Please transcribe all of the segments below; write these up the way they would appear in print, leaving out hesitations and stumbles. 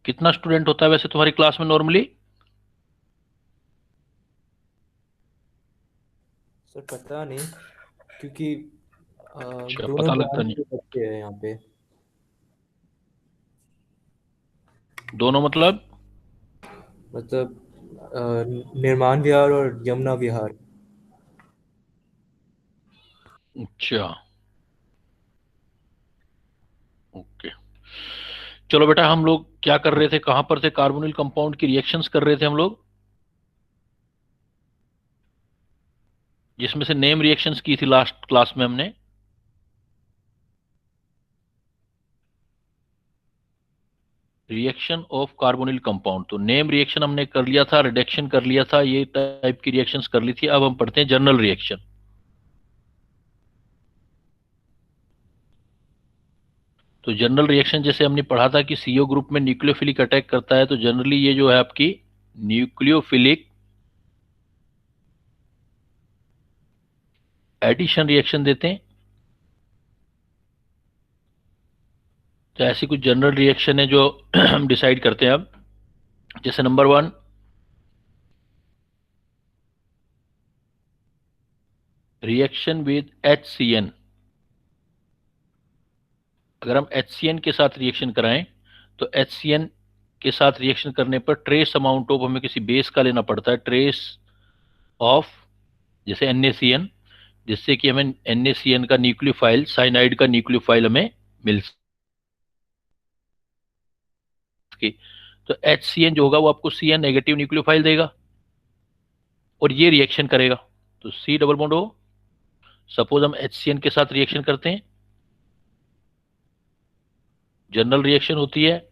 कितना स्टूडेंट होता है वैसे तुम्हारी क्लास में नॉर्मली? सर पता नहीं, क्योंकि अच्छा, दोनों पता लगता ब्रांच नहीं। के बच्चे हैं यहाँ पे। दोनों मतलब? मतलब निर्माण विहार और यमुना विहार। अच्छा, ओके। चलो बेटा, हम लोग क्या कर रहे थे, कहां पर थे? कार्बोनिल कंपाउंड की रिएक्शंस कर रहे थे हम लोग, जिसमें से नेम रिएक्शंस की थी लास्ट क्लास में हमने। रिएक्शन ऑफ कार्बोनिल कंपाउंड, तो नेम रिएक्शन हमने कर लिया था, रिडक्शन कर लिया था, ये टाइप की रिएक्शंस कर ली थी। अब हम पढ़ते हैं जनरल रिएक्शन। तो जनरल रिएक्शन जैसे हमने पढ़ा था कि सीओ ग्रुप में न्यूक्लियोफिलिक अटैक करता है, तो जनरली ये जो है आपकी न्यूक्लियोफिलिक एडिशन रिएक्शन देते हैं। तो ऐसी कुछ जनरल रिएक्शन है जो हम डिसाइड करते हैं अब। जैसे नंबर 1, रिएक्शन विद HCN। अगर हम HCN के साथ रिएक्शन कराएं, तो HCN के साथ रिएक्शन करने पर ट्रेस अमाउंट ऑफ हमें किसी बेस का लेना पड़ता है, ट्रेस ऑफ, जैसे NaCN, जिससे कि हमें NaCN का न्यूक्लियोफाइल, साइनाइड का न्यूक्लियोफाइल हमें मिल सके। तो HCN जो होगा वो आपको CN नेगेटिव न्यूक्लियोफाइल देगा और ये रिएक्शन करेगा। तो C double bond O, suppose हम HCN के साथ रिएक्शन करते हैं, जनरल रिएक्शन होती है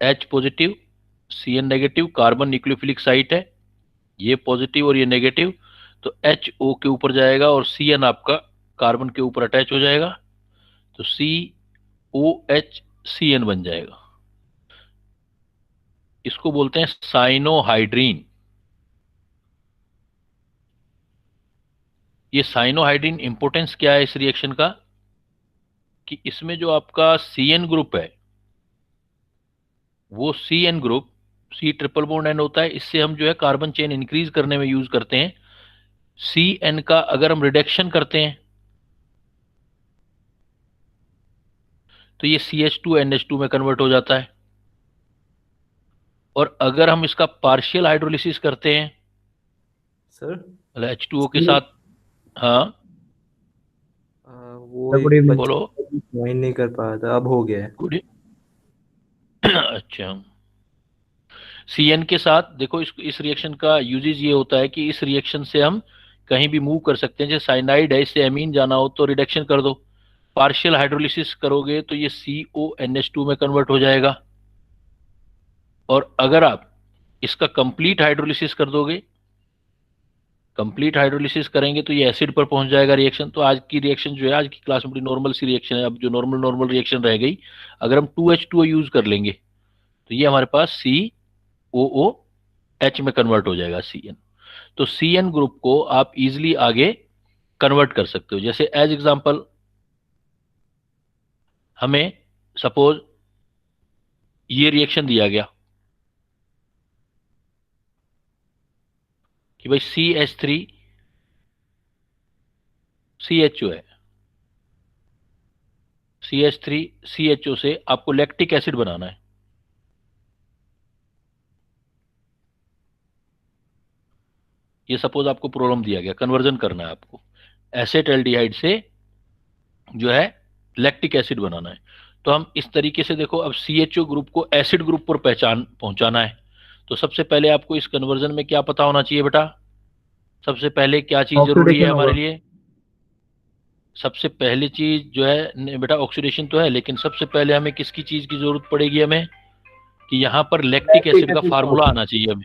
H positive CN negative, carbon nucleophilic site है, ये पॉजिटिव और ये नेगेटिव, तो HO के ऊपर जाएगा और CN आपका कार्बन के ऊपर अटैच हो जाएगा, तो COH CN बन जाएगा। इसको बोलते हैं साइनोहाइड्रीन। ये साइनोहाइड्रीन इंपोर्टेंस क्या है इस रिएक्शन का, कि इसमें जो आपका CN ग्रुप है, वो CN group, C triple bond N होता है, इससे हम जो है कार्बन चेन इंक्रीज करने में यूज करते हैं। CN का अगर हम रिडक्शन करते हैं, तो ये CH2NH2 में कन्वर्ट हो जाता है। और अगर हम इसका पार्शियल हाइड्रोलिसिस करते हैं, सर मतलब H2O के साथ। हाँ, वो सर गुड एक इवनिंग। बोलो। बच्चा ज्वाइन नहीं कर पाया था, अब हो गया है। गुड। अच्छा, CN के साथ देखो, इस रिएक्शन का यूजेज ये होता है कि इस रिएक्शन से हम कहीं भी मूव कर सकते हैं। जैसे साइनाइड है, इससे एमीन जाना हो तो रिडक्शन कर दो, पार्शियल हाइड्रोलिसिस करोगे तो ये CONH2 में कन्वर्ट हो जाएगा। और अगर आप इसका कंप्लीट हाइड्रोलिसिस कर दोगे, कंप्लीट हाइड्रोलिसिस करेंगे तो ये एसिड पर पहुंच जाएगा रिएक्शन। तो आज की रिएक्शन जो है, आज की क्लास में बड़ी नॉर्मल सी रिएक्शन है। अब जो नॉर्मल नॉर्मल रिएक्शन रह गई, अगर हम 2H2O यूज कर लेंगे, तो ये हमारे पास COOH में कन्वर्ट हो जाएगा, CN। तो CN ग्रुप को आप इजिली आगे कन्वर्ट कर सकते हो। जैसे एज एग्जांपल, हमें सपोज ये रिएक्शन दिया गया कि भाई CH3CHO है, CH3CHO से आपको लैक्टिक एसिड बनाना है। ये सपोज आपको प्रॉब्लम दिया गया, कन्वर्जन करना है आपको, एसेटल्डिहाइड से जो है लैक्टिक एसिड बनाना है। तो हम इस तरीके से देखो, अब CHO ग्रुप को एसिड ग्रुप पर पहचान पहुंचाना है। तो सबसे पहले आपको इस कन्वर्जन में क्या पता होना चाहिए बेटा? सबसे पहले क्या चीज जरूरी है ऑक्सीडेशन हमारे होगा। लिए? सबसे पहली चीज जो है, बेटा ऑक्सीडेशन तो है, लेकिन सबसे पहले हमें किसकी चीज की जरूरत पड़ेगी हमें, कि यहाँ पर लैक्टिक लैक्टिक एसिड का एसिड का फार्मूला होता आना चाहिए हमें।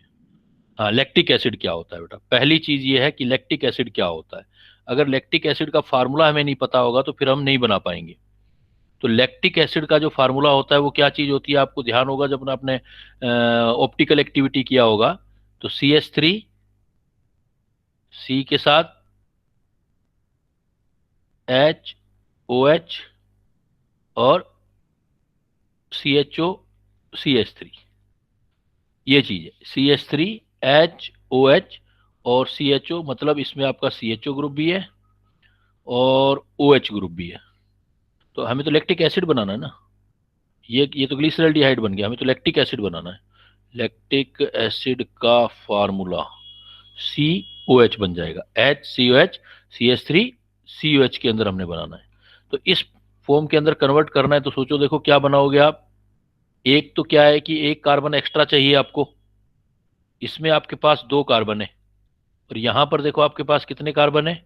हाँ, लैक्टिक एसिड क्या होता है बेटा, पहली चीज ये है कि लैक्टिक एसिड क्या होता है। अगर लैक्टिक एसिड का फार्मूला हमें नहीं पता होगा तो फिर हम नहीं बना पाएंगे। तो लैक्टिक एसिड का जो फार्मूला होता है वो क्या चीज होती है, आपको ध्यान होगा जब आपने ऑप्टिकल एक्टिविटी किया होगा, तो CH3, C के साथ HOH और CHO CH3। ये चीज है CH3HOH और CHO, मतलब इसमें आपका CHO ग्रुप भी है और OH ग्रुप भी है। तो हमें तो लैक्टिक एसिड बनाना है ना, ये तो ग्लिसरॉल्डिहाइड बन गया, हमें तो लैक्टिक एसिड बनाना है। लैक्टिक एसिड का फार्मूला COH बन जाएगा, HCOH CH3COH के अंदर हमने बनाना है। तो इस फॉर्म के अंदर कन्वर्ट करना है, तो सोचो देखो क्या बनाओगे आप। एक तो क्या है कि एक कार्बन एक्स्ट्रा चाहिए आपको, इसमें आपके पास 2 कार्बन है, और यहां पर देखो आपके पास कितने कार्बन है,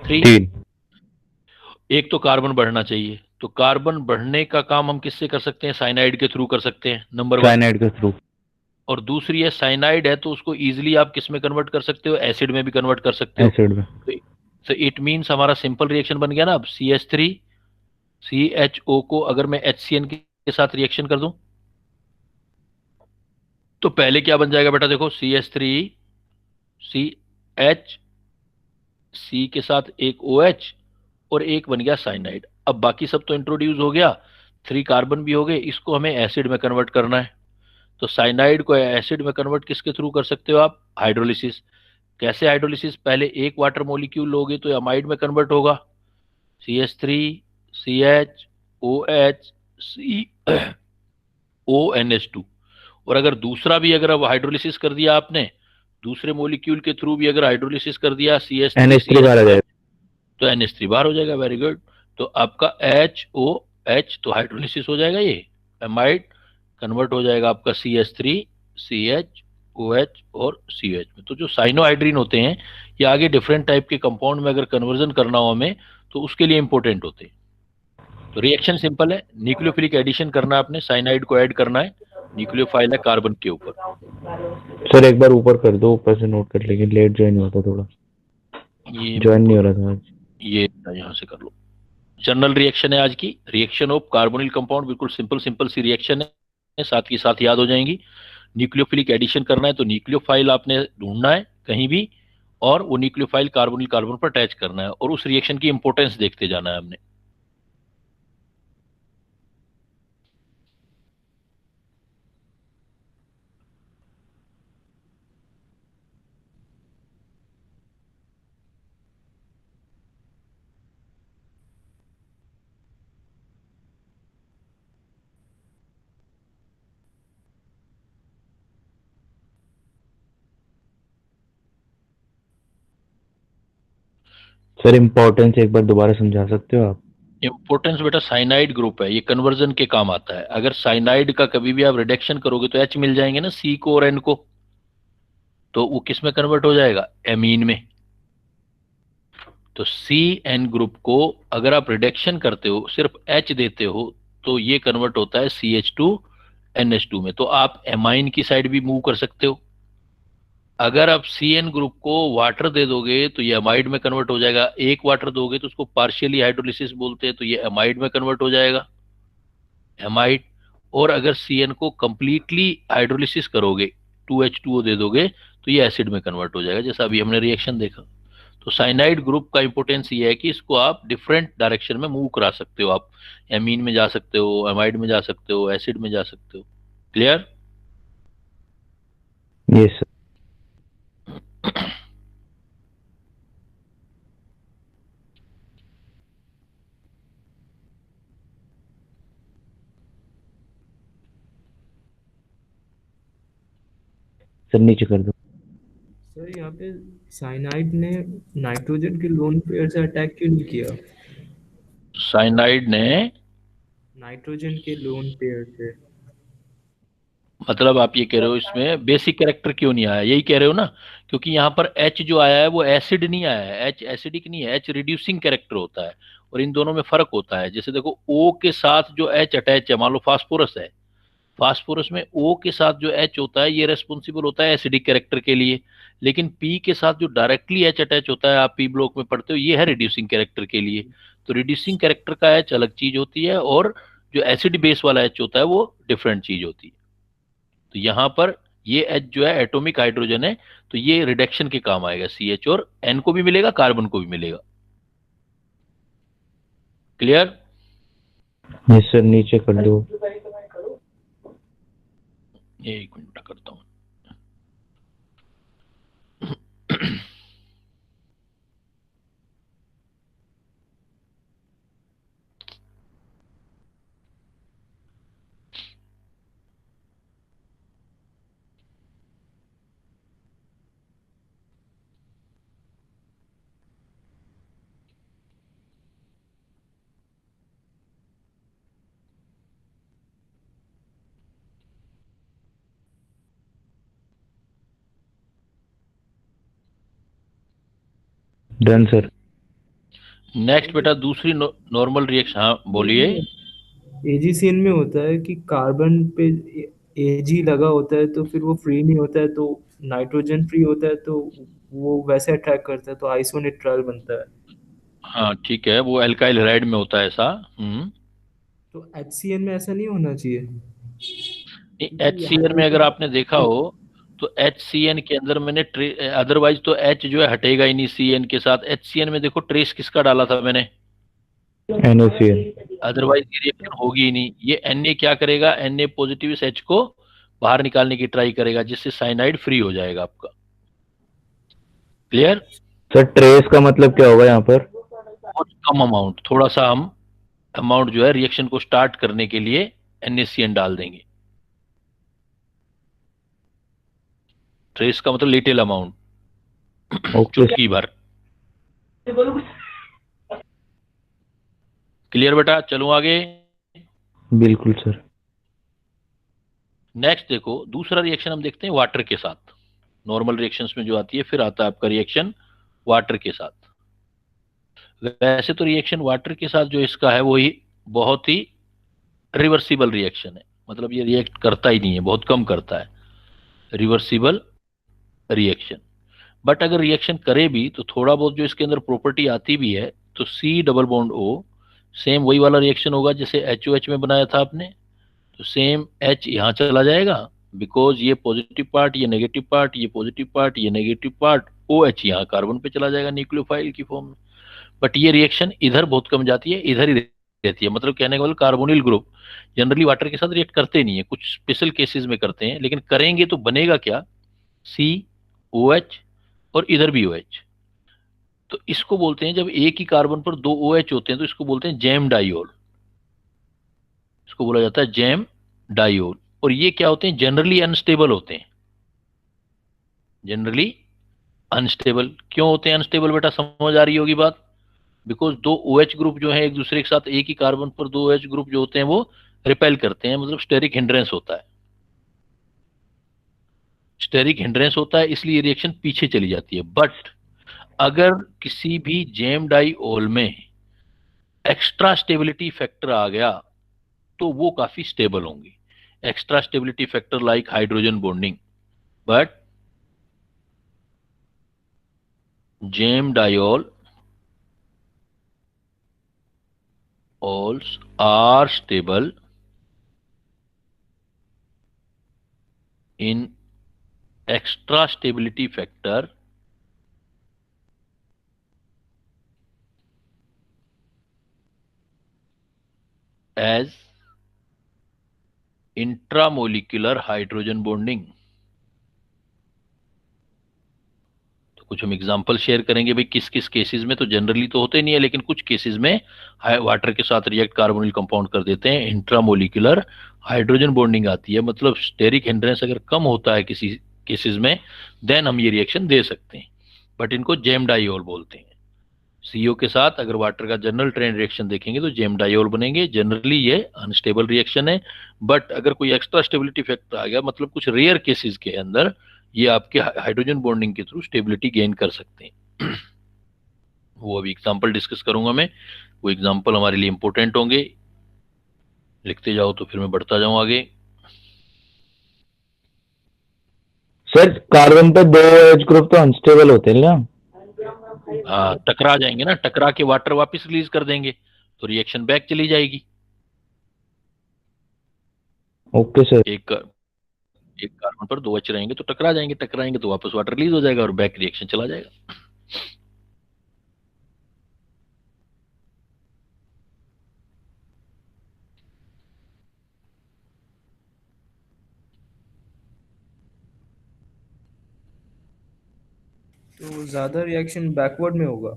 3। 3। एक तो कार्बन बढ़ना चाहिए, तो कार्बन बढ़ने का काम हम किससे कर सकते हैं, साइनाइड के थ्रू कर सकते हैं, नंबर 1। साइनाइड के थ्रू। और दूसरी है साइनाइड है, तो उसको इजीली आप किस में कन्वर्ट कर सकते हो, एसिड में भी कन्वर्ट कर सकते हो। एसिड में। तो इट मीन्स हमारा सिंपल रिएक्शन बन गया ना। अब CH3CHO को अगर मैं HCN के साथ रिएक्शन कर दूं, तो पहले क्या बन जाएगा बेटा, देखो CH3CH, C के साथ एक OH और एक बन गया साइनाइड। अब बाकी सब तो इंट्रोड्यूस हो गया, 3 कार्बन भी हो गए, इसको हमें एसिड में कन्वर्ट करना है। तो साइनाइड को एसिड में कन्वर्ट किसके थ्रू कर सकते हो आप, हाइड्रोलिसिस। कैसे हाइड्रोलिसिस, पहले एक वाटर मॉलिक्यूल लोगे तो अमाइड में कन्वर्ट होगा, CH3CHOH और अगर दूसरा भी अगर अब हाइड्रोलिसिस कर दिया आपने, दूसरे मॉलिक्यूल के थ्रू भी अगर हाइड्रोलिसिस कर दिया NH3 बाहर आ CH3CH, जाएगा। तो NH3 बाहर हो जाएगा। Very good. तो आपका HOH तो हाइड्रोलिसिस हो जाएगा, ये एमाइड कन्वर्ट हो जाएगा आपका CH3CHOH और CH में। तो जो साइनोहाइड्रीन होते हैं, ये आगे डिफरेंट टाइप के कंपाउंड में अगर कन्वर्जन करना हो हमें, तो उसके लिए इंपॉर्टेंट होते हैं। तो रिएक्शन सिंपल है, न्यूक्लियोफिलिक एडिशन करना है आपने, साइनाइड को ऐड करना है, न्यूक्लियोफाइल है कार्बन के ऊपर। सर एक बार ऊपर कर दो, ऊपर से नोट कर, लेकिन लेट ज्वाइन हुआ था, थोड़ा ये ज्वाइन नहीं हो रहा था आज। ये यहाँ से कर लो। जनरल रिएक्शन है आज की, रिएक्शन ऑफ कार्बोनिल कंपाउंड, बिल्कुल सिंपल सिंपल सी रिएक्शन है, साथ के साथ याद हो जाएंगी। न्यूक्लियोफिलिक एडिशन करना है, तो न्यूक्लियोफाइल आपने ढूंढना है कहीं भी, और वो न्यूक्लियोफाइल कार्बोनिल कार्बन पर अटैच करना है, और उस रिएक्शन की इंपॉर्टेंस देखते जाना है हमने। सर इम्पोर्टेंस एक बार दोबारा समझा सकते हो आप? इंपॉर्टेंस बेटा, साइनाइड ग्रुप है, ये कन्वर्जन के काम आता है। अगर साइनाइड का कभी भी आप रिडक्शन करोगे तो H मिल जाएंगे ना, C को और N को, तो वो किस में कन्वर्ट हो जाएगा, एमीन में। तो CN ग्रुप को अगर आप रिडक्शन करते हो, सिर्फ H देते हो, तो ये कन्वर्ट होता है CH2NH2 में। तो आप एमाइन की साइड भी मूव कर सकते हो। अगर आप CN ग्रुप को वाटर दे दोगे तो ये एमाइड में कन्वर्ट हो जाएगा, एक वाटर दोगे तो उसको पार्शियली हाइड्रोलिसिस बोलते हैं, तो ये एमाइड में कन्वर्ट हो जाएगा, एमाइड। और अगर CN को कंप्लीटली हाइड्रोलिसिस करोगे, 2H2O दे दोगे, तो ये एसिड में कन्वर्ट हो जाएगा, जैसा अभी हमने रिएक्शन देखा। तो साइनाइड ग्रुप का इंपोर्टेंस ये है कि इसको आप डिफरेंट डायरेक्शन में मूव करा सकते हो, आप एमीन में जा सकते हो, एमाइड में जा सकते हो, एसिड में जा सकते हो। क्लियर? Yes sir. सर नीचे कर दो। सर यहाँ पे साइनाइड ने नाइट्रोजन के लोन पेयर से अटैक क्यों नहीं किया? साइनाइड ने, नाइट्रोजन के लोन पेयर से। मतलब आप ये कह रहे हो इसमें बेसिक कैरेक्टर क्यों नहीं आया, यही कह रहे हो ना? क्योंकि यहाँ पर H जो आया है वो एसिड नहीं आया है, H एसिडिक नहीं है, H रिड्यूसिंग कैरेक्टर होता है, और इन दोनों में फर्क होता है। जैसे देखो O के साथ जो H अटैच है, मान लो फास्फोरस है, फास्फोरस में O के साथ जो H होता है ये रेस्पॉन्सिबल होता है एसिडिक कैरेक्टर के लिए, लेकिन P के साथ जो डायरेक्टली H अटैच होता है, आप P ब्लॉक में पढ़ते हो, ये है रिड्यूसिंग कैरेक्टर के लिए। तो रिड्यूसिंग कैरेक्टर का H अलग चीज होती है, और जो एसिड बेस वाला H होता है वो डिफरेंट चीज होती है। तो यहाँ पर ये H जो है एटॉमिक हाइड्रोजन है, तो ये रिडक्शन के काम आएगा, CH, और N को भी मिलेगा, कार्बन को भी मिलेगा। क्लियर? यस सर, नीचे कर दो। एक मिनट करता हूँ। Done sir. नेक्स्ट बेटा दूसरी नॉर्मल रिएक्शन, हाँ बोलिए। एजीसीएन में होता है कि कार्बन पे एजी लगा होता है तो फिर वो फ्री नहीं होता है, तो नाइट्रोजन फ्री होता है तो वो वैसे अट्रैक्ट करता है तो आइसोनिट्राइल बनता है। हाँ ठीक है, वो एल्काइल हाइड्राइड में होता है ऐसा। तो एचसीएन में ऐसा नहीं होना चाहिए, एच क्योंकि सी एन में अगर आपने देखा हो तो एच सी एन के अंदर मैंने अदरवाइज तो एच जो है हटेगा ही नहीं सी एन के साथ। एच सी एन में देखो ट्रेस किसका डाला था मैंने, NaCl। अदरवाइज ये रिएक्शन होगी ही नहीं। ये Na क्या करेगा, Na पॉजिटिव इस H को बाहर निकालने की ट्राई करेगा, जिससे साइनाइड फ्री हो जाएगा आपका। क्लियर। सर ट्रेस का मतलब क्या होगा यहाँ पर? बहुत कम अमाउंट, थोड़ा सा हम अमाउंट जो है रिएक्शन को स्टार्ट करने के लिए NaCN डाल देंगे। ट्रेस का मतलब लिटिल अमाउंट, ओके चुटकी भर। क्लियर बेटा, चलूं आगे। बिल्कुल सर। नेक्स्ट देखो दूसरा रिएक्शन हम देखते हैं वाटर के साथ। नॉर्मल रिएक्शंस में जो आती है, फिर आता है आपका रिएक्शन वाटर के साथ। वैसे तो रिएक्शन वाटर के साथ जो इसका है वही बहुत ही रिवर्सिबल रिएक्शन है, मतलब ये रिएक्ट करता ही नहीं है, बहुत कम करता है रिवर्सिबल रिएक्शन। बट अगर रिएक्शन करे भी तो थोड़ा बहुत जो इसके अंदर प्रॉपर्टी आती भी है, तो C double bond O same वही वाला रिएक्शन होगा जैसे एच ओ एच में बनाया था आपने। तो सेम एच यहाँ चला जाएगा, बिकॉज ये पॉजिटिव पार्ट, ये नेगेटिव पार्ट, ये पॉजिटिव पार्ट, ये नेगेटिव पार्ट, ओ एच यहाँ कार्बन पे चला जाएगा न्यूक्लियोफाइल की फॉर्म में। बट ये रिएक्शन इधर बहुत कम जाती है, इधर ही रहती है। मतलब कहने का मतलब कार्बोनिल ग्रुप जनरली वाटर के साथ रिएक्ट करते नहीं है, कुछ स्पेशल केसेस में करते हैं, लेकिन करेंगे तो बनेगा क्या, सी ओ एच और इधर भी ओ एच। तो इसको बोलते हैं, जब एक ही कार्बन पर दो ओ एच होते हैं तो इसको बोलते हैं जैम डाइऑल। इसको बोला जाता है जैम डाइऑल। और ये क्या होते हैं, जनरली अनस्टेबल होते हैं। जनरली अनस्टेबल क्यों होते हैं अनस्टेबल बेटा, समझ आ रही होगी बात। बिकॉज दो ओ एच ग्रुप जो है एक दूसरे के साथ, एक ही कार्बन पर दो ओ एच ग्रुप जो होते हैं वो रिपेल करते हैं, मतलब स्टेरिक हिंड्रेंस होता है। स्टेरिक हिंड्रेंस होता है, इसलिए रिएक्शन पीछे चली जाती है। बट अगर किसी भी जेम डाइऑल में एक्स्ट्रा स्टेबिलिटी फैक्टर आ गया तो वो काफी स्टेबल होंगी। Extra stability factor like hydrogen bonding. But gem diol ols are stable in extra stability factor as intramolecular hydrogen bonding। तो कुछ हम एग्जांपल शेयर करेंगे भाई, किस किस केसेस में, तो जनरली तो होते नहीं है लेकिन कुछ केसेस में वाटर के साथ रिएक्ट कार्बोनिल कंपाउंड कर देते हैं, इंट्रामोलिकुलर हाइड्रोजन बॉन्डिंग आती है। मतलब स्टेरिक हिंड्रेंस अगर कम होता है किसी केसेस में, देन हम ये रिएक्शन दे सकते हैं। बट इनको जेम डाइऑल बोलते हैं। सीओ के साथ अगर वाटर का जनरल ट्रेंड रिएक्शन देखेंगे तो जेम डाइऑल बनेंगे। जनरली ये अनस्टेबल रिएक्शन है, बट अगर कोई एक्स्ट्रा स्टेबिलिटी फैक्टर आ गया, मतलब कुछ रेयर केसेस के अंदर ये आपके हाइड्रोजन बॉन्डिंग के थ्रू स्टेबिलिटी गेन कर सकते हैं। वो अभी एग्जांपल डिस्कस करूंगा मैं, वो एग्जांपल हमारे लिए इंपॉर्टेंट होंगे। लिखते जाओ तो फिर मैं बढ़ता जाऊं आगे। सर कार्बन पे दो एच ग्रुप तो अनस्टेबल होते हैं ना? हाँ टकरा जाएंगे ना, टकरा के वाटर वापस रिलीज कर देंगे तो रिएक्शन बैक चली जाएगी। Okay sir. एक एक कार्बन पर दो एच रहेंगे तो टकरा जाएंगे, टकराएंगे तो वापस वाटर रिलीज हो जाएगा और बैक रिएक्शन चला जाएगा। तो ज्यादा रिएक्शन बैकवर्ड में होगा।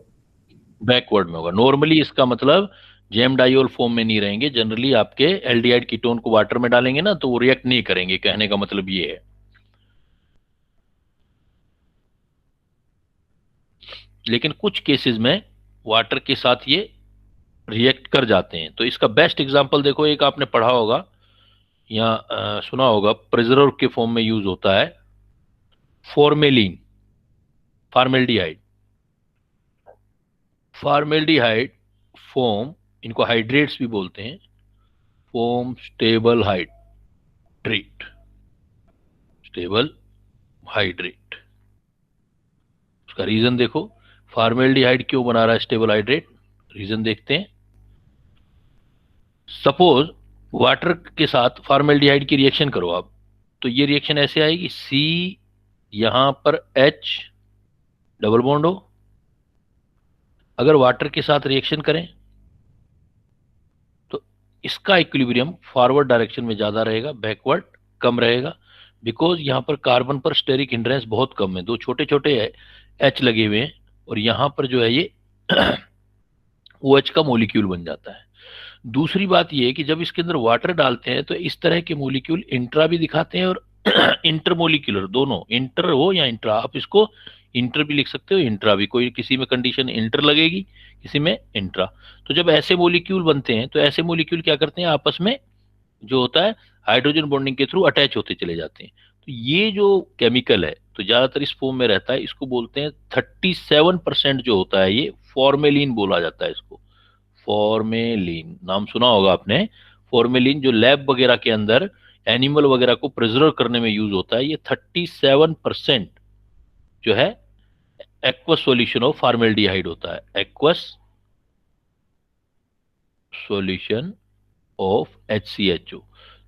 बैकवर्ड में होगा नॉर्मली। इसका मतलब जेम डाइऑल फॉर्म में नहीं रहेंगे। जनरली आपके एल्डिहाइड कीटोन को वाटर में डालेंगे ना तो वो रिएक्ट नहीं करेंगे, कहने का मतलब ये है। लेकिन कुछ केसेस में वाटर के साथ ये रिएक्ट कर जाते हैं। तो इसका बेस्ट एग्जांपल देखो, एक आपने पढ़ा होगा या सुना होगा, प्रिजर्व के फॉर्म में यूज होता है फॉर्मेलिन, फार्मेल्डिहाइड। फार्मेल्डिहाइड फॉर्म, इनको हाइड्रेट्स भी बोलते हैं, form stable hydrate, stable hydrate. उसका रीजन देखो, फार्मेल्डिहाइड क्यों बना रहा है स्टेबल हाइड्रेट, रीजन देखते हैं। सपोज वाटर के साथ फार्मेल्डिहाइड की रिएक्शन करो आप, तो ये रिएक्शन ऐसे आएगी, सी यहां पर H डबल बॉन्ड हो। अगर वाटर के साथ रिएक्शन करें तो इसका इक्विलिब्रियम फॉरवर्ड डायरेक्शन में ज्यादा रहेगा, बैकवर्ड कम रहेगा। बिकॉज यहां पर कार्बन पर स्टेरिक हिंड्रेंस बहुत कम है, दो छोटे छोटे H लगे हुए हैं, और यहां पर जो है ये OH का मोलिक्यूल बन जाता है। दूसरी बात ये है कि जब इसके अंदर वाटर डालते हैं तो इस तरह के मोलिक्यूल इंट्रा भी दिखाते हैं और इंटरमोलिक्यूलर, दोनों, इंटर हो या इंट्रा, आप इसको इंटर भी लिख सकते हो, इंट्रा भी, कोई किसी में कंडीशन इंटर लगेगी, किसी में इंट्रा। तो जब ऐसे मोलिक्यूल बनते हैं तो ऐसे मोलिक्यूल क्या करते हैं, आपस में जो होता है हाइड्रोजन बॉन्डिंग के थ्रू अटैच होते चले जाते हैं। तो ये जो केमिकल है तो ज्यादातर इस फॉर्म में रहता है, इसको बोलते हैं 37% जो होता है ये फॉर्मेलिन बोला जाता है इसको। फॉर्मेलिन नाम सुना होगा आपने। फॉर्मेलिन जो लैब वगैरह के अंदर एनिमल वगैरह को प्रिजर्व करने में यूज होता है, ये 37% जो है एक्वस सॉल्यूशन ऑफ फॉर्मेल्डिहाइड होता है, एक्वस सॉल्यूशन ऑफ HCHO।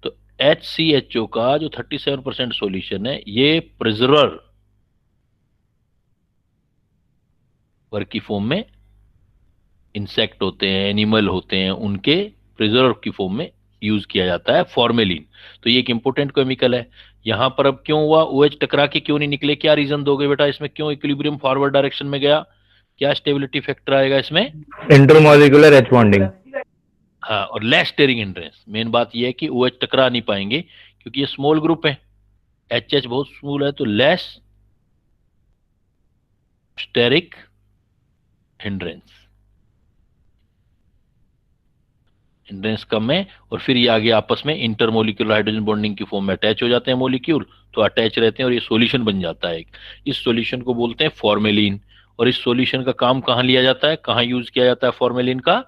तो HCHO का जो 37% सॉल्यूशन है ये प्रिजर्वर वर्क की फॉर्म में, इंसेक्ट होते हैं, एनिमल होते हैं, उनके प्रिजर्व की फॉर्म में यूज किया जाता है फॉर्मेलिन। तो ये एक इंपॉर्टेंट केमिकल है। यहां पर अब क्यों हुआ, OH टकरा के क्यों नहीं निकले, क्या रीजन दोगे बेटा इसमें, क्यों इक्विलिब्रियम फॉरवर्ड डायरेक्शन में गया, क्या स्टेबिलिटी फैक्टर आएगा इसमें, इंटरमॉलिक्यूलर H बॉन्डिंग। हाँ, और लेस स्टेरिक हिंड्रेंस। मेन बात ये है कि OH टकरा नहीं पाएंगे क्योंकि ये स्मॉल ग्रुप है, HH बहुत स्मॉल है, तो लेस स्टेरिक हिंड्रेंस, हिंड्रेंस कम है, और फिर ये आगे आपस में इंटरमोलिक्यूलर हाइड्रोजन बॉन्डिंग की फॉर्म में अटैच हो जाते हैं मोलिक्यूल, तो अटैच रहते हैं और ये सॉल्यूशन बन जाता है एक। इस सॉल्यूशन को बोलते हैं फॉर्मेलिन। और इस सॉल्यूशन का काम कहाँ लिया जाता है, कहाँ यूज किया जाता है फॉर्मेलिन का,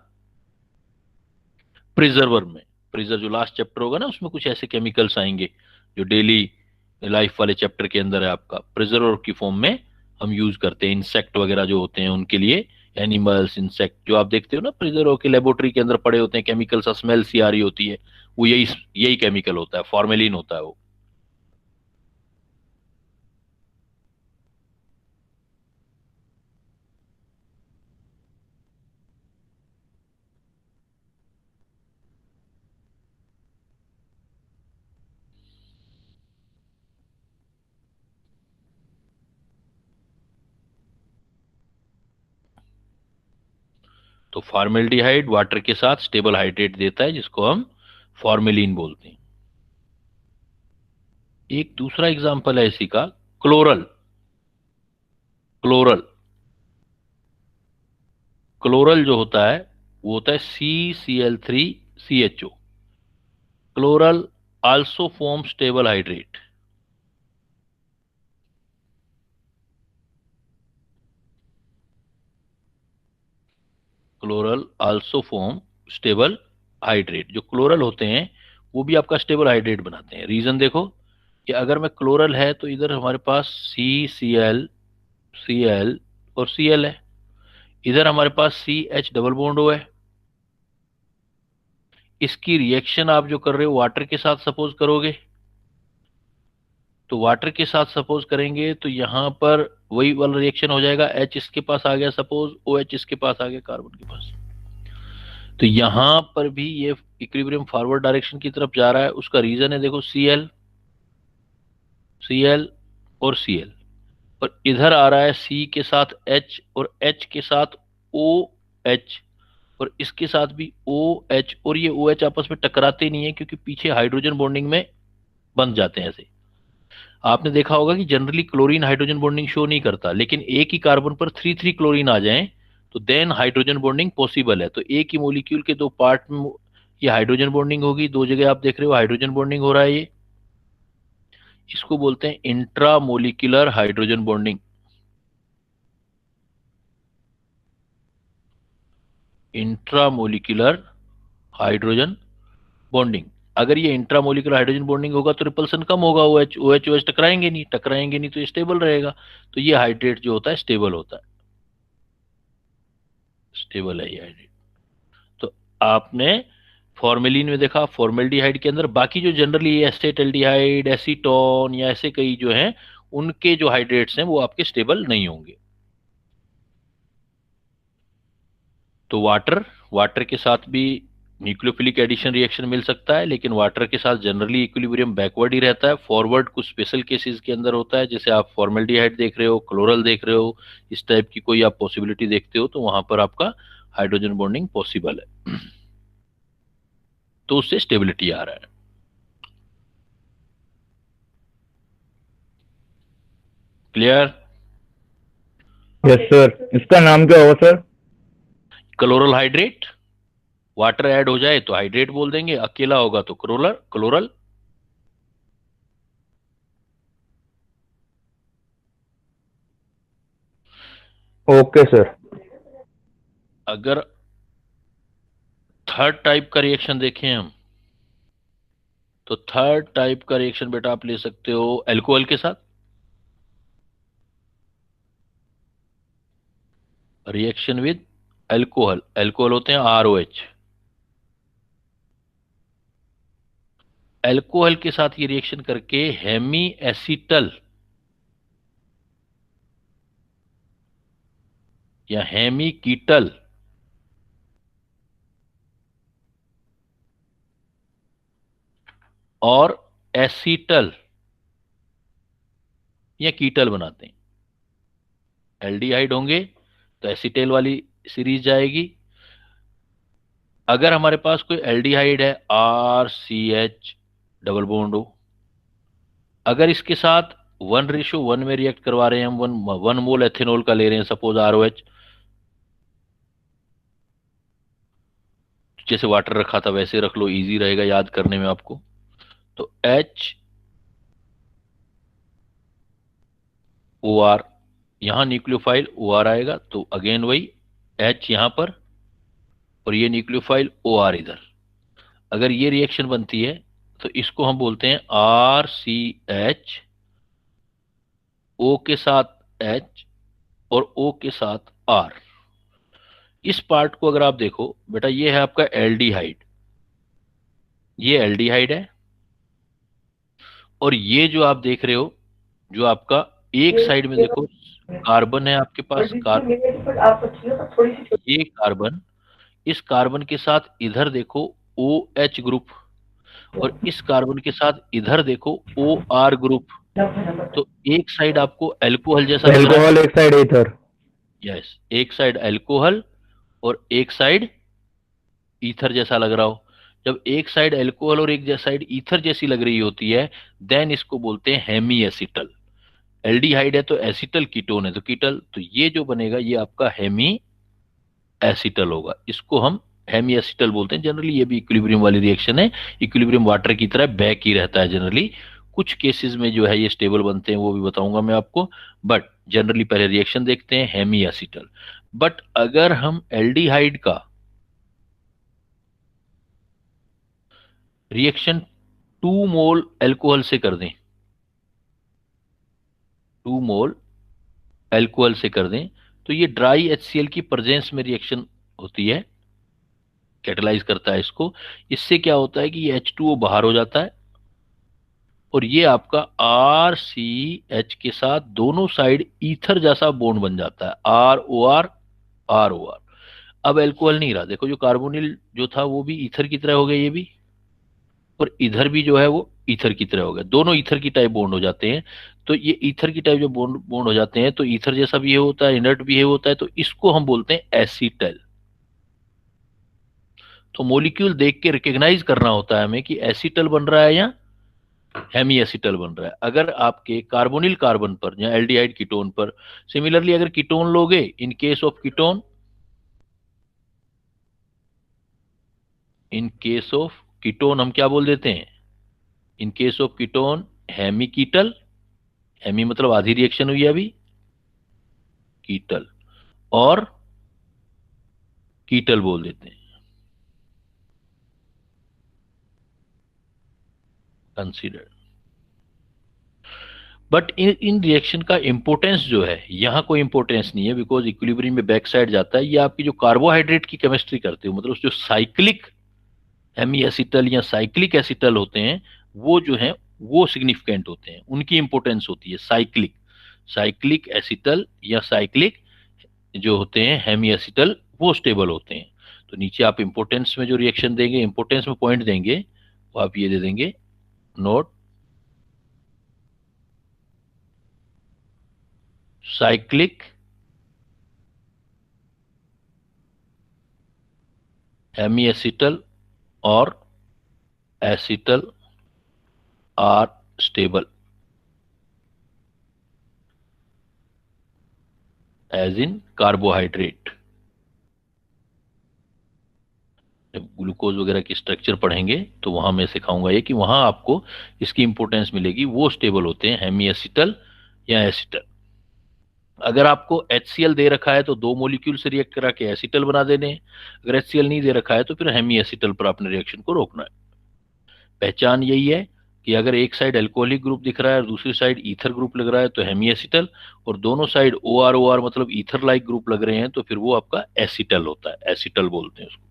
प्रिजर्वर में। प्रिजर्व जो लास्ट चैप्टर होगा ना उसमें कुछ ऐसे केमिकल्स आएंगे जो डेली लाइफ वाले चैप्टर के अंदर है आपका, प्रिजर्वर की फॉर्म में हम यूज करते हैं इंसेक्ट वगैरह जो होते हैं उनके लिए। एनिमल्स, इंसेक्ट जो आप देखते हो ना प्रिजर्वर के लेबोरेटरी के अंदर पड़े होते हैं केमिकल सा स्मेल सी आ रही होती है, वो यही यही केमिकल होता है, फॉर्मेलिन होता है वो। तो फॉर्मेल्डिहाइड वाटर के साथ स्टेबल हाइड्रेट देता है जिसको हम फॉर्मेलिन बोलते हैं। एक दूसरा एग्जांपल है इसी का, क्लोरल। क्लोरल, क्लोरल जो होता है वो होता है CCl3CHO। Chloral also form stable hydrate. Chloral also form stable hydrate. जो क्लोरल होते हैं वो भी आपका स्टेबल हाइड्रेट बनाते हैं। रीजन देखो कि अगर मैं क्लोरल है तो इधर हमारे पास CCl और Cl है, इधर हमारे पास CH डबल बॉन्ड O है। इसकी रिएक्शन आप जो कर रहे हो वाटर के साथ सपोज करोगे, तो वाटर के साथ सपोज करेंगे तो यहां पर वही वाला रिएक्शन हो जाएगा, H इसके पास आ गया सपोज, OH इसके पास आ गया कार्बन के पास। तो यहां पर भी ये इक्विलिब्रियम फॉरवर्ड डायरेक्शन की तरफ जा रहा है। उसका रीजन है देखो, Cl, Cl और Cl, और इधर आ रहा है C के साथ H और H के साथ OH और इसके साथ भी OH, और ये OH आपस में टकराते नहीं है क्योंकि पीछे हाइड्रोजन बॉन्डिंग में बंध जाते हैं ऐसे। आपने देखा होगा कि generally chlorine hydrogen bonding show नहीं करता, लेकिन एक ही कार्बन पर 3 3 क्लोरीन आ जाएं तो देन हाइड्रोजन बॉन्डिंग पॉसिबल है। तो एक ही मॉलिक्यूल के दो पार्ट में ये हाइड्रोजन बॉन्डिंग होगी, दो जगह आप देख रहे हो हाइड्रोजन बॉन्डिंग हो रहा है। ये इसको बोलते हैं intra molecular hydrogen bonding. Intra molecular hydrogen bonding. अगर ये इंट्रामोलिकुलर हाइड्रोजन बॉन्डिंग होगा तो रिपल्सन कम होगा, OH OH OH टकराएंगे नहीं तो ये स्टेबल रहेगा। तो ये हाइड्रेट जो होता है स्टेबल होता है, स्टेबल है ये हाइड्रेट। तो आपने फॉर्मेलिन में देखा, फॉर्मेल्डिहाइड के अंदर बाकी जो जनरली एसेटल्डिहाइड, एसीटोन या ऐसे कई जो हैं उनके जो हाइड्रेट्स हैं वो आपके स्टेबल नहीं होंगे। तो वाटर के साथ भी न्यूक्लियोफिलिक एडिशन रिएक्शन मिल सकता है, लेकिन वाटर के साथ जनरली इक्विलिब्रियम बैकवर्ड ही रहता है। फॉरवर्ड कुछ स्पेशल केसेस के अंदर होता है, जैसे आप फॉर्मेल्डिहाइड देख रहे हो, क्लोरल देख रहे हो, इस टाइप की कोई आप पॉसिबिलिटी देखते हो तो वहां पर आपका हाइड्रोजन बॉन्डिंग पॉसिबल है, तो उससे स्टेबिलिटी आ रहा है। क्लियर? यस सर, इसका नाम क्या होगा sir? Chloral hydrate. Water add हो जाए तो हाइड्रेट बोल देंगे, अकेला होगा तो क्लोरल। Okay sir. अगर थर्ड टाइप का रिएक्शन देखें हम, तो थर्ड टाइप का रिएक्शन बेटा आप ले सकते हो अल्कोहल के साथ। रिएक्शन विद अल्कोहल होते हैं ROH। अल्कोहल के साथ ये रिएक्शन करके हेमी एसीटल या हेमी कीटल और एसीटल या कीटल बनाते हैं। एल्डिहाइड होंगे तो एसीटेल वाली सीरीज जाएगी। अगर हमारे पास कोई एल्डिहाइड है RCH डबल बॉन्ड हो, अगर इसके साथ 1:1 में रिएक्ट करवा रहे हैं हम, 1 मोल एथेनॉल का ले रहे हैं सपोज ROH, जैसे वाटर रखा था वैसे रख लो, इजी रहेगा याद करने में आपको। तो HOR, यहां न्यूक्लियोफाइल OR आएगा तो अगेन वही H यहां पर और ये न्यूक्लियोफाइल OR इधर। अगर ये रिएक्शन बनती है तो इसको हम बोलते हैं RCH, O के साथ H और O के साथ R। इस पार्ट को अगर आप देखो बेटा, ये है आपका एल्डिहाइड, ये एल्डिहाइड है, और ये जो आप देख रहे हो जो आपका एक साइड में देखो कार्बन है आपके पास, ये कार्बन, इस कार्बन के साथ इधर देखो OH ग्रुप और इस कार्बन के साथ इधर देखो OR ग्रुप। तो एक साइड आपको अल्कोहल जैसा लग रहा है, अल्कोहल एक साइड ईथर। यस, एक साइड अल्कोहल और एक साइड ईथर जैसा लग रहा हो। जब एक साइड अल्कोहल और एक साइड ईथर जैसी लग रही होती है, देन इसको बोलते हैं हेमी एसिटल। एल्डिहाइड है तो एसिटल, कीटोन है तो कीटल, तो ये जो बनेगा ये आपका हेमी एसिटल होगा। इसको हम हेमी एसिटल बोलते हैं। जनरली ये भी इक्विलिब्रियम वाली रिएक्शन है, इक्विलिब्रियम वाटर की तरह बैक ही रहता है जनरली। कुछ केसेस में जो है ये स्टेबल बनते हैं, वो भी बताऊंगा मैं आपको, बट जनरली पहले रिएक्शन देखते हैं हेमी एसिटल। बट अगर हम एल्डिहाइड का रिएक्शन 2 मोल अल्कोहल से कर दें, 2 मोल अल्कोहल से कर दें, तो ये ड्राई HCl की प्रेजेंस में रिएक्शन होती है, कैटलाइज करता है इसको। इससे क्या होता है कि ये H2O बाहर हो जाता है और ये आपका RCH के साथ दोनों साइड ईथर जैसा बॉन्ड बन जाता है, ROR ROR। अब अल्कोहल नहीं रहा, देखो जो कार्बोनिल जो था वो भी ईथर की तरह हो गया, ये भी और इधर भी जो है वो ईथर की तरह हो गया, दोनों ईथर की टाइप बॉन्ड हो जाते हैं। तो ये ईथर की टाइप जब बॉन्ड बॉन्ड हो जाते हैं तो ईथर जैसा बिहेव होता है, इनर्ट बिहेव होता है, तो इसको हम बोलते हैं एसीटल। तो मोलिक्यूल देख के रिकॉग्नाइज करना होता है हमें कि एसीटल बन रहा है या हेमी एसीटल बन रहा है। अगर आपके कार्बोनिल कार्बन पर या एल्डिहाइड कीटोन पर, सिमिलरली अगर कीटोन लोगे, in case of ketone, in case of ketone हम क्या बोल देते हैं, in case of ketone hemiketal, hemi मतलब आधी रिएक्शन हुई है अभी, कीटल, और कीटल बोल देते हैं, कंसीडर। बट इन रिएक्शन का इंपोर्टेंस जो है, यहां कोई इंपोर्टेंस नहीं है, बिकॉज इक्विलिब्रियम में बैक साइड जाता है। ये आपकी जो कार्बोहाइड्रेट की केमिस्ट्री करते हो, मतलब जो साइक्लिक हेमी एसिटल या साइक्लिक एसिटल होते हैं, वो जो है वो सिग्निफिकेंट होते हैं, उनकी इंपोर्टेंस होती है। साइक्लिक, साइक्लिक एसिटल या साइक्लिक जो होते हैं हेमी एसिटल, वो स्टेबल होते हैं। तो नीचे आप इंपोर्टेंस में जो रिएक्शन देंगे, इंपोर्टेंस में पॉइंट देंगे, वो आप ये दे देंगे, नोट साइक्लिक हेमी एसिटल और acetal are stable as in carbohydrate. जब ग्लूकोज वगैरह की स्ट्रक्चर पढ़ेंगे तो वहां मैं सिखाऊंगा ये, कि वहां आपको इसकी इंपोर्टेंस मिलेगी, वो स्टेबल होते हैं हेमी एसिटल या एसिटल। अगर आपको HCl दे रखा है तो दो मोलिक्यूल से रिएक्ट करा के एसिटल बना देने हैं। अगर HCl नहीं दे रखा है तो फिर हेमी एसिटल पर अपने रिएक्शन को रोकना है। पहचान यही है कि अगर एक साइड अल्कोहलिक ग्रुप दिख रहा है और दूसरी साइड ईथर ग्रुप लग रहा है तो हेमी एसिटल, और दोनों साइड OR मतलब ईथर लाइक ग्रुप लग रहे हैं तो फिर वो आपका एसिटल होता है, एसिटल बोलते हैं उसको।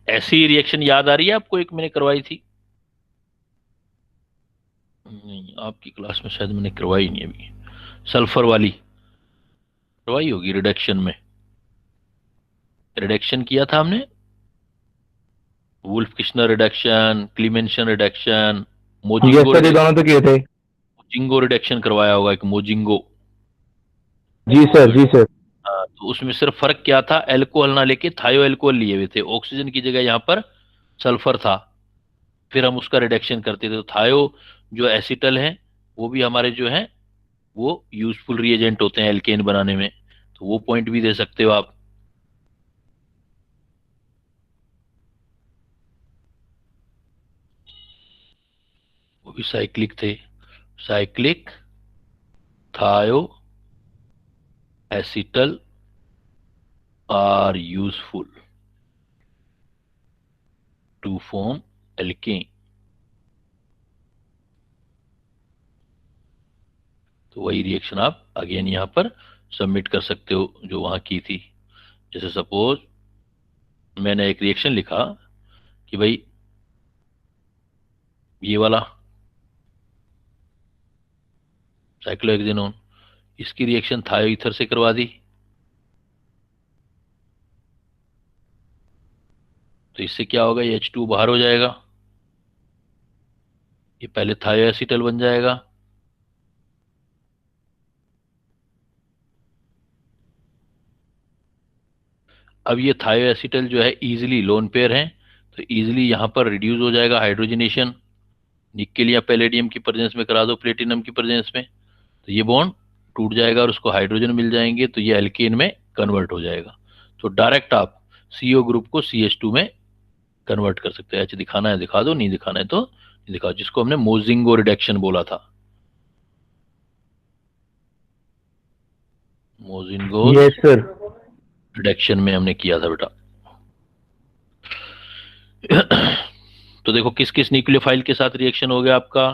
ऐसी रिएक्शन याद आ रही है आपको, एक मैंने करवाई थी? नहीं, आपकी क्लास में शायद मैंने करवाई नहीं अभी। सल्फर वाली करवाई होगी, रिडक्शन में रिडक्शन किया था हमने, Wolff Kishner reduction, Clemmensen reduction, yes Mozingo sir, ये दोनों तो किए थे। मोजिंगो रिडक्शन करवाया होगा, एक मोजिंगो। जी सर, जी सर। हाँ, तो उसमें सिर्फ फर्क क्या था, एल्कोहल ना लेके थायो एल्कोहल लिए हुए थे, ऑक्सीजन की जगह यहाँ पर सल्फर था। फिर हम उसका रिडक्शन करते थे। तो थायो जो एसिटल है, वो भी हमारे जो है वो यूजफुल रिएजेंट होते हैं एल्केन बनाने में, तो वो पॉइंट भी दे सकते हो आप। वो भी साइक्लिक थे, cyclic thioacetal are useful to form alkane. तो वही रिएक्शन आप अगेन यहाँ पर सबमिट कर सकते हो जो वहां की थी। जैसे सपोज मैंने एक रिएक्शन लिखा कि भाई ये वाला साइक्लोहेक्सेनोन, इसकी रिएक्शन थायो ईथर से करवा दी, तो इससे क्या होगा, ये H2 बाहर हो जाएगा, ये पहले थायो एसिटल बन जाएगा। अब ये थायो एसिटल जो है इजीली लोन पेयर है, तो इजीली यहाँ पर रिड्यूस हो जाएगा हाइड्रोजनेशन। निकेल या पैलेडियम की प्रेजेंस में करा दो, प्लेटिनम की प्रेजेंस में, तो ये बॉन्ड टूट जाएगा और उसको हाइड्रोजन मिल जाएंगे, तो ये एल्केन में कन्वर्ट हो जाएगा। तो डायरेक्ट आप CO ग्रुप को CH2 में कन्वर्ट कर सकते हैं। दिखाना है दिखा दो, नहीं दिखाना है तो नहीं दिखाओ, जिसको हमने मोजिंगो रिडक्शन बोला था। मोजिंगो यस सर। रिडक्शन में हमने किया था बेटा। तो देखो किस किस न्यूक्लियोफाइल के साथ रिएक्शन हो गया आपका,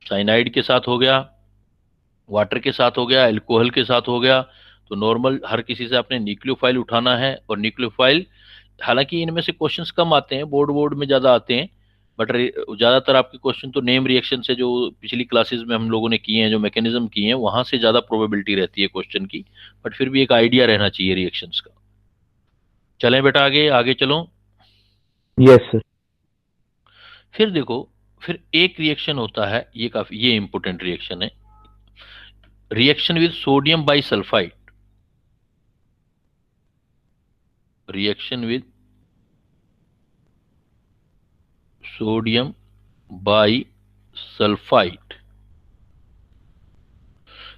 साइनाइड के साथ हो गया, वाटर के साथ हो गया, अल्कोहल के साथ हो गया। तो नॉर्मल हर किसी से आपने न्यूक्लियोफाइल उठाना है, और न्यूक्लियोफाइल हालांकि इनमें से क्वेश्चंस कम आते हैं, बोर्ड बोर्ड में ज्यादा आते हैं, बट ज्यादातर आपके क्वेश्चन तो नेम रिएक्शन से, जो पिछली क्लासेस में हम लोगों ने किए हैं, जो मैकेनिज्म किए हैं, वहां से ज्यादा प्रोबेबिलिटी रहती है क्वेश्चन की। बट फिर भी एक आइडिया रहना चाहिए रिएक्शंस का। चलें बेटा आगे, आगे चलो। Yes sir. फिर देखो, फिर एक रिएक्शन होता है, ये काफी ये इंपॉर्टेंट रिएक्शन है, reaction with sodium bisulphide. Reaction with sodium bisulphide.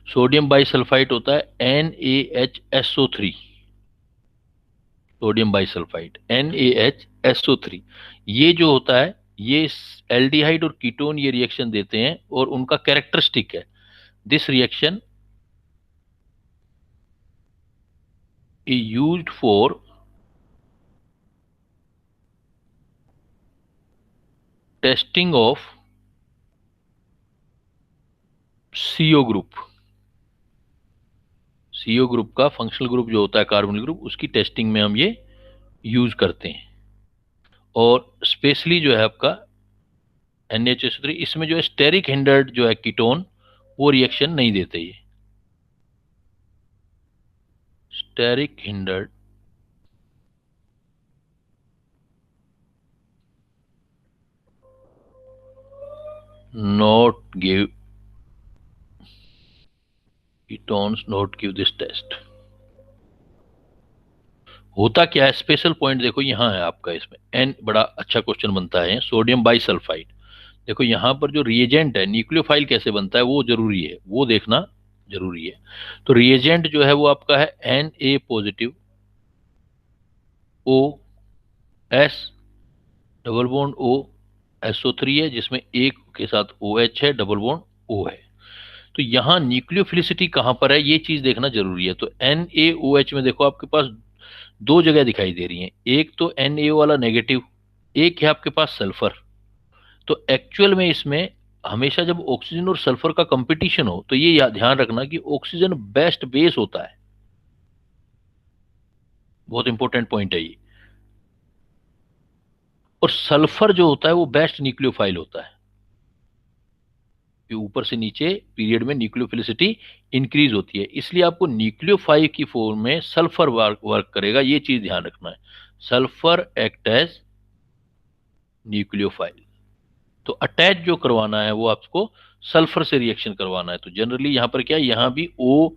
Sodium bisulphide होता है NaHSO3। सोडियम बाइसल्फाइड NaHSO3, ये जो होता है, ये एल्डिहाइड और कीटोन ये रिएक्शन देते हैं, और उनका कैरेक्टरिस्टिक है, this reaction is used for testing of CO group. CO group का फंक्शनल ग्रुप जो होता है कार्बोनिल ग्रुप, उसकी टेस्टिंग में हम ये यूज करते हैं। और स्पेशली जो है आपका NaHSO3, इसमें जो है स्टेरिक हिंडर्ड जो है कीटोन, वो रिएक्शन नहीं देते। ये steric hindered not give ketones not give this test। होता क्या है, स्पेशल पॉइंट देखो यहाँ है आपका, इसमें एन बड़ा अच्छा क्वेश्चन बनता है, सोडियम बाइसल्फाइड। देखो यहाँ पर जो रिएजेंट है, न्यूक्लियोफाइल कैसे बनता है वो जरूरी है, वो देखना जरूरी है। तो रिएजेंट जो है वो आपका है Na positive O S double bond O SO3 है, जिसमें एक के साथ OH है, डबल बॉन्ड O है। तो यहाँ न्यूक्लियोफिलिसिटी कहाँ पर है, ये चीज देखना जरूरी है। तो NaOH में देखो आपके पास दो जगह दिखाई दे रही हैं, एक तो NaO वाला नेगेटिव, एक है आपके पास सल्फर। तो एक्चुअल में इसमें हमेशा जब ऑक्सीजन और सल्फर का कंपटीशन हो, तो ये ध्यान रखना कि ऑक्सीजन बेस्ट बेस होता है। बहुत इंपॉर्टेंट पॉइंट है ये। और सल्फर जो होता है वो बेस्ट न्यूक्लियोफाइल होता है, कि ऊपर से नीचे पीरियड में न्यूक्लियोफिलिसिटी इंक्रीज होती है, इसलिए आपको न्यूक्लियोफाइल की फॉर्म में सल्फर वर्क करेगा, ये चीज ध्यान रखना है। Sulphur act as nucleophile. तो अटैच जो करवाना है वो आपको सल्फर से रिएक्शन करवाना है। तो जनरली यहाँ पर क्या है, यहाँ भी O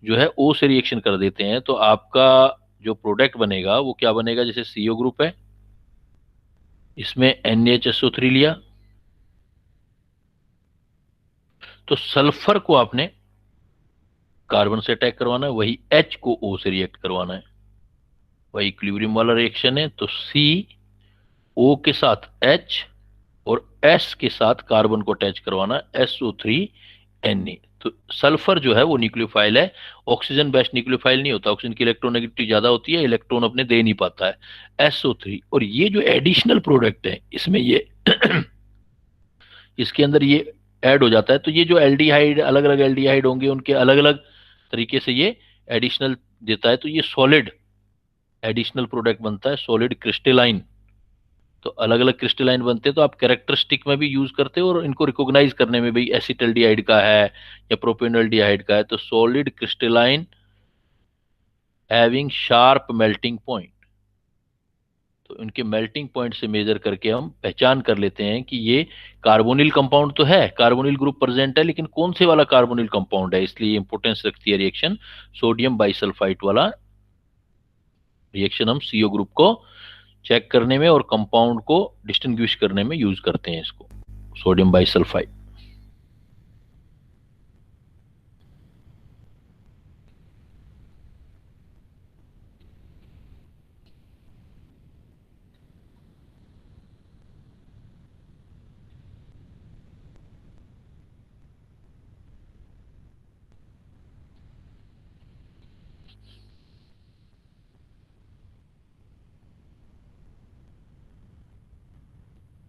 जो है O से रिएक्शन कर देते हैं, तो आपका जो प्रोडक्ट बनेगा वो क्या बनेगा, जैसे CO ग्रुप है, इसमें NaHSO3 लिया, तो सल्फर को आपने कार्बन से अटैक करवाना है, वही H को O से रिएक्ट करवाना है, वही इक्विलिब्रियम वाला रिएक्शन है। तो CO के साथ H और S के साथ कार्बन को अटैच करवाना है, SO3Na। तो सल्फर जो है वो न्यूक्लियोफाइल है, ऑक्सीजन बेस्ट न्यूक्लियोफाइल नहीं होता, ऑक्सीजन की इलेक्ट्रोनेगेटिविटी ज्यादा होती है, इलेक्ट्रॉन अपने दे नहीं पाता है, SO3। और ये जो एडिशनल प्रोडक्ट है इसमें ये इसके अंदर ये ऐड हो जाता है, तो ये जो एल्डिहाइड, अलग अलग एल्डिहाइड होंगे, उनके अलग अलग तरीके से ये एडिशनल देता है, तो ये सॉलिड एडिशनल प्रोडक्ट बनता है, सॉलिड क्रिस्टलाइन। तो अलग अलग क्रिस्टलाइन बनते हैं, तो आप कैरेक्टरिस्टिक में भी यूज करते हो, और इनको रिकॉग्नाइज करने में भी, एसिटल्डिहाइड का है या प्रोपेनल्डिहाइड का है, तो solid crystalline having sharp melting point. तो इनके मेल्टिंग पॉइंट से मेजर करके हम पहचान कर लेते हैं कि ये कार्बोनिल कंपाउंड तो है, कार्बोनिल ग्रुप प्रेजेंट है, लेकिन कौन से वाला कार्बोनिल कंपाउंड है, इसलिए इंपोर्टेंस रखती है रिएक्शन सोडियम बाइसल्फाइड वाला रिएक्शन। हम CO ग्रुप को चेक करने में और कंपाउंड को डिस्टिंग्विश करने में यूज करते हैं इसको, सोडियम बाइसल्फाइड।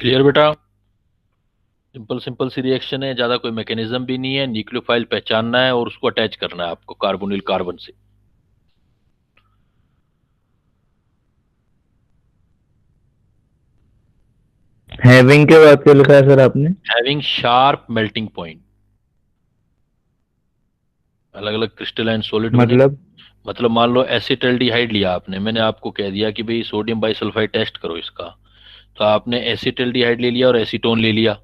क्लियर बेटा? सिंपल सिंपल सी रिएक्शन है, ज्यादा कोई मैकेनिज्म भी नहीं है, न्यूक्लियोफाइल पहचानना है और उसको अटैच करना है आपको कार्बोनिल कार्बन से। हैविंग के बाद क्या लिखा है सर आपने? हैविंग शार्प मेल्टिंग पॉइंट, अलग अलग क्रिस्टलाइन सॉलिड बने। मतलब मतलब मान लो एसिटल्डिहाइड लिया आपने, मैंने आपको कह दिया कि भाई सोडियम बाइसल्फाइड टेस्ट करो इसका, तो आपने एसिटल्डिहाइड ले लिया और एसीटोन ले लिया,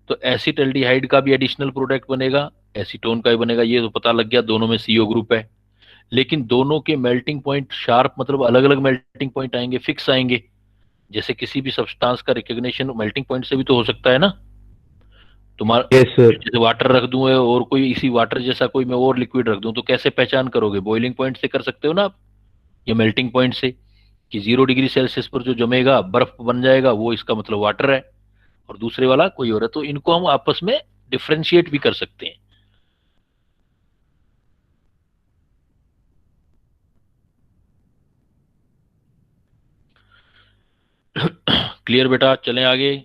तो एसिटल्डिहाइड का भी एडिशनल प्रोडक्ट बनेगा, एसीटोन का भी बनेगा, ये तो पता लग गया दोनों में सीओ ग्रुप है। लेकिन दोनों के मेल्टिंग पॉइंट शार्प, मतलब अलग अलग मेल्टिंग पॉइंट आएंगे, फिक्स आएंगे। जैसे किसी भी सब्सटेंस का रिकग्निशन मेल्टिंग पॉइंट से भी तो हो सकता है ना। तुम्हारा यस सर। जैसे वाटर रख दूं और कोई इसी वाटर जैसा कोई मैं और लिक्विड रख दूं, तो कैसे पहचान करोगे? बॉइलिंग पॉइंट से कर सकते हो ना आप, या मेल्टिंग पॉइंट से, कि 0 डिग्री सेल्सियस पर जो जमेगा बर्फ बन जाएगा वो इसका मतलब वाटर है, और दूसरे वाला कोई और है। तो इनको हम आपस में डिफ्रेंशिएट भी कर सकते हैं। क्लियर बेटा, चलें आगे।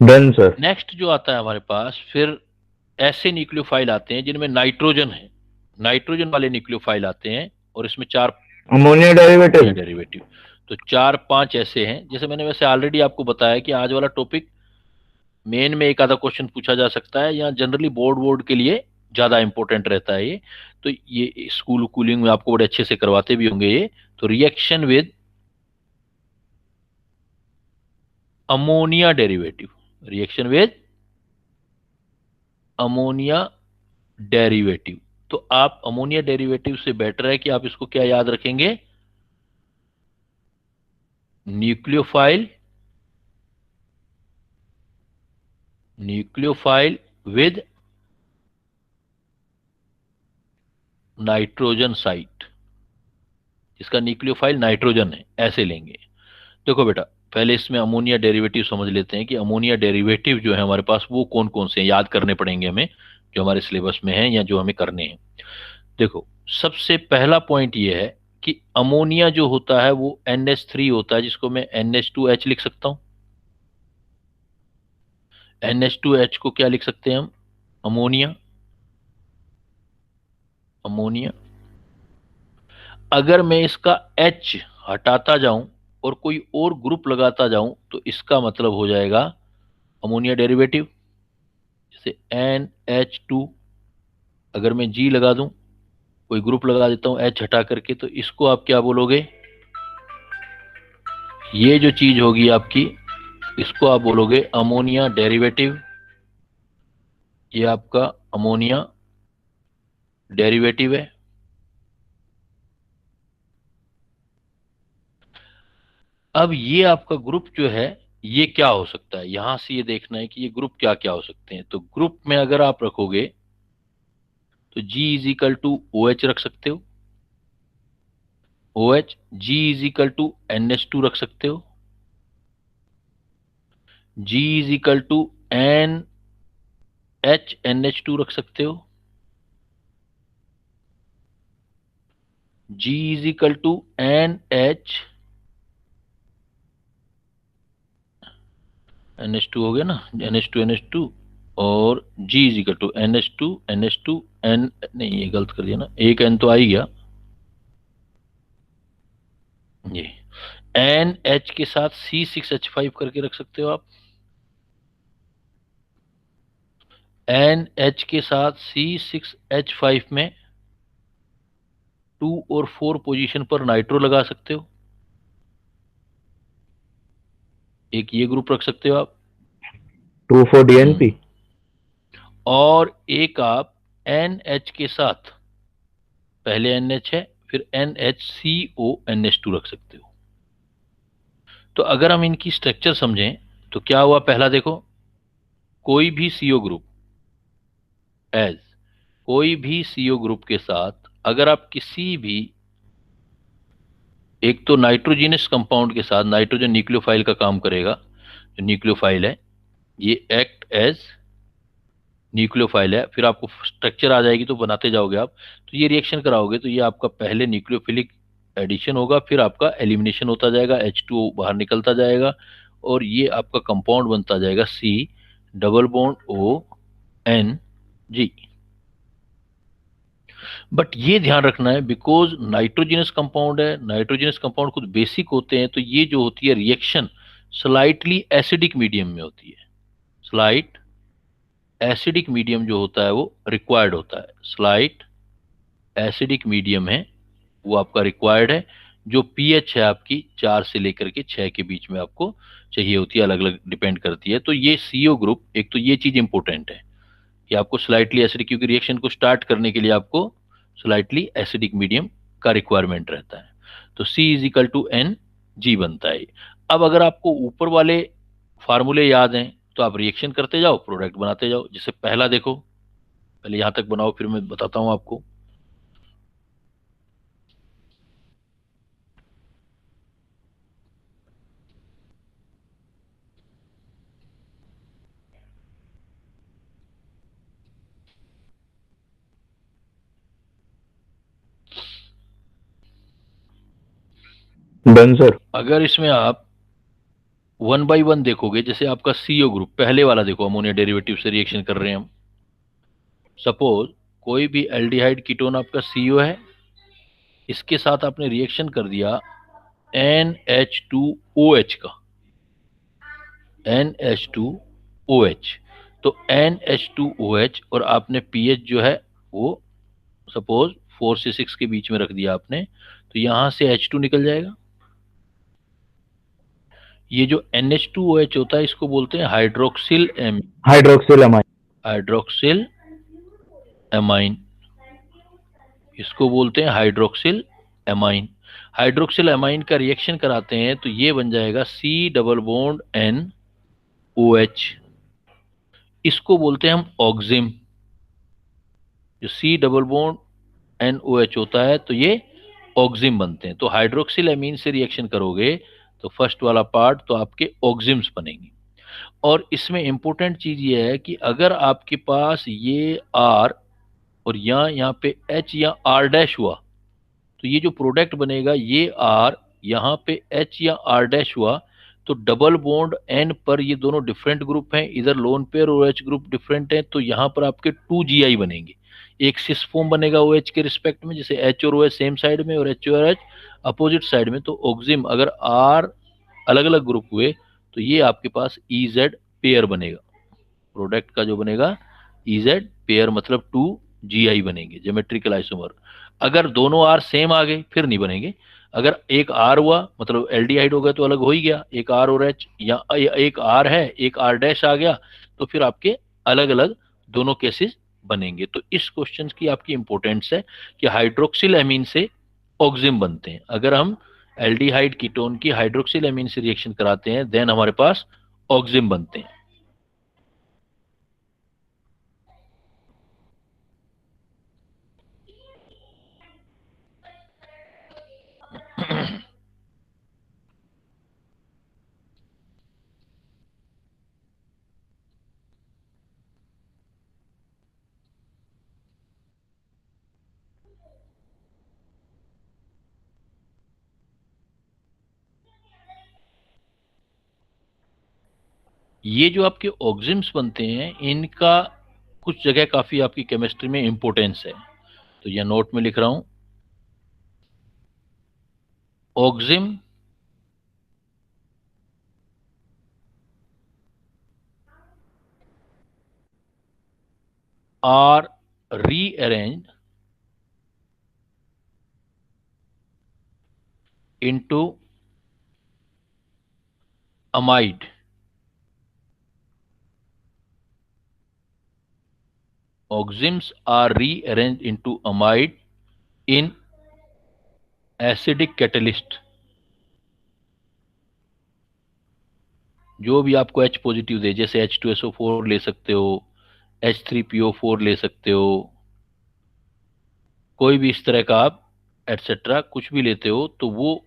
Done sir. नेक्स्ट जो आता है हमारे पास, फिर ऐसे न्यूक्लियोफाइल आते हैं जिनमें नाइट्रोजन है, नाइट्रोजन वाले न्यूक्लियोफाइल आते हैं, और इसमें 4 अमोनिया अमोनिया डेरिवेटिव। डेरिवेटिव। तो 4-5 ऐसे हैं, जैसे मैंने वैसे ऑलरेडी आपको बताया कि आज वाला टॉपिक मेन में एक आधा क्वेश्चन पूछा जा सकता है, या जनरली बोर्ड बोर्ड के लिए ज्यादा इंपॉर्टेंट रहता है ये। तो ये स्कूल कूलिंग में आपको बड़े अच्छे से करवाते भी होंगे ये। तो reaction with ammonia derivative, reaction with ammonia derivative. तो आप अमोनिया डेरिवेटिव से बेटर है कि आप इसको क्या याद रखेंगे, nucleophile, nucleophile with nitrogen site, इसका न्यूक्लियोफाइल नाइट्रोजन है, ऐसे लेंगे। देखो बेटा, पहले इसमें अमोनिया डेरिवेटिव समझ लेते हैं कि अमोनिया डेरिवेटिव जो है हमारे पास वो कौन कौन से हैं, याद करने पड़ेंगे हमें, जो हमारे सिलेबस में है या जो हमें करने हैं। देखो, सबसे पहला पॉइंट ये है कि अमोनिया जो होता है वो NH3 होता है, जिसको मैं NH2H लिख सकता हूं। NH2H को क्या लिख सकते हैं हम, अमोनिया, अमोनिया। अगर मैं इसका H हटाता जाऊं और कोई और ग्रुप लगाता जाऊं, तो इसका मतलब हो जाएगा अमोनिया डेरिवेटिव। जैसे NH2, अगर मैं G लगा दूं, कोई ग्रुप लगा देता हूं H हटा करके, तो इसको आप क्या बोलोगे, ये जो चीज होगी आपकी, इसको आप बोलोगे अमोनिया डेरिवेटिव। ये आपका अमोनिया डेरिवेटिव है। अब ये आपका ग्रुप जो है, ये क्या हो सकता है, यहां से ये देखना है कि ये ग्रुप क्या क्या हो सकते हैं। तो ग्रुप में अगर आप रखोगे तो G=OH रख सकते हो, OH। G=NH2 रख सकते हो, G=NHNH2 रख सकते हो, G=NH, NH2 हो गया ना, NH2 और G=NH2 N, नहीं ये गलत कर दिया ना, एक N तो आ ही गया, ये NH के साथ C6H5 करके रख सकते हो आप, NH के साथ C6H5 में 2 और 4 पोजीशन पर नाइट्रो लगा सकते हो, एक ये ग्रुप रख सकते हो आप। 2,4-DNP। और एक आप NH के साथ, पहले NH है फिर NHCONH2 रख सकते हो। तो अगर हम इनकी स्ट्रक्चर समझें तो क्या हुआ, पहला देखो, कोई भी CO ग्रुप, एज कोई भी CO ग्रुप के साथ अगर आप किसी भी एक तो नाइट्रोजिनस कंपाउंड के साथ, नाइट्रोजन न्यूक्लियोफाइल का काम करेगा, जो न्यूक्लियोफाइल है ये एक्ट एज न्यूक्लियोफाइल है, फिर आपको स्ट्रक्चर आ जाएगी तो बनाते जाओगे आप, तो ये रिएक्शन कराओगे तो ये आपका पहले न्यूक्लियोफिलिक एडिशन होगा, फिर आपका एलिमिनेशन होता जाएगा, H2O बाहर निकलता जाएगा और ये आपका कंपाउंड बनता जाएगा C≡ONG। बट ये ध्यान रखना है, बिकॉज नाइट्रोजनस कंपाउंड है, नाइट्रोजनस कंपाउंड खुद बेसिक होते हैं, तो ये जो होती है रिएक्शन स्लाइटली एसिडिक मीडियम में होती है। स्लाइट एसिडिक मीडियम जो होता है वो रिक्वायर्ड होता है। स्लाइट एसिडिक मीडियम है वो आपका रिक्वायर्ड है। जो पीएच है आपकी 4 से लेकर के 6 के बीच में आपको चाहिए होती है, अलग अलग डिपेंड करती है। तो ये सीओ ग्रुप, एक तो ये चीज इंपॉर्टेंट है कि आपको स्लाइटली एसिडिक, क्योंकि रिएक्शन को स्टार्ट करने के लिए आपको स्लाइटली एसिडिक मीडियम का रिक्वायरमेंट रहता है। तो C=N G बनता है। अब अगर आपको ऊपर वाले फार्मूले याद हैं तो आप रिएक्शन करते जाओ, प्रोडक्ट बनाते जाओ। जैसे पहला देखो, पहले यहां तक बनाओ फिर मैं बताता हूं आपको। Done sir. अगर इसमें आप 1 by 1 देखोगे, जैसे आपका सीओ ग्रुप पहले वाला देखो, अमोनिया डेरिवेटिव से रिएक्शन कर रहे हैं हम। सपोज कोई भी एल्डिहाइड कीटोन आपका सीओ है, इसके साथ आपने रिएक्शन कर दिया NH2OH का, NH2OH। तो NH2OH और आपने पीएच जो है वो सपोज 4 से 6 के बीच में रख दिया आपने, तो यहां से H2 निकल जाएगा। ये जो NH2OH होता है इसको बोलते हैं हाइड्रोक्सिल हाइड्रोक्सिल हाइड्रोक्सिल एमाइन, इसको बोलते हैं हाइड्रोक्सिल एमाइन। हाइड्रोक्सिल एमाइन का रिएक्शन कराते हैं तो ये बन जाएगा C≡NOH, इसको बोलते हैं हम ऑक्सिम। जो C≡NOH होता है तो ये ऑक्सिम बनते हैं। तो हाइड्रोक्सिल एमीन से रिएक्शन करोगे तो फर्स्ट वाला पार्ट तो आपके ऑक्सिम्स बनेंगे। और इसमें इंपॉर्टेंट चीज ये है कि अगर आपके पास ये R और यहाँ पे H या R डैश हुआ, तो ये जो प्रोडक्ट बनेगा ये R यहाँ पे H या R डैश हुआ, तो डबल बॉन्ड N पर ये दोनों डिफरेंट ग्रुप हैं, इधर लोन पेयर और H ग्रुप डिफरेंट है, तो यहाँ पर आपके 2GI बनेंगे। एक सिस फॉर्म बनेगा OH के रिस्पेक्ट में, जैसे H और OH सेम साइड में और H और H अपोजिट साइड में। तो ऑक्सिम अगर R अलग अलग ग्रुप हुए तो ये आपके पास EZ पेयर बनेगा। प्रोडक्ट का जो बनेगा EZ पेयर मतलब 2GI बनेंगे, ज्योमेट्रिकल आइसोमर। अगर दोनों R सेम आ गए फिर नहीं बनेंगे। अगर एक R हुआ मतलब एल्डिहाइड हो गया तो अलग हो ही गया, एक R और H, या एक R है एक R डैश आ गया, तो फिर आपके अलग अलग दोनों केसेस बनेंगे। तो इस क्वेश्चन की आपकी इंपॉर्टेंस है कि हाइड्रोक्सिल एमीन से ऑक्सिम बनते हैं। अगर हम एल्डिहाइड कीटोन की हाइड्रोक्सिल एमीन से रिएक्शन कराते हैं देन हमारे पास ऑक्सिम बनते हैं। ये जो आपके ऑक्सिम्स बनते हैं इनका कुछ जगह काफी आपकी केमिस्ट्री में इंपॉर्टेंस है, तो यह नोट में लिख रहा हूं। Oxime are rearranged into amide। Oximes are rearranged into amide in acidic catalyst। जो भी आपको H पॉजिटिव दे, जैसे H2SO4 ले सकते हो, H3PO4 ले सकते हो, कोई भी इस तरह का आप एटसेट्रा कुछ भी लेते हो, तो वो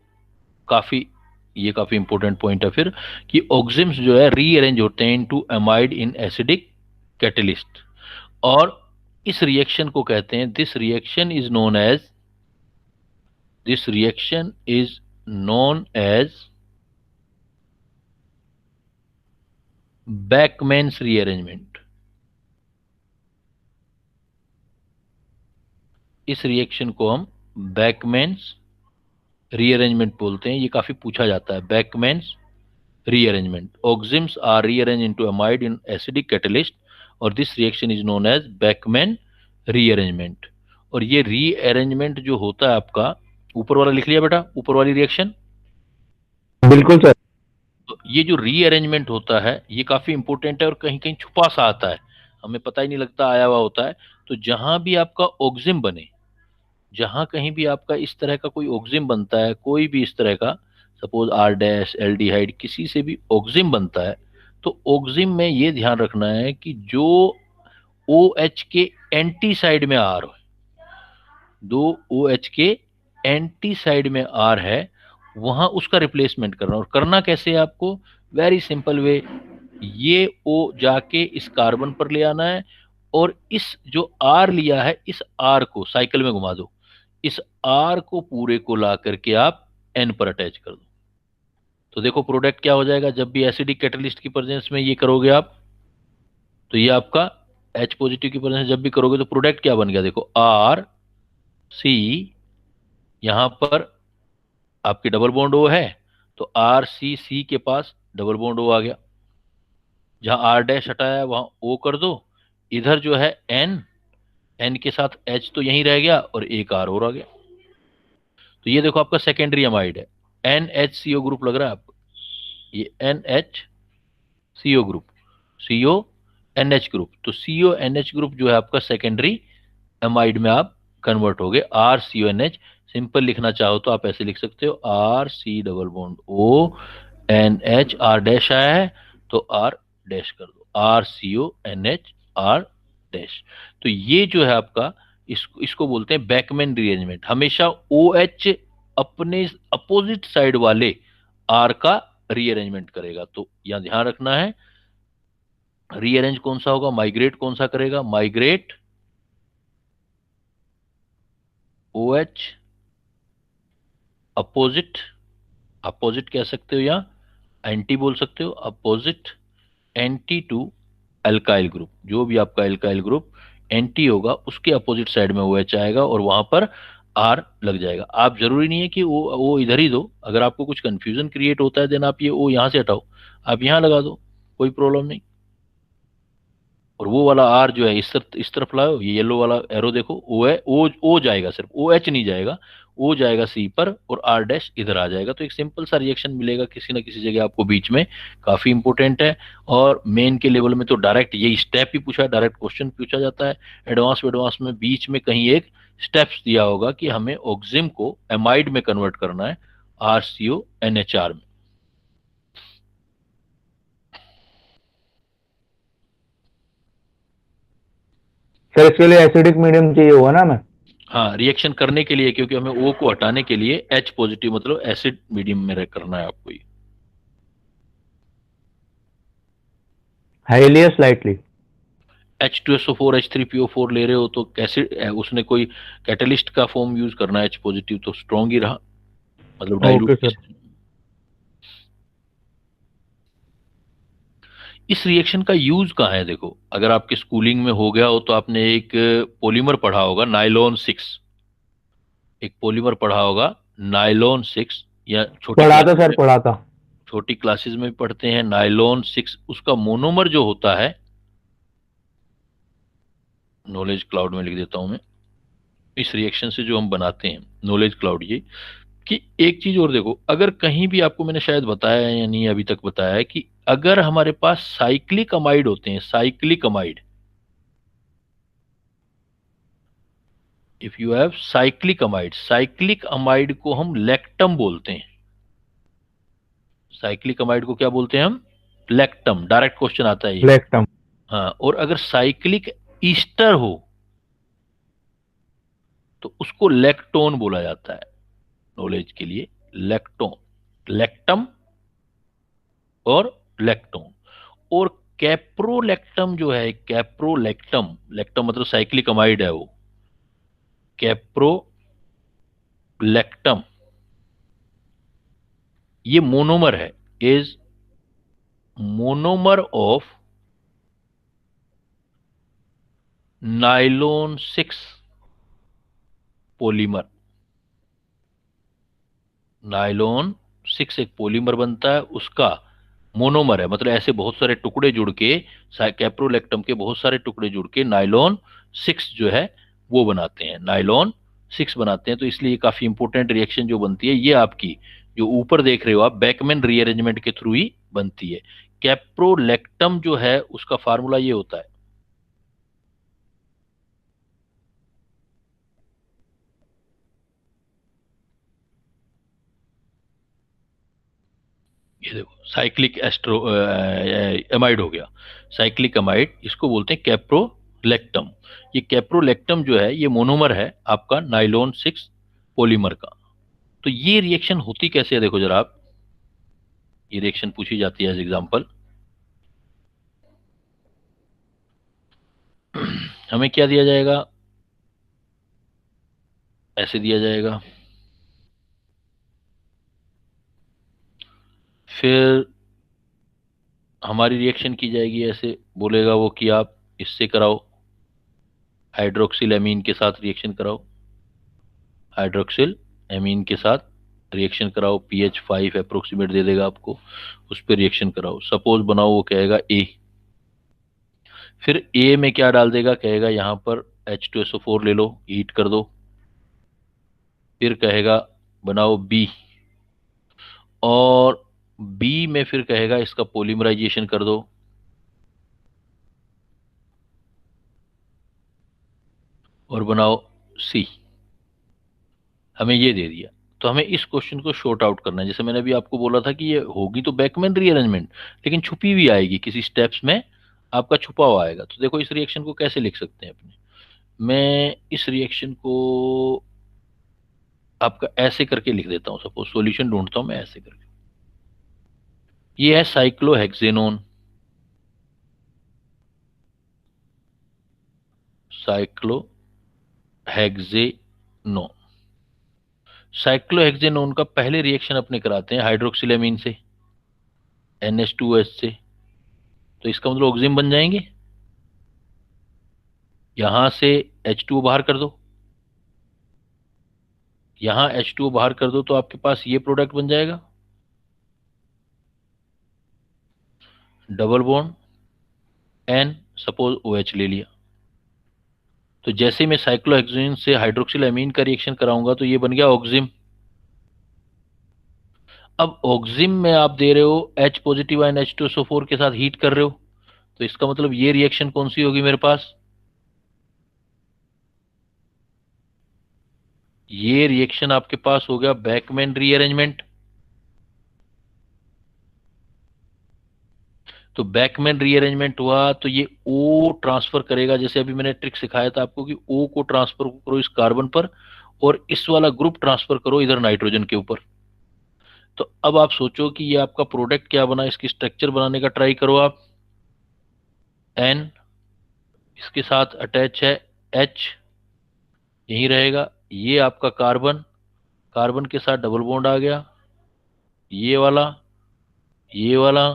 काफी ये काफी इंपॉर्टेंट पॉइंट है फिर कि ऑक्सिम्स जो है रीअरेंज होते हैं into amide in acidic catalyst. और इस रिएक्शन को कहते हैं, this reaction is known as This reaction is known as Beckmann's rearrangement. इस रिएक्शन को हम बैकमैन्स रीअरेंजमेंट बोलते हैं। ये काफी पूछा जाता है, Beckmann's rearrangement. Oximes are rearrange into amide in acidic catalyst और this reaction is known as Beckmann rearrangement. और ये रीअरेंजमेंट जो होता है आपका, ऊपर वाला लिख लिया बेटा, ऊपर वाली रिएक्शन? बिल्कुल सर। तो ये जो रीअरेंजमेंट होता है ये काफी इंपॉर्टेंट है और कहीं कहीं छुपा सा आता है, हमें पता ही नहीं लगता आया हुआ होता है। तो जहां भी आपका ऑक्सिम बने, जहां कहीं भी आपका इस तरह का कोई ऑक्सिम बनता है, कोई भी इस तरह का, सपोज आर डैश एल्डिहाइड, किसी से भी ऑक्सिम बनता है, तो ऑक्सिम में ये ध्यान रखना है कि जो ओ एच के एंटी साइड में आर हो, दो ओ एच के एंटी साइड में आर है, वहां उसका रिप्लेसमेंट करना। और करना कैसे है आपको? वेरी सिंपल वे, ये ओ जाके इस कार्बन पर ले आना है और इस जो आर लिया है इस आर को साइकिल में घुमा दो, इस आर को पूरे को ला करके आप एन पर अटैच कर दो। तो देखो प्रोडक्ट क्या हो जाएगा, जब भी एसिडिक कैटलिस्ट की प्रेजेंस में ये करोगे आप, तो ये आपका H पॉजिटिव की प्रेजेंस जब भी करोगे तो प्रोडक्ट क्या बन गया, देखो आर सी, यहां पर आपकी डबल बॉन्ड ओ है तो आर सी सी के पास डबल बॉन्ड ओ आ गया, जहां आर डैश हटाया वहां ओ कर दो, इधर जो है एन, एन के साथ एच तो यहीं रह गया और एक आर और आ गया। तो ये देखो आपका सेकेंडरी अमाइड है, N H C O group लग रहा है आपको, ये N H C O group, C O N H group. तो C O N H group जो है आपका सेकेंडरी अमाइड में आप कन्वर्ट हो गए, R C O N H. Simple लिखना चाहो तो आप ऐसे लिख सकते हो, R C double bond O N H, R dash आया है तो आर डैश कर दो, R C O N H R dash. तो ये जो है आपका, इसको बोलते हैं बैकमैन रीअरेंजमेंट। हमेशा ओ एच अपने अपोजिट साइड वाले आर का रीअरेंजमेंट करेगा। तो यहां ध्यान रखना है, रीअरेंज कौन सा होगा, माइग्रेट कौन सा करेगा, migrate O H opposite, opposite कह सकते हो या एंटी बोल सकते हो, opposite anti to alkyl group. जो भी आपका अल्काइल ग्रुप एंटी होगा उसके अपोजिट साइड में OH आएगा और वहां पर आर लग जाएगा। आप जरूरी नहीं है कि वो इधर ही दो, अगर आपको कुछ कंफ्यूजन क्रिएट होता है देन आप ये ओ यहां से हटाओ, आप यहां लगा दो, कोई प्रॉब्लम नहीं। और वो वाला आर जो है इस तरफ लाओ, ये येलो वाला एरो देखो, ओ है, ओ जाएगा, सिर्फ ओ एच नहीं जाएगा, ओ जाएगा सी पर और आर डैश इधर आ जाएगा। तो एक सिंपल सा रिएक्शन मिलेगा किसी ना किसी जगह आपको बीच में, काफी इंपॉर्टेंट है। और मेन के लेवल में तो डायरेक्ट यही स्टेप ही पूछा है, डायरेक्ट क्वेश्चन पूछा जाता है। एडवांस में बीच में कहीं एक स्टेप्स दिया होगा कि हमें ऑक्सिम को एमाइड में कन्वर्ट करना है, R C O N H R में। सर इसके लिए एसिडिक मीडियम चाहिए होगा ना हमें? हाँ, रिएक्शन करने के लिए, क्योंकि हमें O को हटाने के लिए H पॉजिटिव मतलब एसिड मीडियम में करना है आपको ये। हाईली या स्लाइटली? H2SO4 H3PO4 ले रहे हो तो कैसे, उसने कोई कैटलिस्ट का फॉर्म यूज करना है, H पॉजिटिव तो स्ट्रॉन्ग ही रहा, मतलब ओके डाइल्यूट। सर। इस रिएक्शन का यूज कहाँ है, देखो अगर आपके स्कूलिंग में हो गया हो तो आपने एक पॉलीमर पढ़ा होगा, नाइलॉन 6, एक पॉलीमर पढ़ा होगा नाइलॉन 6, या छोटी पढ़ा था क्लासेस सर, में, पढ़ा था। छोटी क्लासेस में पढ़ते हैं नाइलॉन 6। उसका मोनोमर जो होता है, नॉलेज क्लाउड में लिख देता हूं मैं, इस रिएक्शन से जो हम बनाते हैं नॉलेज क्लाउड, ये कि एक चीज और देखो, अगर कहीं भी आपको मैंने शायद बताया है या नहीं अभी तक बताया है, कि अगर हमारे पास साइक्लिक अमाइड होते हैं, cyclic amide, if you have cyclic amide, cyclic amide को हम लेक्टम बोलते हैं। साइक्लिक अमाइड को क्या बोलते हैं हम? लेक्टम। डायरेक्ट क्वेश्चन आता है ये। लेक्टम। हाँ, और अगर साइक्लिक ईस्टर हो तो उसको लेक्टोन बोला जाता है, नॉलेज के लिए, लेक्टोन, लेक्टम और लेक्टोन। और कैप्रोलेक्टम जो है, कैप्रोलेक्टम, लेक्टम मतलब साइक्लिक अमाइड है वो, कैप्रोलेक्टम लैक्टम ये मोनोमर है, is monomer of nylon 6 polymer. Nylon 6 एक पॉलीमर बनता है, उसका मोनोमर है, मतलब ऐसे बहुत सारे टुकड़े जुड़ के, कैप्रोलैक्टम के बहुत सारे टुकड़े जुड़ के नाइलॉन 6 जो है वो बनाते हैं, नाइलॉन 6 बनाते हैं। तो इसलिए काफी इंपॉर्टेंट रिएक्शन जो बनती है ये आपकी जो ऊपर देख रहे हो आप बैकमैन रीअरेंजमेंट के थ्रू ही बनती है। कैप्रोलैक्टम जो है उसका फार्मूला ये होता है, ये देखो साइक्लिक एस्ट्रो एमाइड हो गया, साइक्लिक अमाइड, इसको बोलते हैं कैप्रोलैक्टम। ये कैप्रोलैक्टम जो है ये मोनोमर है आपका नाइलॉन 6 पॉलीमर का। तो ये रिएक्शन होती कैसे है, देखो जरा आप, ये रिएक्शन पूछी जाती है एज एग्जांपल। हमें क्या दिया जाएगा, ऐसे दिया जाएगा, फिर हमारी रिएक्शन की जाएगी, ऐसे बोलेगा वो कि आप इससे कराओ, हाइड्रोक्सिल एमीन के साथ रिएक्शन कराओ, हाइड्रोक्सिल एमीन के साथ रिएक्शन कराओ, पीएच 5 अप्रोक्सीमेट दे देगा आपको, उस पर रिएक्शन कराओ। सपोज बनाओ वो कहेगा ए, फिर ए में क्या डाल देगा, कहेगा यहाँ पर H2SO4 ले लो, हीट कर दो। फिर कहेगा बनाओ बी, और बी में फिर कहेगा इसका पॉलीमराइजेशन कर दो, और बनाओ सी। हमें ये दे दिया, तो हमें इस क्वेश्चन को शॉर्ट आउट करना है। जैसे मैंने अभी आपको बोला था कि ये होगी तो बैकमैन रीअरेंजमेंट, लेकिन छुपी हुई आएगी किसी स्टेप्स में, आपका छुपा हुआ आएगा। तो देखो इस रिएक्शन को कैसे लिख सकते हैं अपने, मैं इस रिएक्शन को आपका ऐसे करके लिख देता हूं, सपोज सॉल्यूशन ढूंढता हूं मैं ऐसे करके। ये है साइक्लोहेक्सेनोन, साइक्लोहेक्सेनोन। साइक्लोहेक्सेनोन का पहले रिएक्शन अपने कराते हैं हाइड्रोक्सिलेमीन से, NH2OH से, तो इसका मतलब ऑक्सिजन बन जाएंगे। यहां से H2O बाहर कर दो, यहां H2O बाहर कर दो, तो आपके पास ये प्रोडक्ट बन जाएगा, double bond N, suppose OH ले लिया। तो जैसे मैं साइक्लोहेक्सेन से हाइड्रोक्सिल एमीन का रिएक्शन कराऊंगा तो ये बन गया ऑक्सिम। अब ऑक्सिम में आप दे रहे हो H पॉजिटिव आयन H2SO4 के साथ हीट कर रहे हो, तो इसका मतलब ये रिएक्शन कौन सी होगी मेरे पास, ये रिएक्शन आपके पास हो गया बैकमैन रीअरेंजमेंट। तो बैकमैन रीअरेंजमेंट हुआ तो ये O ट्रांसफर करेगा, जैसे अभी मैंने ट्रिक सिखाया था आपको कि O को ट्रांसफर करो इस कार्बन पर, और इस वाला ग्रुप ट्रांसफर करो इधर नाइट्रोजन के ऊपर। तो अब आप सोचो कि ये आपका प्रोडक्ट क्या बना, इसकी स्ट्रक्चर बनाने का ट्राई करो आप। N, इसके साथ अटैच है H, यही रहेगा। ये आपका कार्बन, कार्बन के साथ डबल बॉन्ड आ गया, ये वाला, ये वाला,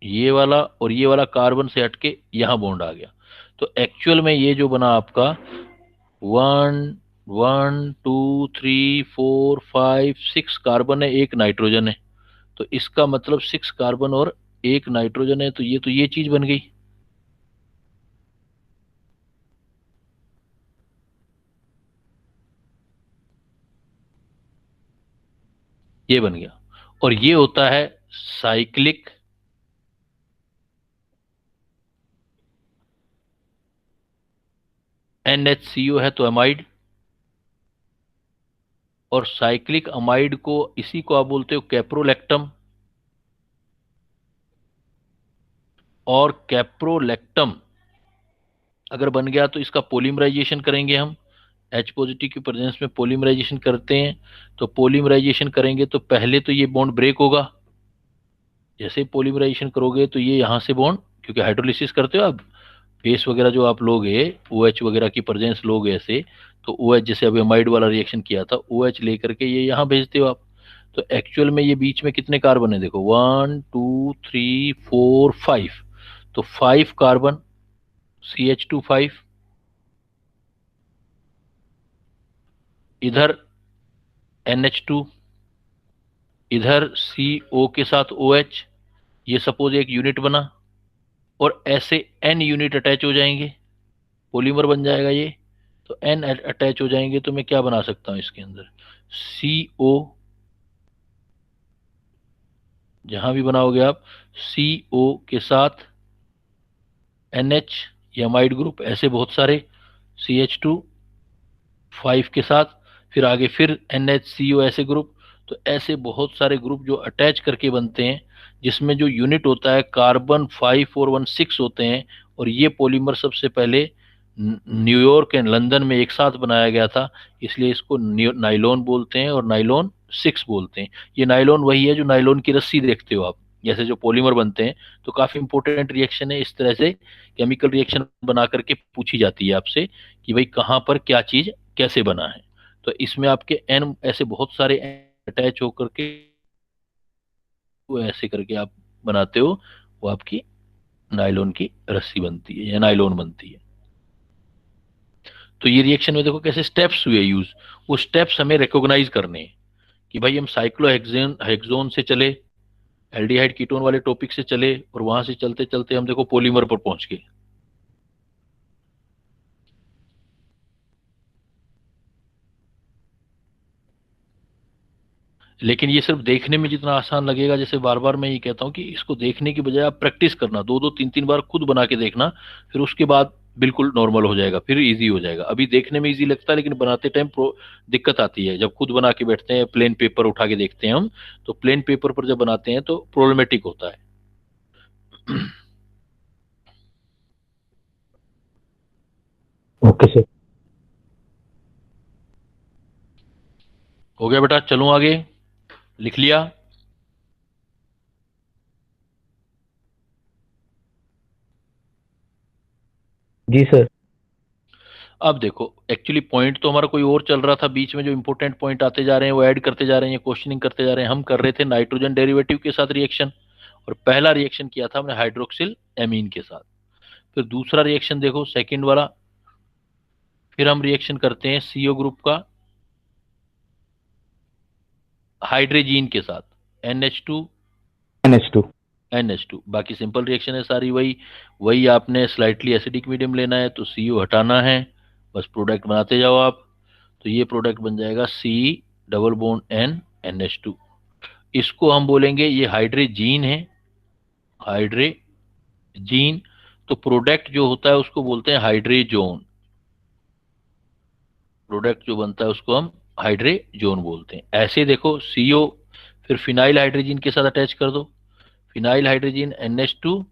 ये वाला, और ये वाला कार्बन से हटके यहां बॉन्ड आ गया। तो एक्चुअल में ये जो बना आपका 1 1 2 3 4 5 6 कार्बन है, एक नाइट्रोजन है। तो इसका मतलब 6 कार्बन और एक नाइट्रोजन है, तो ये चीज बन गई। ये बन गया, और ये होता है साइक्लिक NHCO है तो अमाइड, और साइक्लिक अमाइड को इसी को आप बोलते हो कैप्रोलैक्टम। और कैप्रोलैक्टम अगर बन गया तो इसका पॉलीमराइजेशन करेंगे हम, H पॉजिटिव की प्रेजेंस में पॉलीमराइजेशन करते हैं। तो पॉलीमराइजेशन करेंगे तो पहले तो ये बॉन्ड ब्रेक होगा, जैसे पॉलीमराइजेशन करोगे तो ये यहाँ से बॉन्ड, क्योंकि हाइड्रोलिसिस करते हो आप, बेस वगैरह जो आप लोगे OH वगैरह की प्रेजेंस लोगे ऐसे, तो ओ एच, जैसे अभी अमाइड वाला रिएक्शन किया था, ओ एच लेकर के ये यहाँ भेजते हो आप। तो एक्चुअल में ये बीच में कितने कार्बन है, देखो 1 2 3 4 5, तो 5 कार्बन, CH2 5, इधर NH2, इधर CO के साथ OH, ये सपोज एक यूनिट बना, और ऐसे N यूनिट अटैच हो जाएंगे, पॉलीमर बन जाएगा ये। तो N अटैच हो जाएंगे तो मैं क्या बना सकता हूँ इसके अंदर, CO, जहां भी बनाओगे आप, CO के साथ NH, ये अमाइड ग्रुप, ऐसे बहुत सारे, CH2 5 के साथ, फिर आगे फिर NHCO, ऐसे ग्रुप। तो ऐसे बहुत सारे ग्रुप जो अटैच करके बनते हैं, जिसमें जो यूनिट होता है कार्बन 5 और 1 6 होते हैं। और ये पॉलीमर सबसे पहले न्यूयॉर्क एंड लंदन में एक साथ बनाया गया था, इसलिए इसको नाइलॉन बोलते हैं और नाइलॉन 6 बोलते हैं। ये नाइलॉन वही है जो नाइलॉन की रस्सी देखते हो आप, जैसे जो पॉलीमर बनते हैं। तो काफी इंपॉर्टेंट रिएक्शन है, इस तरह से केमिकल रिएक्शन बना करके पूछी जाती है आपसे कि भाई कहाँ पर क्या चीज कैसे बना है। तो इसमें आपके एन ऐसे बहुत सारे अटैच होकर के, वो ऐसे करके आप बनाते हो, वो आपकी नायलॉन की रस्सी बनती है या नायलॉन बनती है। तो ये रिएक्शन में देखो कैसे स्टेप्स हुए यूज, वो स्टेप्स हमें रिकॉग्नाइज करने हैं कि भाई हम साइक्लोहेक्सेन हेक्सोन से चले, एल्डिहाइड कीटोन वाले टॉपिक से चले, और वहां से चलते चलते हम देखो पॉलीमर पर पहुंच गए। लेकिन ये सिर्फ देखने में जितना आसान लगेगा, जैसे बार बार मैं ये कहता हूँ कि इसको देखने की बजाय आप प्रैक्टिस करना, 2 2 3 3 बार खुद बना के देखना, फिर उसके बाद बिल्कुल नॉर्मल हो जाएगा, फिर इजी हो जाएगा। अभी देखने में इजी लगता है, लेकिन बनाते टाइम दिक्कत आती है। जब खुद बना के बैठते हैं, प्लेन पेपर उठा के देखते हैं हम, तो प्लेन पेपर पर जब बनाते हैं तो प्रॉब्लमेटिक होता है। Okay sir. हो गया बेटा, चलूं आगे, लिख लिया। जी सर। अब देखो, एक्चुअली पॉइंट तो हमारा कोई और चल रहा था, बीच में जो इंपॉर्टेंट पॉइंट आते जा रहे हैं वो ऐड करते जा रहे हैं, क्वेश्चनिंग करते जा रहे हैं। हम कर रहे थे नाइट्रोजन डेरिवेटिव के साथ रिएक्शन, और पहला रिएक्शन किया था हमने हाइड्रोक्सिल एमीन के साथ। फिर दूसरा रिएक्शन देखो, सेकंड वाला, फिर हम रिएक्शन करते हैं CO ग्रुप का हाइड्रोजीन के साथ, NH2 NH2। NH2। बाकी सिंपल रिएक्शन है सारी, वही वही आपने स्लाइटली एसिडिक मीडियम लेना है तो CO हटाना है, बस प्रोडक्ट बनाते जाओ आप। तो ये प्रोडक्ट बन जाएगा C double bond N NH2। इसको हम बोलेंगे ये हाइड्रोजीन है, हाइड्रोजीन। तो प्रोडक्ट जो होता है उसको बोलते हैं हाइड्रोजोन, प्रोडक्ट जो बनता है उसको हम हाइड्रोजोन बोलते हैं। ऐसे देखो CO, फिर फिनाइल हाइड्रोजीन के साथ अटैच कर दो, फिनाइल हाइड्रोजीन NH2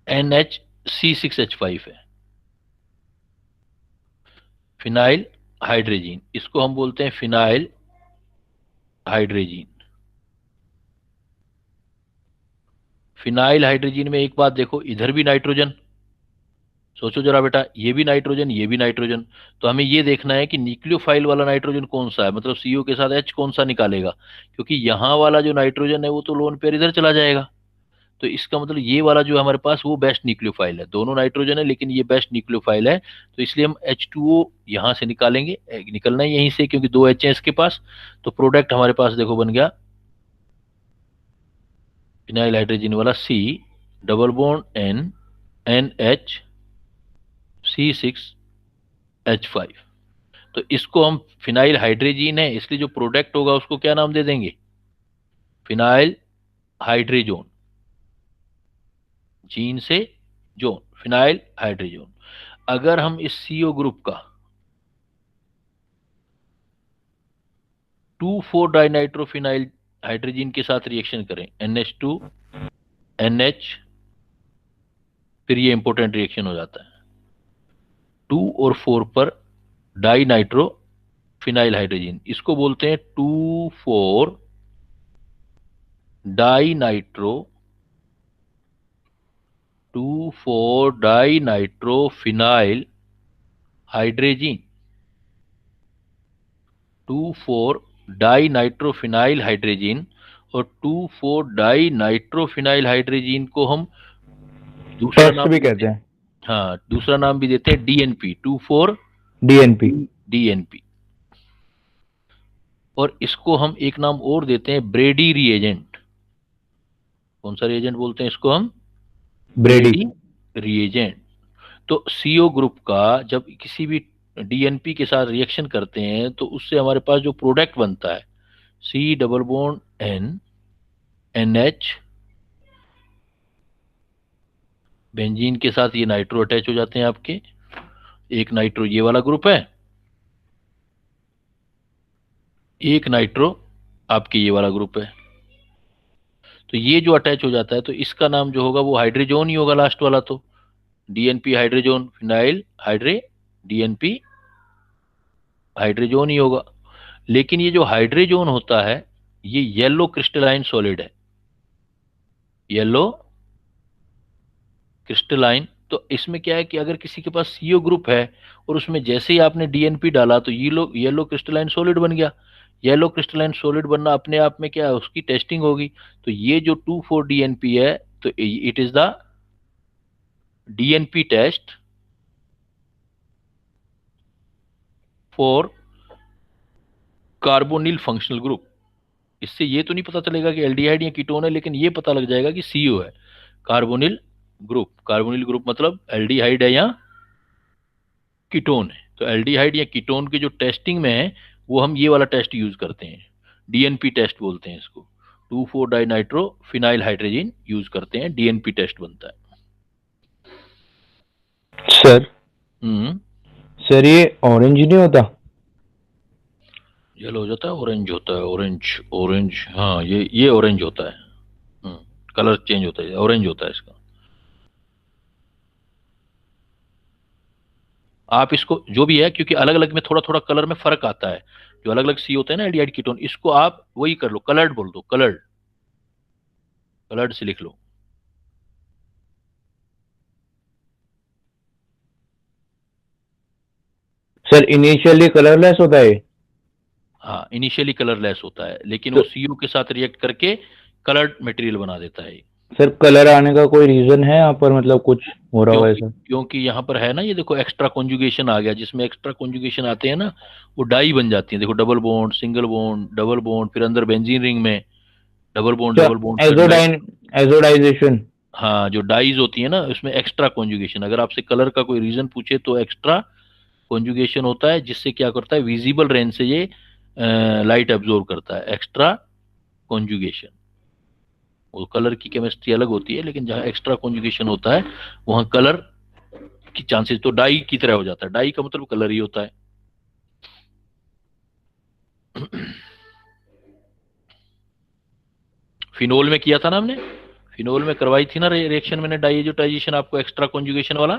NHC6H5 है, फिनाइल हाइड्रोजीन, इसको हम बोलते हैं फिनाइल हाइड्रोजीन। फिनाइल हाइड्रोजीन में एक बात देखो, इधर भी नाइट्रोजन, सोचो जरा बेटा, ये भी नाइट्रोजन, ये भी नाइट्रोजन। तो हमें ये देखना है कि न्यूक्लियोफाइल वाला नाइट्रोजन कौन सा है, मतलब CO के साथ H कौन सा निकालेगा, क्योंकि यहाँ वाला जो नाइट्रोजन है वो तो लोन पेयर इधर चला जाएगा। तो इसका मतलब ये वाला जो हमारे पास वो बेस्ट न्यूक्लियोफाइल है, दोनों नाइट्रोजन है लेकिन ये बेस्ट न्यूक्लियोफाइल है। तो इसलिए हम H2O यहाँ से निकालेंगे, निकलना ही यहीं से, क्योंकि 2 H है इसके पास। तो प्रोडक्ट हमारे पास देखो बन गया फिनाइल हाइड्रोजन वाला C double bond N NH C6H5। तो इसको हम, फिनाइल हाइड्रोजीन है इसलिए जो प्रोडक्ट होगा उसको क्या नाम दे देंगे, फिनाइल हाइड्रोजोन, जीन से जोन, फिनाइल हाइड्रोजोन। अगर हम इस CO ग्रुप का 2,4 डाइनाइट्रोफिनाइल हाइड्रोजन के साथ रिएक्शन करें, NH2 NH, फिर ये इंपॉर्टेंट रिएक्शन हो जाता है 2 और 4 पर डाई नाइट्रो फिनाइल हाइड्रोजन, इसको बोलते हैं 2,4 di nitro, 2,4 di nitro phenyl hydrogen. 2,4 di nitrophenyl hydrogen, और 2,4 डाई नाइट्रोफिनाइल हाइड्रोजीन को हम दूसरा टेस्ट नाम भी देते कहते हैं। हैं, हाँ, दूसरा नाम भी देते हैं DNP, 2,4 DNP। DNP। और इसको हम एक नाम और देते हैं ब्रेडी रिएजेंट। कौन सा रिएजेंट बोलते हैं इसको हम? ब्रेडी। ब्रेडी रिएजेंट। तो CO ग्रुप का जब किसी भी DNP के साथ रिएक्शन करते हैं तो उससे हमारे पास जो प्रोडक्ट बनता है C double bond N NH, benzene के साथ ये नाइट्रो अटैच हो जाते हैं आपके। एक नाइट्रो ये वाला ग्रुप है, एक नाइट्रो आपके ये वाला ग्रुप है। तो ये जो अटैच हो जाता है तो इसका नाम जो होगा वो हाइड्रोजोन ही होगा लास्ट वाला। तो DNP hydrazone phenyl hydra DNP hydrazone ही होगा। लेकिन ये जो हाइड्रोजोन होता है ये येलो क्रिस्टलाइन सॉलिड है, येलो क्रिस्टलाइन। तो इसमें क्या है कि अगर किसी के पास CO ग्रुप है और उसमें जैसे ही आपने DNP डाला तो ये येलो क्रिस्टलाइन सॉलिड बन गया। येलो क्रिस्टलाइन सॉलिड बनना अपने आप में क्या है, उसकी टेस्टिंग होगी। तो ये जो 2,4 DNP है तो it is the DNP test for carbonyl functional group. इससे ये तो नहीं पता चलेगा कि एल्डिहाइड या कीटोन है, लेकिन ये पता लग जाएगा कि CO है, कार्बोनिल ग्रुप। कार्बोनिल ग्रुप मतलब एल्डिहाइड है या कीटोन है। तो एल्डिहाइड या कीटोन के जो टेस्टिंग में है वो हम ये वाला टेस्ट यूज करते हैं, DNP टेस्ट बोलते हैं इसको। 2,4 डाइनाइट्रो फिनाइल हाइड्रोजन यूज करते हैं, DNP टेस्ट बनता है। सर सर ये ऑरेंज नहीं होता? येलो हो जाता है, ऑरेंज होता है, ऑरेंज ऑरेंज, हाँ ये ऑरेंज होता है। कलर चेंज होता है, ऑरेंज होता है इसका। आप इसको जो भी है, क्योंकि अलग अलग में थोड़ा थोड़ा कलर में फर्क आता है, जो अलग अलग C होते हैं ना एल्डिहाइड कीटोन, इसको आप वही कर लो, कलर्ड बोल दो, कलर्ड, कलर्ड से लिख लो। सर इनिशियली कलरलेस होता है? हाँ, इनिशियली कलरलेस होता है, लेकिन तो वो CO के साथ रिएक्ट करके कलर्ड मटेरियल बना देता है। सर कलर आने का कोई रीजन है यहाँ पर, मतलब कुछ हो रहा होगा क्योंकि ऐसा? क्योंकि यहाँ पर है ना, ये देखो एक्स्ट्रा कॉन्जुगेशन आ गया। जिसमें एक्स्ट्रा कॉन्जुगेशन आते हैं ना वो डाई बन जाती है। देखो double bond, single bond, double bond, फिर अंदर बेंजीन रिंग में क्या डबल बॉन्ड फिर एजोडाइजेशन? हाँ, जो डाइज होती है ना उसमें एक्स्ट्रा कॉन्जुगेशन। अगर आपसे कलर का कोई रीजन पूछे तो एक्स्ट्रा कॉन्जुगेशन होता है, जिससे क्या करता है, विजिबल रेंज से ये लाइट एब्जॉर्ब करता है। एक्स्ट्रा कॉन्जुगेशन, वो कलर की केमिस्ट्री अलग होती है, लेकिन जहाँ एक्स्ट्रा कॉन्जुगेशन होता है वहाँ कलर की चांसेस तो डाई की तरह हो जाता है। डाई का मतलब कलर ही होता है। फिनोल में किया था ना हमने, फिनोल में करवाई थी ना रिएक्शन मैंने, डाइएजोटाइजेशन आपको एक्स्ट्रा कॉन्जुगेशन वाला।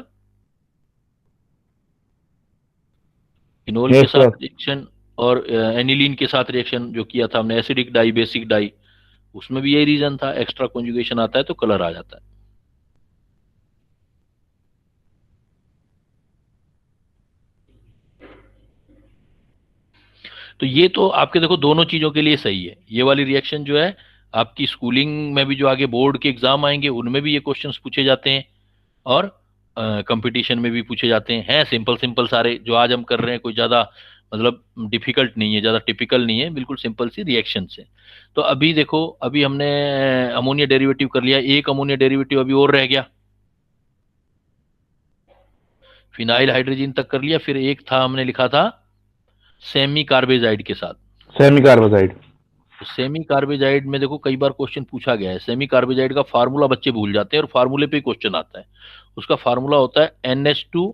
फिनोल के यस सर। साथ रिएक्शन और एनिलीन के साथ रिएक्शन जो किया था हमने, एसिडिक डाई बेसिक डाई, उसमें भी यही रीजन था, एक्स्ट्रा कॉन्जुगेशन आता है तो कलर आ जाता है। तो ये तो आपके देखो दोनों चीजों के लिए सही है। ये वाली रिएक्शन जो है आपकी स्कूलिंग में भी, जो आगे बोर्ड के एग्जाम आएंगे उनमें भी ये क्वेश्चंस पूछे जाते हैं, और कंपटीशन में भी पूछे जाते हैं सिंपल सिंपल सारे जो आज हम कर रहे हैं। कोई ज्यादा मतलब डिफिकल्ट नहीं है, ज्यादा टिपिकल नहीं है, बिल्कुल सिंपल सी रिएक्शन है। तो अभी देखो, अभी हमने अमोनिया डेरिवेटिव कर लिया, एक अमोनिया डेरिवेटिव अभी और रह गया। फिनाइल हाइड्रोजन तक कर लिया, फिर एक था हमने लिखा था सेमी कार्बेजाइड के साथ। सेमी कार्बोजाइड। तो सेमी कार्बेजाइड में देखो कई बार क्वेश्चन पूछा गया है। सेमी कार्बेजाइड का फार्मूला बच्चे भूल जाते हैं और फार्मूले पे क्वेश्चन आता है। उसका फार्मूला होता है NH2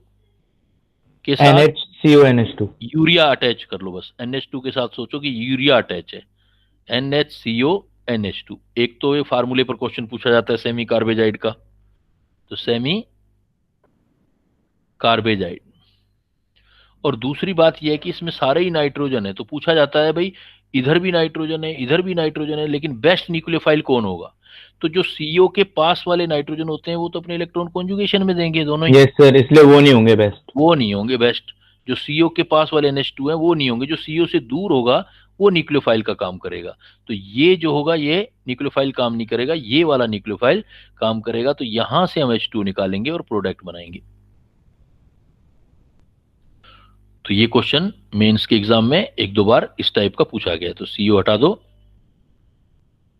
के साथ NHCONH2। यूरिया अटैच कर लो बस। NH2 के साथ सोचो कि यूरिया अटैच है, NHCONH2। एक तो ये फार्मूले पर क्वेश्चन पूछा जाता है सेमी कार्बेजाइड का, तो सेमी कार्बेजाइड। और दूसरी बात यह है कि इसमें सारे ही नाइट्रोजन है, तो पूछा जाता है भाई इधर भी नाइट्रोजन है, इधर भी नाइट्रोजन है, लेकिन बेस्ट न्यूक्लियोफाइल कौन होगा? तो जो CO के पास वाले नाइट्रोजन होते हैं वो तो अपने इलेक्ट्रॉन कॉन्जुगेशन में देंगे दोनों ही, यस सर, इसलिए वो नहीं होंगे बेस्ट। वो नहीं होंगे बेस्ट। जो CO के पास वाले NH2 है वो नहीं होंगे, जो CO से दूर होगा वो न्यूक्लियोफाइल का काम करेगा। तो ये जो होगा ये न्यूक्लियोफाइल काम नहीं करेगा, ये वाला न्यूक्लियोफाइल काम करेगा। तो यहां से हम H2 निकालेंगे और प्रोडक्ट बनाएंगे। तो ये क्वेश्चन मेंस के एग्जाम में एक दो बार इस टाइप का पूछा गया। तो CO हटा दो,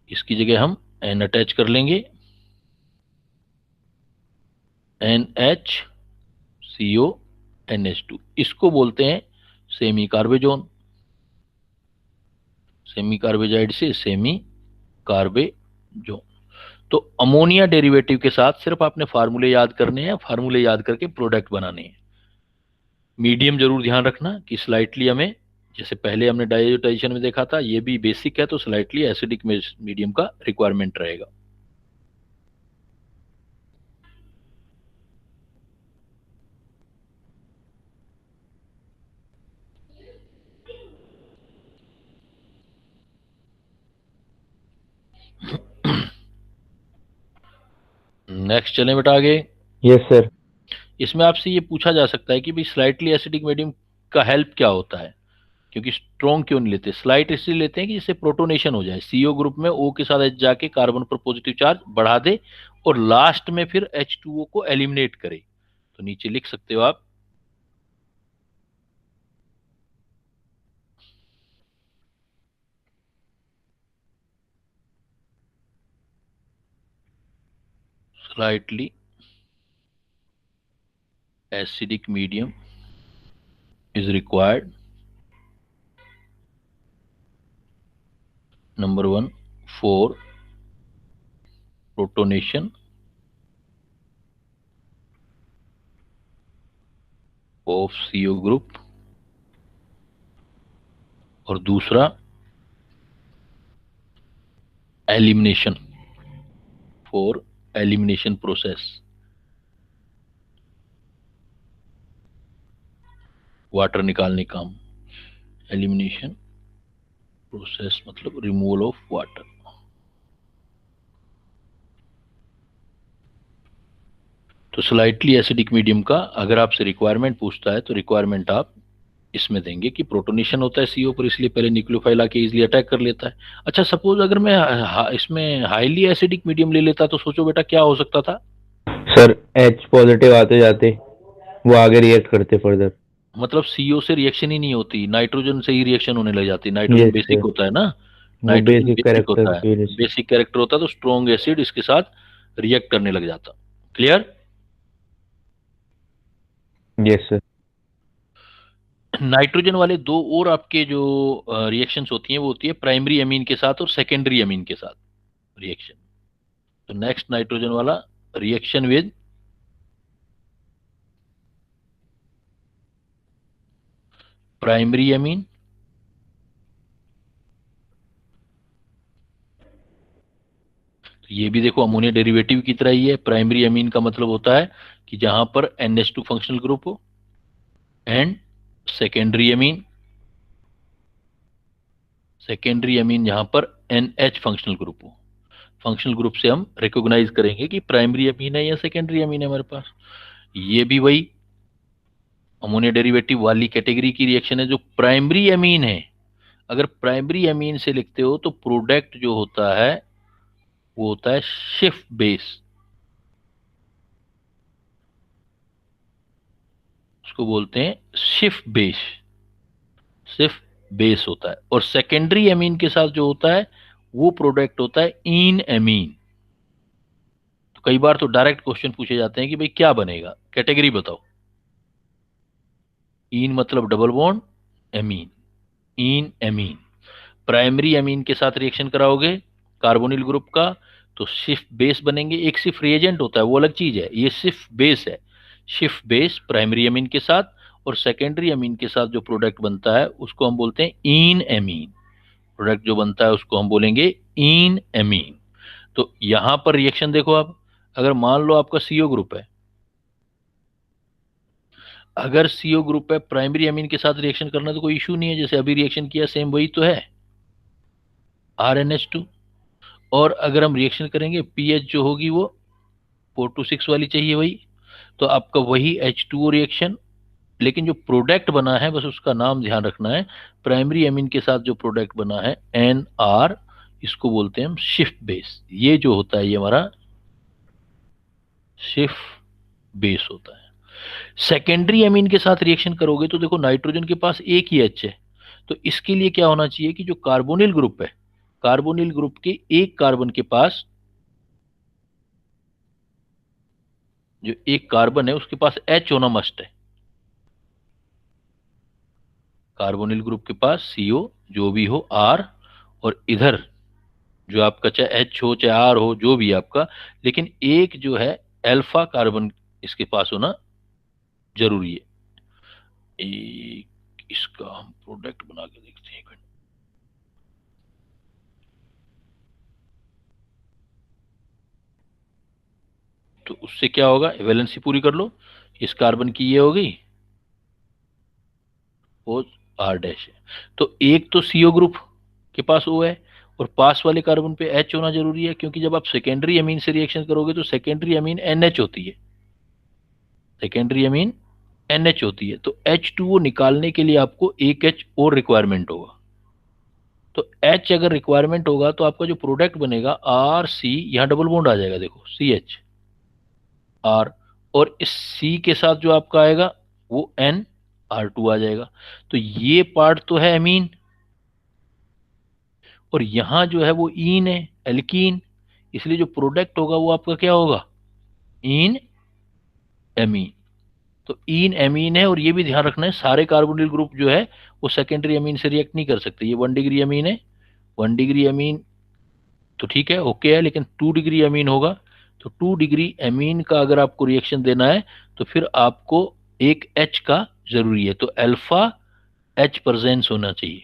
इसकी जगह हम N अटैच कर लेंगे, NHCO NH2। इसको बोलते हैं सेमी कार्बेजोन, सेमी कार्बेजाइड से सेमी कार्बेजोन। तो अमोनिया डेरिवेटिव के साथ सिर्फ आपने फार्मूले याद करने हैं, फार्मूले याद करके प्रोडक्ट बनाने हैं। मीडियम जरूर ध्यान रखना कि स्लाइटली हमें, जैसे पहले हमने डाइजेशन में देखा था, ये भी बेसिक है, तो स्लाइटली एसिडिक मीडियम का रिक्वायरमेंट रहेगा। नेक्स्ट चलें बेटा आगे। Yes sir. इसमें आपसे ये पूछा जा सकता है कि भाई स्लाइटली एसिडिक मीडियम का हेल्प क्या होता है, क्योंकि स्ट्रॉन्ग क्यों नहीं लेते। स्लाइट इसलिए लेते हैं कि जिससे प्रोटोनेशन हो जाए, CO ग्रुप में O के साथ H जाके कार्बन पर पॉजिटिव चार्ज बढ़ा दे और लास्ट में फिर H2O को एलिमिनेट करे। तो नीचे लिख सकते हो आप, slightly acidic medium is required. Number 1 for protonation of CO group, और दूसरा elimination, for elimination process, water निकालने काम। एलिमिनेशन प्रोसेस मतलब रिमूवल ऑफ वाटर। तो स्लाइटली एसिडिक मीडियम का अगर आपसे रिक्वायरमेंट पूछता है तो रिक्वायरमेंट आप इसमें देंगे कि प्रोटोनेशन होता है CO पर, इसलिए पहले न्यूक्लियोफाइल आके इजीली अटैक कर लेता है। अच्छा, सपोज अगर मैं इसमें हाईली एसिडिक मीडियम ले लेता तो सोचो बेटा क्या हो सकता था। सर H पॉजिटिव आते जाते वो आगे रिएक्ट करते फर्दर। मतलब CO से रिएक्शन ही नहीं होती, नाइट्रोजन से ही रिएक्शन होने लग जाती। नाइट्रोजन यस बेसिक सर, होता है ना, वो नाइट्रोजन बेसिक बेसिक कैरेक्टर होता की है, वजह से। बेसिक कैरेक्टर होता है, तो स्ट्रॉन्ग एसिड इसके साथ रिएक्ट करने लग जाता। क्लियर। Yes sir. नाइट्रोजन वाले दो और आपके जो रिएक्शंस होती हैं वो होती है प्राइमरी अमीन के साथ और सेकेंडरी अमीन के साथ रिएक्शन। तो नेक्स्ट नाइट्रोजन वाला रिएक्शन विद प्राइमरी अमीन तो ये भी देखो अमोनिया डेरिवेटिव की तरह ही है। प्राइमरी अमीन का मतलब होता है कि जहां पर NH2 फंक्शनल ग्रुप हो, and secondary amine, secondary amine जहां पर NH फंक्शनल ग्रुप हो। फंक्शनल ग्रुप से हम रिकॉग्नाइज करेंगे कि प्राइमरी अमीन है या सेकेंडरी अमीन है हमारे पास। ये भी वही अमोनिया डेरिवेटिव वाली कैटेगरी की रिएक्शन है जो प्राइमरी अमीन है। अगर प्राइमरी अमीन से लिखते हो तो प्रोडक्ट जो होता है वो होता है शिफ बेस, उसको बोलते हैं शिफ बेस, सिर्फ बेस होता है। और सेकेंडरी अमीन के साथ जो होता है वो प्रोडक्ट होता है इन अमीन। तो कई बार तो डायरेक्ट क्वेश्चन पूछे जाते हैं कि भाई क्या बनेगा, कैटेगरी बताओ। इन मतलब डबल बॉन्ड, अमीन, इन अमीन। प्राइमरी अमीन के साथ रिएक्शन कराओगे कार्बोनिल ग्रुप का तो शिफ्ट बेस बनेंगे। एक सिर्फ रिएजेंट होता है वो अलग चीज है, ये सिर्फ बेस है। शिफ्ट बेस प्राइमरी अमीन के साथ, और सेकेंडरी अमीन के साथ जो प्रोडक्ट बनता है उसको हम बोलते हैं इन अमीन। प्रोडक्ट जो बनता है उसको हम बोलेंगे इन अमीन। तो यहां पर रिएक्शन देखो आप, अगर मान लो आपका CO ग्रुप है, अगर CO ग्रुप है प्राइमरी अमीन के साथ रिएक्शन करना तो कोई इशू नहीं है, जैसे अभी रिएक्शन किया सेम वही तो है RNH2। और अगर हम रिएक्शन करेंगे पीएच जो होगी वो 4 to 6 वाली चाहिए वही, तो आपका वही H2O रिएक्शन लेकिन जो प्रोडक्ट बना है बस उसका नाम ध्यान रखना है। प्राइमरी अमीन के साथ जो प्रोडक्ट बना है NR, इसको बोलते हैं हम शिफ्ट बेस। ये जो होता है ये हमारा शिफ्ट बेस होता है। सेकेंडरी अमीन के साथ रिएक्शन करोगे तो देखो नाइट्रोजन के पास एक ही H है, तो इसके लिए क्या होना चाहिए कि जो कार्बोनिल ग्रुप है, कार्बोनिल ग्रुप के एक कार्बन के पास, जो एक कार्बन है उसके पास H होना मस्ट है। कार्बोनिल ग्रुप के पास CO जो भी हो R, और इधर जो आपका चाहे H हो चाहे R हो जो भी आपका, लेकिन एक जो है अल्फा कार्बन इसके पास होना जरूरी है। एक इसका हम प्रोडक्ट बना के देखते हैं। तो उससे क्या होगा, वैलेंसी पूरी कर लो, इस कार्बन की ये हो गई, वो R डैश है। तो एक तो CO ग्रुप के पास O है, और पास वाले कार्बन पे H होना जरूरी है, क्योंकि जब आप सेकेंडरी अमीन से रिएक्शन करोगे तो सेकेंडरी अमीन NH होती है, सेकेंडरी अमीन NH होती है। तो H2O निकालने के लिए आपको एक H और रिक्वायरमेंट होगा। तो H अगर रिक्वायरमेंट होगा तो आपका जो प्रोडक्ट बनेगा RC, यहाँ डबल बॉन्ड आ जाएगा, देखो CH R, और इस C के साथ जो आपका आएगा वो NR2 आ जाएगा। तो ये पार्ट तो है अमीन, और यहां जो है वो ईन है, एल्कीन, इसलिए जो प्रोडक्ट होगा वो आपका क्या होगा, ईन एमीन। तो ईन एमीन है, और ये भी ध्यान रखना है सारे कार्बोनिल ग्रुप जो है वो सेकेंडरी अमीन से रिएक्ट नहीं कर सकते। ये 1 डिग्री अमीन है, 1 डिग्री अमीन तो ठीक है, ओके है, लेकिन 2 डिग्री अमीन होगा, तो 2 डिग्री अमीन का अगर आपको रिएक्शन देना है तो फिर आपको एक H का जरूरी है, तो अल्फा H प्रेजेंस होना चाहिए,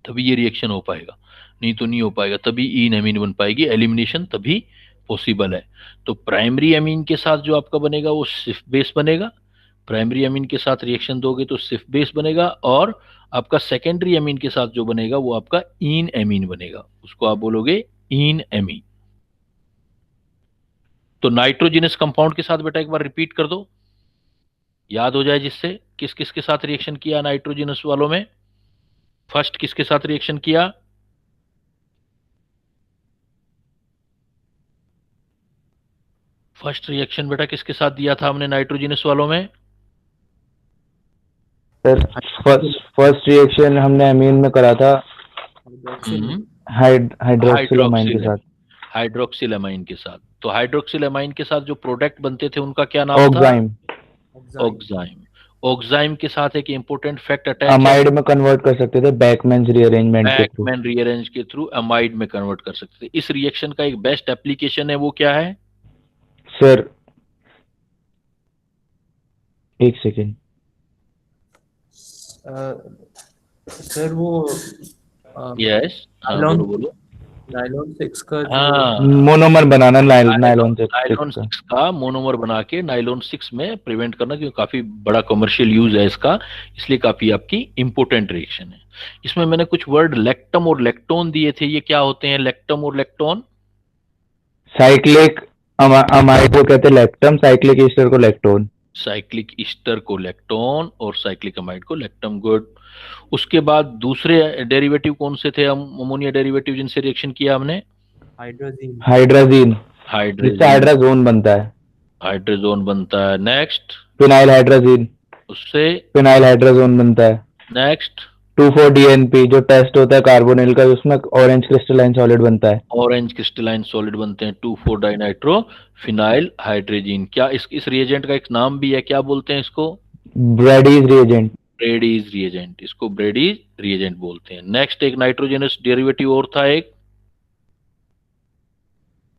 तभी ये रिएक्शन हो पाएगा, नहीं तो नहीं हो पाएगा। तभी ईन अमीन बन पाएगी, एलिमिनेशन तभी पॉसिबल है। तो प्राइमरी अमीन के साथ जो आपका बनेगा वो सिर्फ बेस बनेगा, प्राइमरी अमीन के साथ रिएक्शन दोगे तो सिर्फ बेस बनेगा, और आपका सेकेंडरी अमीन के साथ जो बनेगा वो आपका ईन एमीन बनेगा, उसको आप बोलोगे ईन एमीन। तो नाइट्रोजिनस कंपाउंड के साथ बेटा एक बार रिपीट कर दो, याद हो जाए, जिससे किस किस के साथ रिएक्शन किया नाइट्रोजिनस वालों में। फर्स्ट किसके साथ रिएक्शन किया, फर्स्ट रिएक्शन बेटा किसके साथ दिया था हमने नाइट्रोजिनस वालों में। सर फर्स्ट रिएक्शन हमने अमीन में करा था हाइड्रोक्सिल अमाइन के साथ, हाइड्रोक्सिल अमाइन के साथ। तो हाइड्रोक्सिल अमाइन के साथ जो प्रोडक्ट बनते थे उनका क्या नाम था, ऑक्साइम। ऑक्साइम। ऑक्साइम के साथ एक इंपॉर्टेंट फैक्ट अटैच है, अमाइड में कन्वर्ट कर सकते थे बैकमैन रीअरेंजमेंट के थ्रू, बैकमैन रीअरेंज के थ्रू अमाइड में कन्वर्ट कर सकते थे। इस रिएक्शन का एक बेस्ट एप्लीकेशन है, वो क्या है सर? एक सेकेंड सर, वो यस, हाँ बोलो बोलो। नाइलॉन 6 का हाँ, मोनोमर बनाना नायलॉन नायलॉन 6 का। 6 का मोनोमर बना के नायलॉन 6 में प्रिवेंट करना, क्योंकि काफी बड़ा कमर्शियल यूज है इसका, इसलिए काफी आपकी इंपोर्टेंट रिएक्शन है। इसमें मैंने कुछ वर्ड लेक्टम और लेक्टोन दिए थे, ये क्या होते हैं लेक्टम और लेक्टोन? साइक्लिक अमाइड को कहते हैं लेक्टम, साइक्लिक ईस्टर को लेक्टोन। साइक्लिक ईस्टर को लेक्टोन और साइक्लिक अमाइड को लेक्टम, गुड। उसके बाद दूसरे डेरिवेटिव कौन से थे अमोनिया डेरिवेटिव जिनसे रिएक्शन किया हमने? हाइड्रोजीन। हाइड्राजीन, हाइड्रोजन, जिससे हाइड्राजोन बनता है, हाइड्रोजोन बनता है। नेक्स्ट, फिनाइल हाइड्राजीन, उससे फिनाइल हाइड्राजोन बनता है। नेक्स्ट, 2,4-DNP जो टेस्ट होता है कार्बोनिल का, उसमें ऑरेंज क्रिस्टलाइन सॉलिड बनता है। ऑरेंज क्रिस्टलाइन सॉलिड बनते हैं 2,4-डाइनाइट्रो फिनाइल हाइड्रोजीन। क्या इस रिएजेंट का एक नाम भी है, क्या बोलते हैं इसको? ब्रैडीज रिएजेंट। ब्रेडीज रिएजेंट, इसको ब्रेडीज रिएजेंट बोलते हैं। नेक्स्ट, एक नाइट्रोजनस डेरिवेटिव और था, एक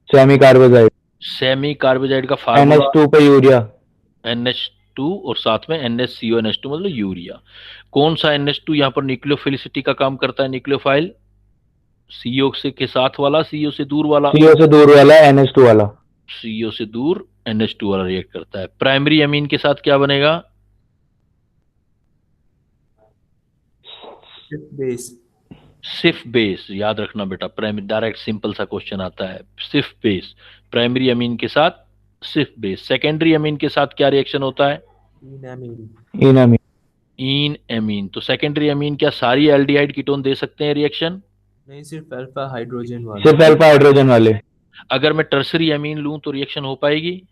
सेमी कार्बोजाइड, सेमी कार्बोजाइड का फार्मूला NH2 पे यूरिया, NH2 और साथ में NHCO, NH2 मतलब यूरिया। कौन सा NH2 यहाँ पर न्यूक्लियोफिलिसिटी का काम करता है, न्यूक्लियोफाइल? CO से के साथ वाला, CO से दूर वाला? CO से दूर वाला, NH2 वाला। CO से दूर NH2 वाला रिएक्ट करता है। प्राइमरी अमीन के साथ क्या बनेगा? बेस। सिर्फ बेस, याद रखना बेटा, प्राइमरी डायरेक्ट सिंपल सा क्वेश्चन आता है, सिर्फ बेस। प्राइमरी अमीन के साथ सिर्फ बेस। सेकेंडरी अमीन के साथ क्या रिएक्शन होता है? इनामीन। इनामीन। इन एमीन। तो सेकेंडरी एमीन क्या सारी एल्डिहाइड कीटोन दे सकते हैं रिएक्शन? नहीं, सिर्फ अल्फा हाइड्रोजन वाले। सिर्फ अल्फा हाइड्रोजन वाले। अगर मैं टर्सरी एमीन लूं तो रिएक्शन हो पाएगी?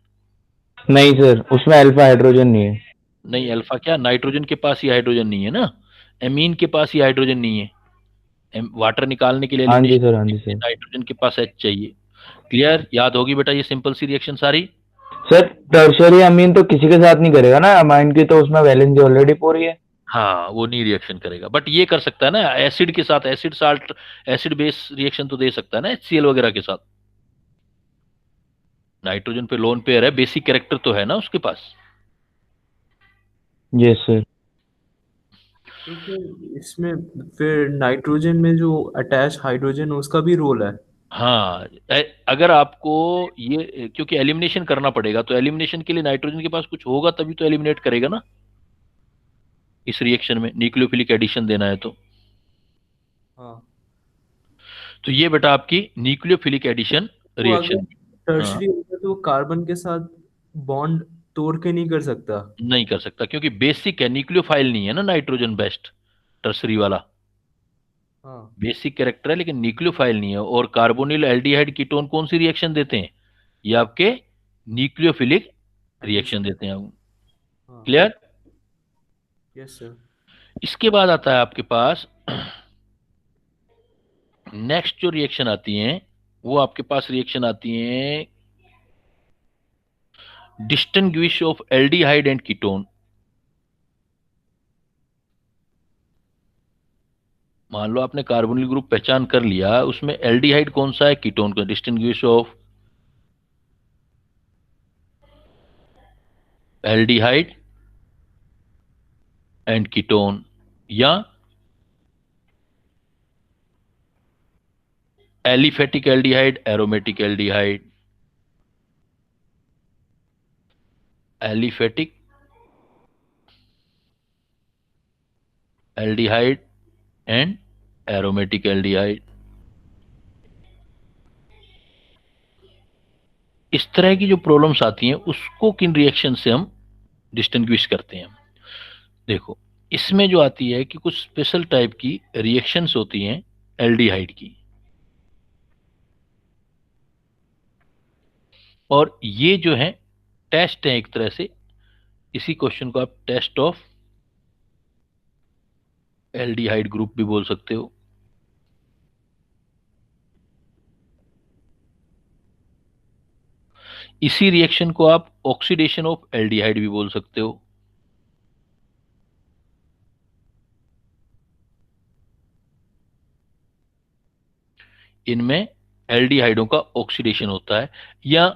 नहीं सर, उसमें अल्फा हाइड्रोजन नहीं है। नहीं, अल्फा क्या, नाइट्रोजन के पास ही हाइड्रोजन नहीं है ना, एमीन के पास ही हाइड्रोजन नहीं है। वाटर निकालने के लिए हाँ जी एलिमिनेशन सर, हाँ के जी लिए सर। नाइट्रोजन के पास H चाहिए। क्लियर? याद होगी बेटा ये सिंपल सी रिएक्शन सारी। सर टर्शरी अमीन तो किसी के साथ नहीं करेगा ना, अमाइन की तो उसमें वैलेंसी ऑलरेडी पूरी है। हाँ, वो नहीं रिएक्शन करेगा, बट ये कर सकता है ना एसिड के साथ, acid salt, acid base reaction तो दे सकता है ना HCl वगैरह के साथ। नाइट्रोजन पे लोन पेयर है, बेसिक कैरेक्टर तो है ना उसके पास। Yes sir. तो फिर इसमें फिर नाइट्रोजन में जो अटैच हाइड्रोजन उसका भी रोल है। हाँ, अगर आपको ये क्योंकि एलिमिनेशन करना पड़ेगा, तो एलिमिनेशन के लिए नाइट्रोजन के पास कुछ होगा तभी तो एलिमिनेट करेगा ना। इस रिएक्शन में न्यूक्लियोफिलिक एडिशन देना है हाँ। तो ये बेटा आपकी न्यूक्लियोफिलिक एडिशन वो अगर रिएक्शन। हाँ, टर्शरी होता है तो वो कार्बन के साथ बॉन्ड तोड़ के नहीं कर सकता। नहीं कर सकता क्योंकि बेसिक है, न्यूक्लियोफाइल नहीं है ना नाइट्रोजन बेस्ट टर्सरी वाला। हाँ। बेसिक कैरेक्टर है लेकिन न्यूक्लियोफाइल नहीं है। और कार्बोनिल एल्डिहाइड कीटोन कौन सी रिएक्शन देते हैं? ये आपके न्यूक्लियोफिलिक रिएक्शन एडिशन। देते हैं। हाँ। क्लियर? Yes sir. इसके बाद आता है आपके पास नेक्स्ट जो रिएक्शन आती हैं, वो आपके पास रिएक्शन आती हैं distinguish of aldehyde and ketone. मान लो आपने कार्बोनिल ग्रुप पहचान कर लिया, उसमें एल्डिहाइड कौन सा है, कीटोन का distinguish of aldehyde and ketone, या aliphatic aldehyde, aromatic aldehyde, aliphatic aldehyde and aromatic aldehyde. इस तरह की जो प्रॉब्लम्स आती हैं उसको किन रिएक्शन से हम डिस्टिंग्विश करते हैं? देखो, इसमें जो आती है कि कुछ स्पेशल टाइप की रिएक्शंस होती हैं एल्डिहाइड की, और ये जो है टेस्ट है एक तरह से। इसी क्वेश्चन को आप टेस्ट ऑफ एल्डिहाइड ग्रुप भी बोल सकते हो। इसी रिएक्शन को आप ऑक्सीडेशन ऑफ एल्डिहाइड भी बोल सकते हो। इनमें एल्डिहाइडों का ऑक्सीडेशन होता है या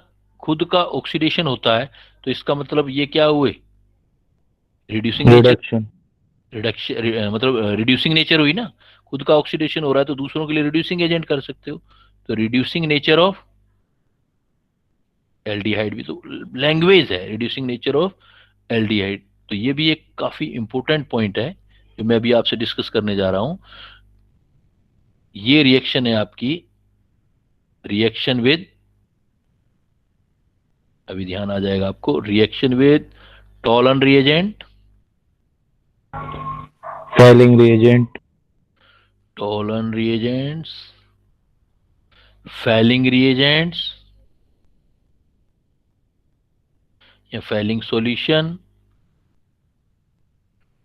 खुद का ऑक्सीडेशन होता है, तो इसका मतलब ये क्या हुए, रिड्यूसिंग नेचर। रिडक्शन। रिडक्शन मतलब रिड्यूसिंग नेचर हुई ना, खुद का ऑक्सीडेशन हो रहा है तो दूसरों के लिए रिड्यूसिंग एजेंट कर सकते हो। तो रिड्यूसिंग नेचर ऑफ एल्डिहाइड भी तो लैंग्वेज है, रिड्यूसिंग नेचर ऑफ एल्डिहाइड। तो ये भी एक काफी इंपॉर्टेंट पॉइंट है जो मैं अभी आपसे डिस्कस करने जा रहा हूं। ये रिएक्शन है आपकी रिएक्शन विद, अभी ध्यान आ जाएगा आपको, reaction with Tollens reagent, falling reagent. Tollens reagents, falling reagents या फैलिंग सॉल्यूशन,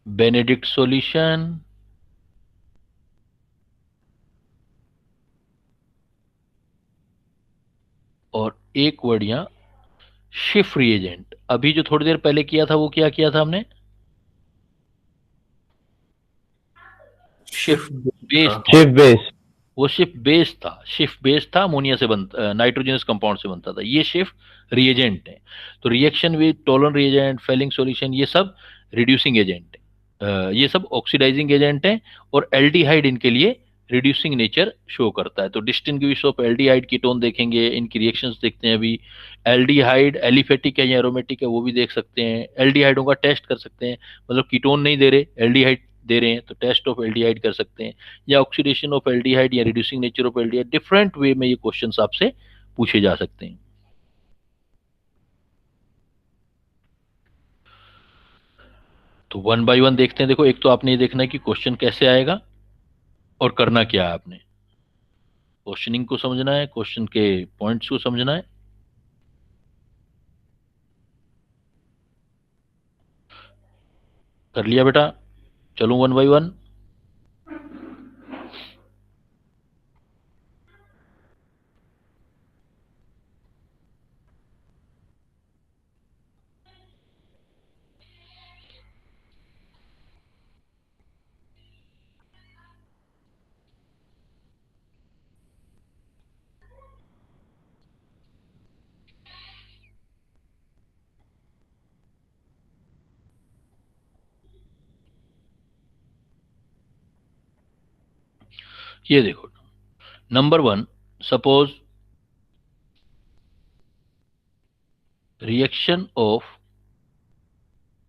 बेनेडिक्ट सॉल्यूशन, और एक वर्ड यहाँ शिफ्ट रिएजेंट। अभी जो थोड़ी देर पहले किया था वो क्या किया था हमने? शिफ्ट बेस था। Shift base. वो शिफ्ट बेस था, शिफ्ट बेस था, अमोनिया से बनता, नाइट्रोजनस कंपाउंड से बनता था। ये शिफ्ट रिएजेंट है। तो reaction with Tollens reagent, Fehling solution, ये सब रिड्यूसिंग एजेंट है, ये सब ऑक्सीडाइजिंग एजेंट है। और एल्डिहाइड इनके लिए रिड्यूसिंग नेचर शो करता है। तो डिस्टिंग्विश ऑफ एल्डिहाइड कीटोन देखेंगे, इनकी रिएक्शंस देखते हैं अभी। एल्डिहाइड एलिफेटिक है या एरोमेटिक है वो भी देख सकते हैं। एल्डिहाइडों का टेस्ट कर सकते हैं, मतलब कीटोन नहीं दे रहे, एल्डिहाइड दे रहे हैं, तो टेस्ट ऑफ एल्डिहाइड कर सकते हैं। या ऑक्सीडेशन ऑफ एल्डिहाइड या reducing nature of aldehyde, different way में ये क्वेश्चंस आपसे पूछे जा सकते हैं। तो वन बाय वन देखते हैं। देखो, एक तो आपने ये देखना है कि क्वेश्चन कैसे आएगा और करना क्या है। आपने क्वेश्चनिंग को समझना है, क्वेश्चन के पॉइंट्स को समझना है। कर लिया बेटा? चलो वन बाय वन। ये देखो, number one, suppose reaction of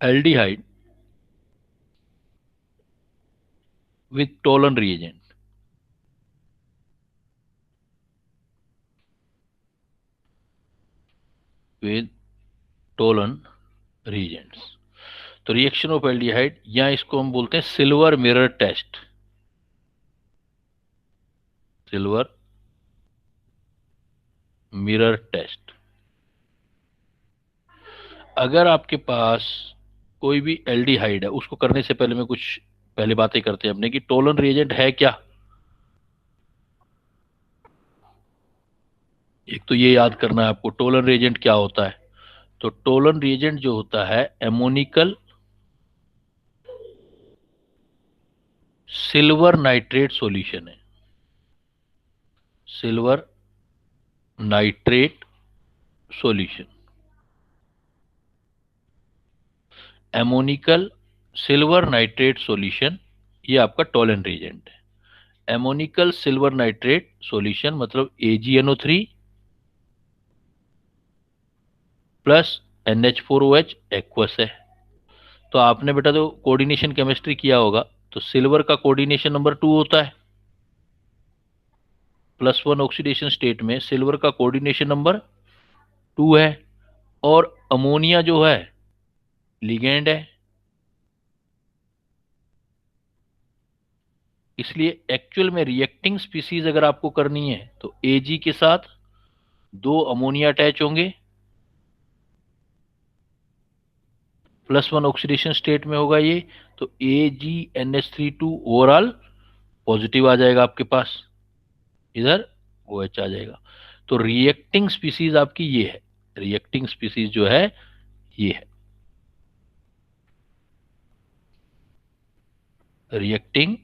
aldehyde with Tollern reagent. With Tollern reagents. तो रिएक्शन ऑफ एल्डिहाइड, या इसको हम बोलते हैं silver mirror test. Silver mirror test. अगर आपके पास कोई भी एल्डिहाइड है, उसको करने से पहले मैं कुछ पहले बातें करते हैं अपने कि टोलन रिएजेंट है क्या। एक तो ये याद करना है आपको, टोलन रिएजेंट क्या होता है। तो टोलन रिएजेंट जो होता है एमोनिकल सिल्वर नाइट्रेट सॉल्यूशन है। Silver nitrate solution, ammoniacal silver nitrate solution, ये आपका टोलन रिएजेंट है। एमोनिकल सिल्वर नाइट्रेट सॉल्यूशन मतलब AgNO3 प्लस NH4OH एक्वस है। तो आपने बेटा तो कोऑर्डिनेशन केमिस्ट्री किया होगा, तो सिल्वर का कोऑर्डिनेशन नंबर 2 होता है। +1 ऑक्सीडेशन स्टेट में सिल्वर का कोऑर्डिनेशन नंबर 2 है, और अमोनिया जो है लिगेंड है। इसलिए एक्चुअल में रिएक्टिंग स्पीसीज अगर आपको करनी है तो Ag के साथ 2 अमोनिया अटैच होंगे, +1 ऑक्सीडेशन स्टेट में होगा ये, तो AgNH32 ओवरऑल पॉजिटिव आ जाएगा आपके पास, इधर OH आ जाएगा। तो रिएक्टिंग स्पीसीज आपकी ये है। रिएक्टिंग स्पीसीज जो है ये है रिएक्टिंग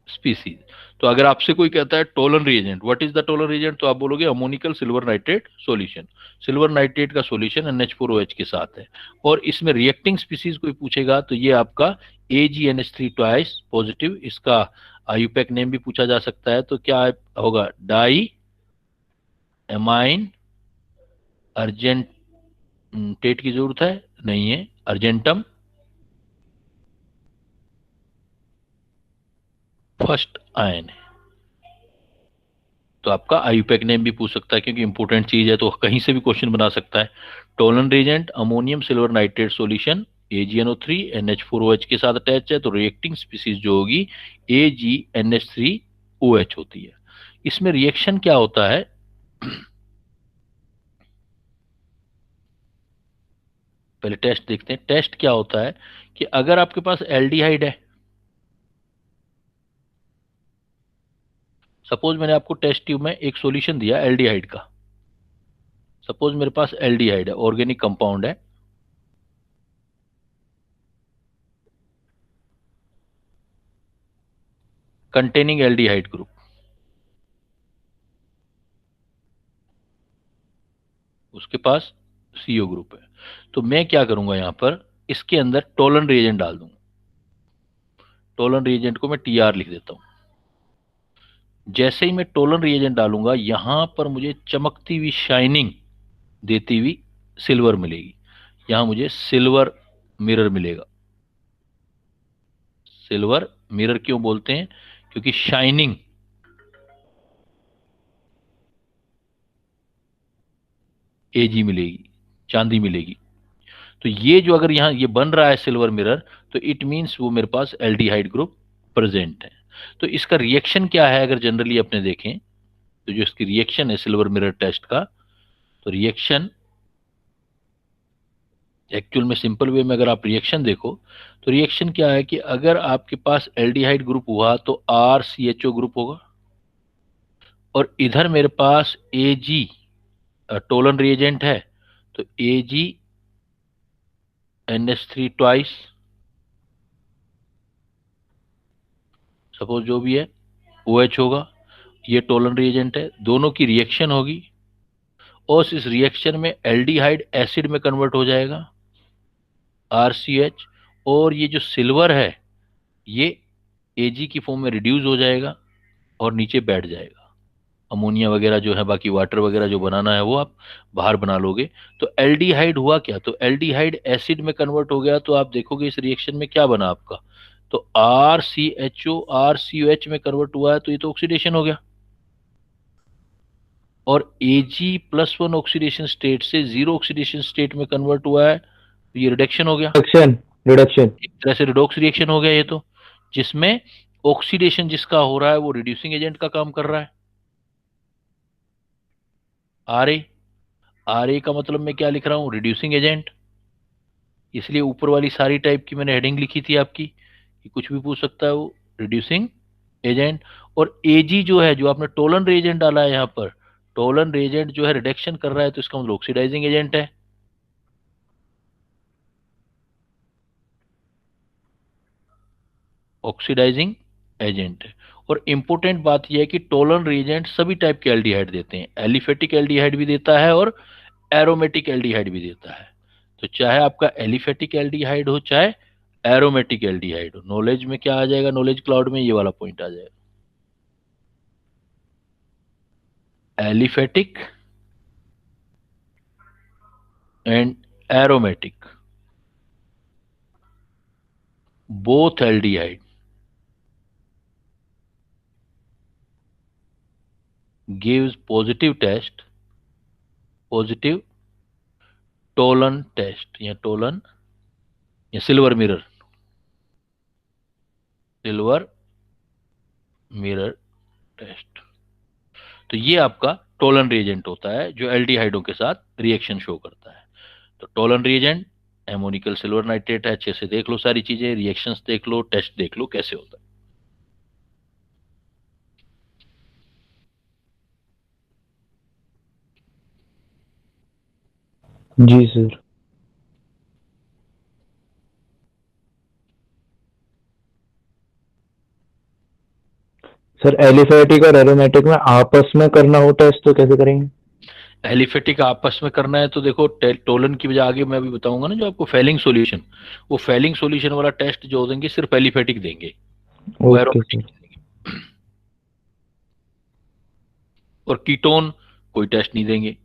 स्पीसीज। तो अगर आपसे कोई कहता है Tollens reagent, what is the Tollens reagent, तो आप बोलोगे ammoniacal silver nitrate solution. Silver nitrate का सॉल्यूशन NH4OH के साथ है। और इसमें रिएक्टिंग स्पीसीज कोई पूछेगा तो ये आपका AgNH3 ट्वाइस पॉजिटिव। इसका आयुपैक नेम भी पूछा जा सकता है, तो क्या होगा, डाई एमाइन अर्जेंटेट की जरूरत है नहीं है, अर्जेंटम फर्स्ट आयन है। तो आपका आयुपैक नेम भी पूछ सकता है, क्योंकि इंपॉर्टेंट चीज है तो कहीं से भी क्वेश्चन बना सकता है। Tollens reagent ammonium silver nitrate solution AgNO3 NH4OH के साथ अटैच है, तो रिएक्टिंग स्पीसीज जो होगी AgNH3OH होती है। इसमें रिएक्शन क्या होता है, पहले टेस्ट देखते हैं। टेस्ट क्या होता है कि अगर आपके पास एल्डिहाइड है, सपोज मैंने आपको टेस्ट ट्यूब में एक सॉल्यूशन दिया एल्डिहाइड का। सपोज मेरे पास एल्डिहाइड है, ऑर्गेनिक कंपाउंड है, कंटेनिंग एल्डिहाइड ग्रुप। उसके पास CO ग्रुप है। तो मैं क्या करूंगा, यहां पर इसके अंदर टोलन रिएजेंट डाल दूंगा। टोलन रिएजेंट को मैं TR लिख देता हूं। जैसे ही मैं टोलन रिएजेंट डालूंगा, यहां पर मुझे चमकती हुई शाइनिंग देती हुई सिल्वर मिलेगी। यहां मुझे सिल्वर मिरर मिलेगा। सिल्वर मिरर क्यों बोलते हैं, क्योंकि शाइनिंग Ag मिलेगी, चांदी मिलेगी। तो ये जो अगर यहाँ ये बन रहा है सिल्वर मिरर, तो इट मीन्स वो मेरे पास एल्डिहाइड ग्रुप प्रेजेंट है। तो इसका रिएक्शन क्या है अगर जनरली अपने देखें, तो जो इसकी रिएक्शन है सिल्वर मिरर टेस्ट का, तो रिएक्शन एक्चुअल में सिंपल वे में अगर आप रिएक्शन देखो, तो रिएक्शन क्या है कि अगर आपके पास एल्डिहाइड ग्रुप हुआ तो RCHO ग्रुप होगा, और इधर मेरे पास AG टोलन रिएजेंट है, तो AgNH3 ट्वाइस, सपोज जो भी है OH होगा, ये टोलन रिएजेंट है, दोनों की रिएक्शन होगी और इस रिएक्शन में एल्डिहाइड एसिड में कन्वर्ट हो जाएगा RCH, और ये जो सिल्वर है ये Ag की फॉर्म में रिड्यूस हो जाएगा और नीचे बैठ जाएगा। अमोनिया वगैरह जो है, बाकी वाटर वगैरह जो बनाना है वो आप बाहर बना लोगे। तो एल्डिहाइड हुआ क्या, तो एल्डिहाइड एसिड में कन्वर्ट हो गया, तो आप देखोगे इस रिएक्शन में क्या बना आपका, तो RCHO RCOH में कन्वर्ट हुआ है, तो ये तो ऑक्सीडेशन हो गया, और Ag+1 ऑक्सीडेशन स्टेट से 0 ऑक्सीडेशन स्टेट में कन्वर्ट हुआ है, तो ये रिडक्शन हो गया, रिडक्शन एक तरह से रिडॉक्स रिएक्शन हो गया ये तो, जिसमें ऑक्सीडेशन जिसका हो रहा है वो रिड्यूसिंग एजेंट का काम कर रहा है। RA का मतलब मैं क्या लिख रहा हूं, रिड्यूसिंग एजेंट, इसलिए ऊपर वाली सारी टाइप की मैंने हेडिंग लिखी थी आपकी कि कुछ भी पूछ सकता है वो रिड्यूसिंग एजेंट। और Ag जो है, जो आपने टोलन रिएजेंट डाला है यहाँ पर, टोलन रिएजेंट जो है रिडक्शन कर रहा है, तो इसका मतलब ऑक्सीडाइजिंग एजेंट है। ऑक्सीडाइजिंग एजेंट है। और इंपॉर्टेंट बात यह है कि टोलन रिएजेंट सभी टाइप के एल्डिहाइड देते हैं, एलिफेटिक एल्डिहाइड भी देता है और एरोमेटिक एल्डिहाइड भी देता है। तो चाहे आपका एलिफेटिक एल्डिहाइड हो चाहे एरोमेटिक एल्डिहाइड हो, नॉलेज में क्या आ जाएगा, नॉलेज क्लाउड में ये वाला पॉइंट आ जाएगा, aliphatic and aromatic both aldehyde gives positive test, positive Tollens test या टोलन या सिल्वर मिरर टेस्ट। तो ये आपका टोलन रिएजेंट होता है जो एल्डिहाइडों के साथ रिएक्शन शो करता है। तो टोलन रिएजेंट एमोनिकल सिल्वर नाइट्रेट है, अच्छे से देख लो सारी चीजें, रिएक्शंस देख लो, टेस्ट देख लो कैसे होता है। जी सर। सर एलिफेटिक और एरोमेटिक में आपस में करना हो टेस्ट तो कैसे करेंगे? एलिफेटिक आपस में करना है तो देखो, टोलन की वजह आगे मैं अभी बताऊंगा ना, जो आपको फेलिंग सॉल्यूशन, वो फेलिंग सॉल्यूशन वाला टेस्ट जो देंगे सिर्फ एलिफेटिक देंगे, वो ओके एरोमेटिक सर। नहीं देंगे। और कीटोन कोई टेस्ट नहीं देंगे।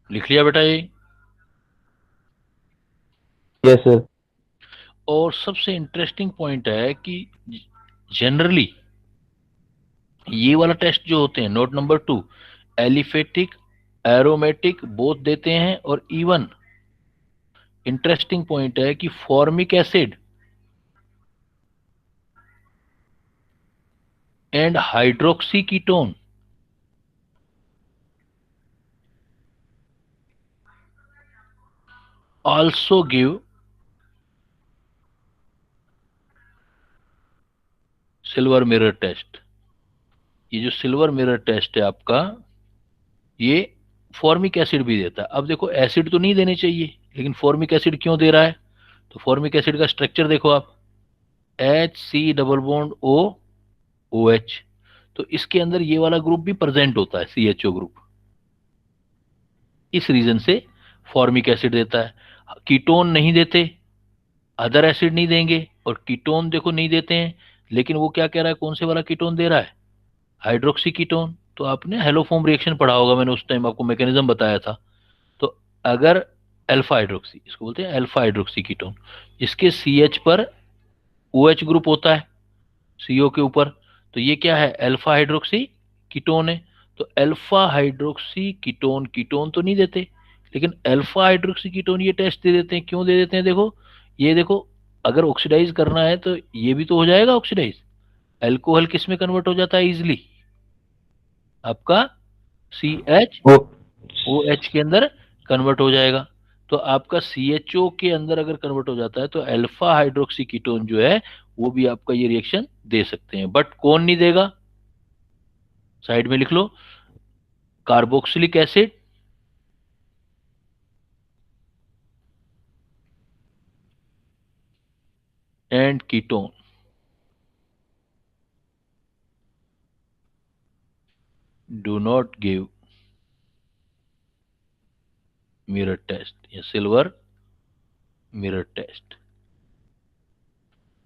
लिख लिया बेटा ये? Yes sir. और सबसे इंटरेस्टिंग पॉइंट है कि जनरली ये वाला टेस्ट जो होते हैं, note number 2, aliphatic aromatic both देते हैं, और इवन इंटरेस्टिंग पॉइंट है कि formic acid and hydroxy ketone also give silver mirror test. ये जो सिल्वर मिरर टेस्ट है आपका, ये फॉर्मिक एसिड भी देता है। अब देखो एसिड तो नहीं देने चाहिए, लेकिन फॉर्मिक एसिड क्यों दे रहा है, तो फॉर्मिक एसिड का स्ट्रक्चर देखो आप, HC double bond O OH, तो इसके अंदर ये वाला ग्रुप भी प्रेजेंट होता है, CHO ग्रुप। इस रीजन से फॉर्मिक एसिड देता है। कीटोन नहीं देते, अदर एसिड नहीं देंगे, और कीटोन देखो नहीं देते हैं, लेकिन वो क्या कह रहा है, कौन से वाला कीटोन दे रहा है, हाइड्रोक्सी कीटोन। तो आपने हेलोफॉर्म रिएक्शन पढ़ा होगा, मैंने उस टाइम आपको मैकेनिज्म बताया था। तो अगर अल्फा हाइड्रोक्सी, इसको बोलते हैं अल्फा हाइड्रोक्सी कीटोन, इसके CH पर OH ग्रुप होता है CO के ऊपर, तो ये क्या है, अल्फा हाइड्रोक्सी कीटोन है। तो अल्फा हाइड्रोक्सी कीटोन, कीटोन तो नहीं देते, लेकिन अल्फा हाइड्रोक्सी कीटोन ये टेस्ट दे देते हैं। क्यों दे देते हैं, देखो ये देखो, अगर ऑक्सीडाइज करना है तो ये भी तो हो जाएगा ऑक्सीडाइज। अल्कोहल किस में कन्वर्ट हो जाता है इजिली, आपका ओ CHOH के अंदर कन्वर्ट हो जाएगा। तो आपका CHO के अंदर अगर कन्वर्ट हो जाता है तो अल्फा हाइड्रोक्सी कीटोन जो है वो भी आपका ये रिएक्शन दे सकते हैं, बट कौन नहीं देगा, साइड में लिख लो, carboxylic acid and ketone do not give mirror test या silver mirror test.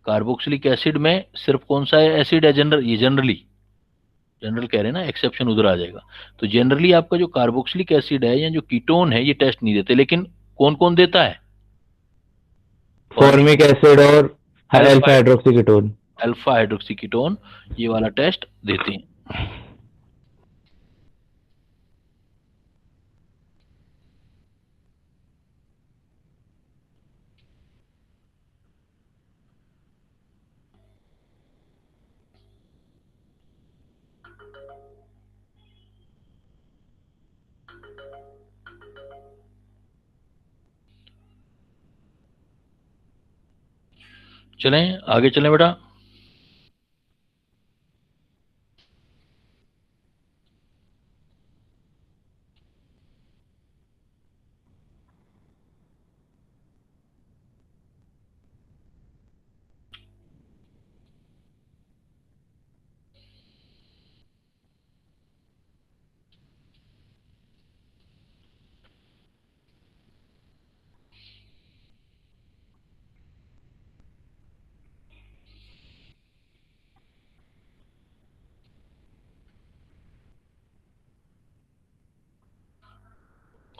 Carboxylic acid में सिर्फ कौन सा एसिड है, ये जनरल कह रहे हैं ना, एक्सेप्शन उधर आ जाएगा। तो जनरली आपका जो कार्बोक्सिलिक एसिड है या जो कीटोन है ये टेस्ट नहीं देते, लेकिन कौन कौन देता है, फॉर्मिक एसिड और alpha hydroxy ketone. Alpha hydroxy ketone ये वाला टेस्ट देते हैं। चलें आगे चलें बेटा।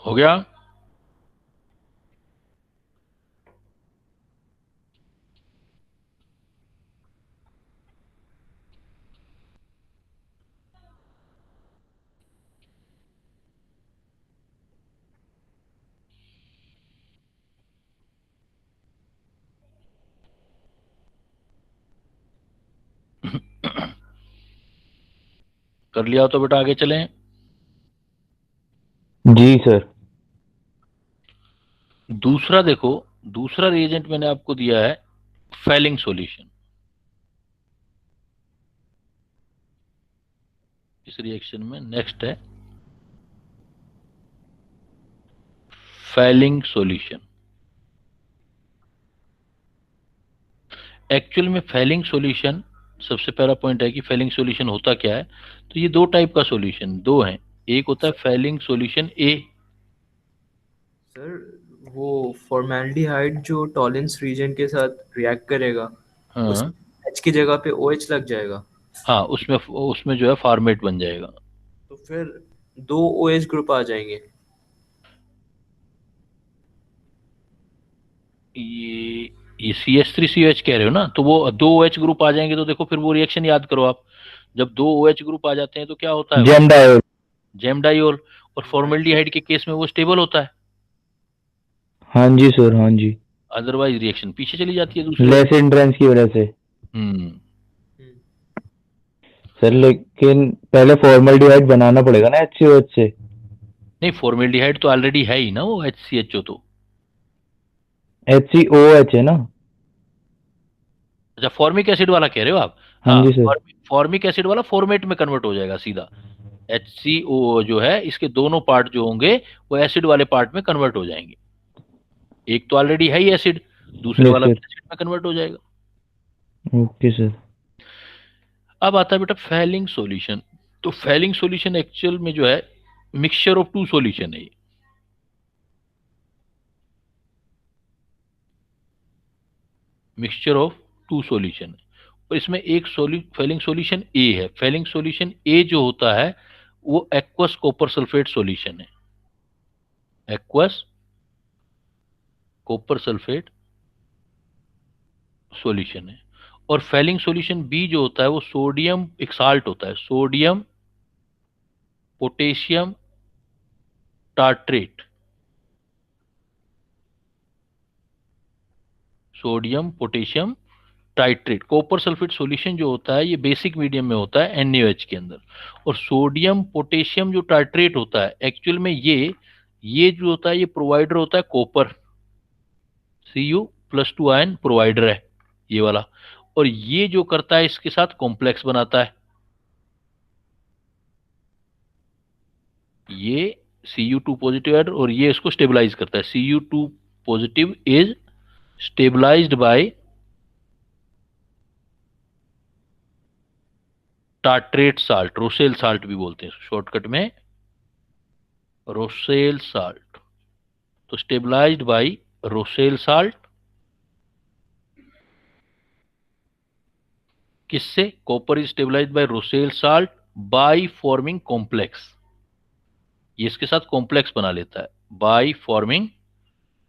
हो गया। कर लिया तो बेटा आगे चलें। जी सर। दूसरा देखो, दूसरा रिएजेंट मैंने आपको दिया है फैलिंग सॉल्यूशन। इस रिएक्शन में नेक्स्ट है फैलिंग सॉल्यूशन। एक्चुअल में फैलिंग सॉल्यूशन, सबसे पहला पॉइंट है कि फैलिंग सॉल्यूशन होता क्या है। तो ये दो टाइप का सॉल्यूशन, दो हैं। एक होता है फैलिंग सॉल्यूशन ए। सर वो फॉर्मेल्डिहाइड जो टॉलेंस रीजन के साथ रिएक्ट करेगा, उस हाँ H की जगह पे OH लग जाएगा, हाँ, उसमें उसमें जो है फॉर्मेट बन जाएगा। तो फिर 2 OH ग्रुप आ जाएंगे। ये CH3COH कह रहे हो ना, तो वो दो OH ग्रुप आ जाएंगे। तो देखो फिर वो रिएक्शन याद करो आप, जब दो OH ग्रुप आ जाते हैं तो क्या होता है, जेम डायोल। Gem diol. और फॉर्मेल्डिहाइड के केस में वो स्टेबल होता है, हाँ जी सर, हाँ जी। अदरवाइज रिएक्शन पीछे चली जाती है दूसरे। लेस एंट्रेंस की वजह से। हम्म। सर लेकिन पहले फॉर्मल्डिहाइड बनाना पड़ेगा ना HCOH से। नहीं, फॉर्मेल्डिहाइड तो ऑलरेडी है ही ना, वो HCHO तो। HCOH है ना। अच्छा, फॉर्मिक एसिड वाला कह रहे हो आप। हाँ हाँ, जी सर। फॉर्मिक एसिड वाला फॉर्मेट में कन्वर्ट हो जाएगा सीधा। HCO जो है, इसके दोनों पार्ट जो होंगे वो एसिड वाले पार्ट में कन्वर्ट हो जाएंगे। एक तो ऑलरेडी है ही एसिड, दूसरे यस वाला भी सर। एसिड में कन्वर्ट हो जाएगा। Okay sir. अब आता है बेटा फैलिंग सॉल्यूशन। तो फैलिंग सॉल्यूशन एक्चुअल में जो है मिक्सचर ऑफ टू सॉल्यूशन है, मिक्सचर ऑफ टू सॉल्यूशन है। और इसमें एक फैलिंग सॉल्यूशन ए है। फैलिंग सॉल्यूशन ए जो होता है वो एक्वस कॉपर सल्फेट सॉल्यूशन है, एक्वस कॉपर सल्फेट सॉल्यूशन है। और फैलिंग सॉल्यूशन बी जो होता है वो सोडियम एक साल्ट होता है, sodium potassium tartrate, sodium potassium titrate. Copper sulphate solution जो होता है ये बेसिक मीडियम में होता है NaOH के अंदर। और सोडियम पोटेशियम जो टाइट्रेट होता है एक्चुअल में ये जो होता है ये प्रोवाइडर होता है कॉपर, Cu+2 आयन प्रोवाइडर है ये वाला। और ये जो करता है इसके साथ कॉम्प्लेक्स बनाता है, ये Cu2 पॉजिटिव एड, और ये इसको स्टेबलाइज करता है। Cu2 positive is stabilised by tartrate salt, Rochelle salt भी बोलते हैं शॉर्टकट में, रोसेल साल्ट। तो स्टेबलाइज्ड बाय रोसेल साल्ट, किससे? Copper is stabilised by Rochelle salt by forming complex, ये इसके साथ कॉम्प्लेक्स बना लेता है बाय फॉर्मिंग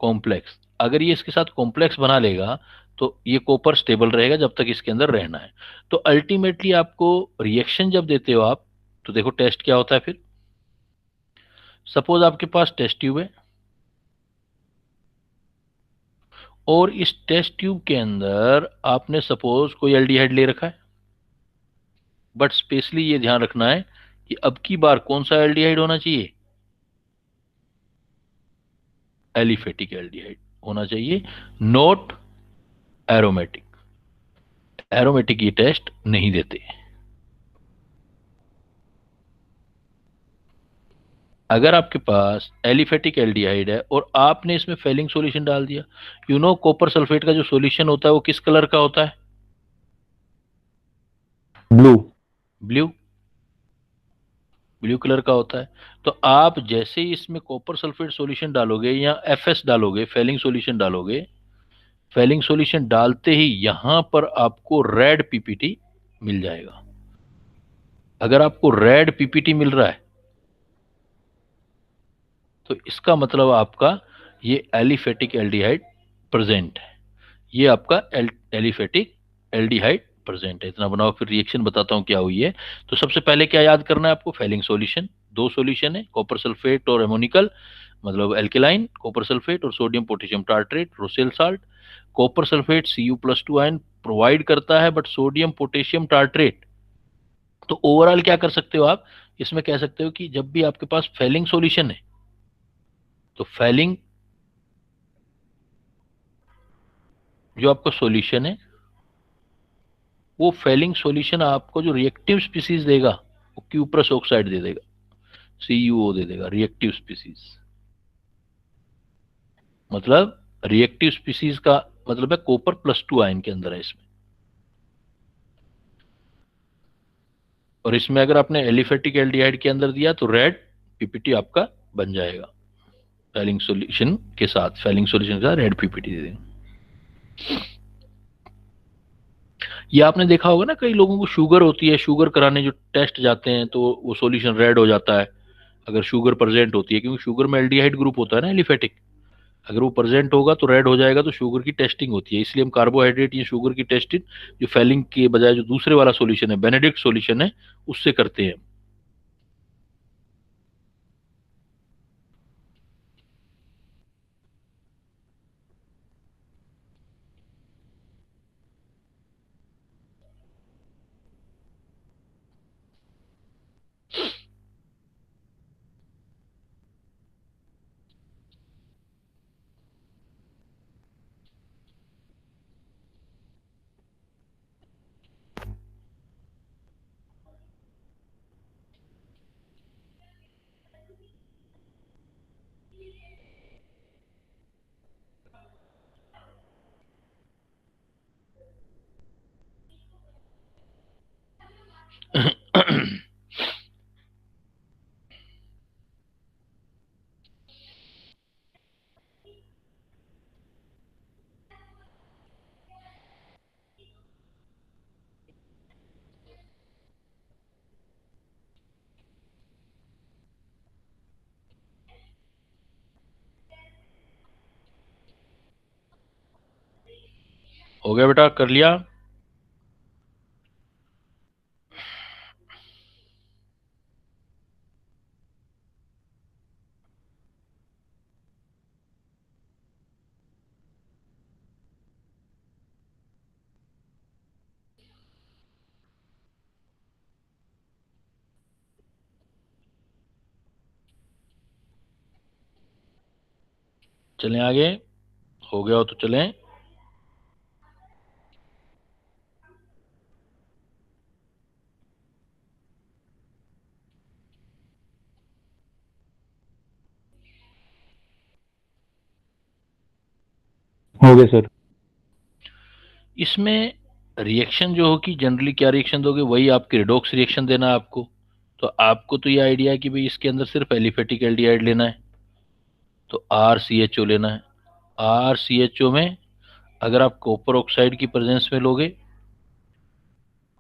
कॉम्प्लेक्स। अगर ये इसके साथ कॉम्प्लेक्स बना लेगा तो ये कॉपर स्टेबल रहेगा जब तक इसके अंदर रहना है। तो अल्टीमेटली आपको रिएक्शन जब देते हो आप, तो देखो टेस्ट क्या होता है फिर। सपोज आपके पास टेस्ट ट्यूब है और इस टेस्ट ट्यूब के अंदर आपने सपोज कोई एल्डिहाइड ले रखा है, बट स्पेशली ये ध्यान रखना है कि अब की बार कौन सा एल्डिहाइड होना चाहिए, एलिफेटिक एल्डिहाइड होना चाहिए, नॉट एरोमेटिक। एरोमेटिक ये टेस्ट नहीं देते। अगर आपके पास एलिफेटिक एल्डिहाइड है और आपने इसमें फैलिंग सॉल्यूशन डाल दिया, कॉपर सल्फेट का जो सॉल्यूशन होता है वो किस कलर का होता है? ब्लू। ब्लू, ब्लू कलर का होता है। तो आप जैसे ही इसमें कॉपर सल्फेट सॉल्यूशन डालोगे या FS डालोगे, फैलिंग सॉल्यूशन डालोगे, फैलिंग सॉल्यूशन डालते ही यहां पर आपको रेड पीपीटी मिल जाएगा। अगर आपको रेड पीपीटी मिल रहा है तो इसका मतलब आपका ये एलिफेटिक एल्डिहाइड प्रेजेंट है, ये आपका एलिफेटिक एल्डिहाइड प्रेजेंट है। इतना बनाओ, फिर रिएक्शन बताता हूं क्या हुई है। तो सबसे पहले क्या याद करना है आपको, फैलिंग सॉल्यूशन, दो सॉल्यूशन है, कॉपर सल्फेट और एमोनिकल, मतलब एल्केलाइन कॉपर सल्फेट, और sodium potassium tartrate Rosell salt. Copper sulphate Cu+2 ion provide करता है, बट सोडियम पोटेशियम टार्ट्रेट। तो ओवरऑल क्या कर सकते हो आप, इसमें कह सकते हो कि जब भी आपके पास फैलिंग सॉल्यूशन है तो फैलिंग जो आपका सॉल्यूशन है वो फैलिंग सॉल्यूशन आपको जो रिएक्टिव स्पीसीज देगा वो क्यूप्रस ऑक्साइड दे देगा, CuO दे देगा, रिएक्टिव स्पीसीज। मतलब रिएक्टिव स्पीसीज का मतलब है Cu+2 आयन के अंदर है इसमें। और इसमें अगर आपने एलिफेटिक एल्डिहाइड के अंदर दिया तो रेड पीपीटी आपका बन जाएगा, फैलिंग सॉल्यूशन के साथ, फैलिंग सॉल्यूशन के साथ रेड पीपीटी दे देंगे। ये आपने देखा होगा ना, कई लोगों को शुगर होती है, शुगर कराने जो टेस्ट जाते हैं तो वो सॉल्यूशन रेड हो जाता है अगर शुगर प्रेजेंट होती है, क्योंकि शुगर में एल्डिहाइड ग्रुप होता है ना एलिफेटिक, अगर वो प्रेजेंट होगा तो रेड हो जाएगा, तो शुगर की टेस्टिंग होती है। इसलिए हम कार्बोहाइड्रेट या शुगर की टेस्टिंग जो फैलिंग के बजाय जो दूसरे वाला सॉल्यूशन है, बेनेडिक्ट सॉल्यूशन है, उससे करते हैं। हो गया बेटा, कर लिया? चलें आगे, हो गया हो तो चलें। हो गया सर। इसमें रिएक्शन जो होगी, जनरली क्या रिएक्शन दोगे, वही आपके रिडॉक्स रिएक्शन देना है आपको। तो आपको तो ये आइडिया है कि भाई इसके अंदर सिर्फ एलिफेटिक एल्डिहाइड लेना है, तो RCHO लेना है। RCHO में अगर आप कॉपर ऑक्साइड की प्रेजेंस में लोगे,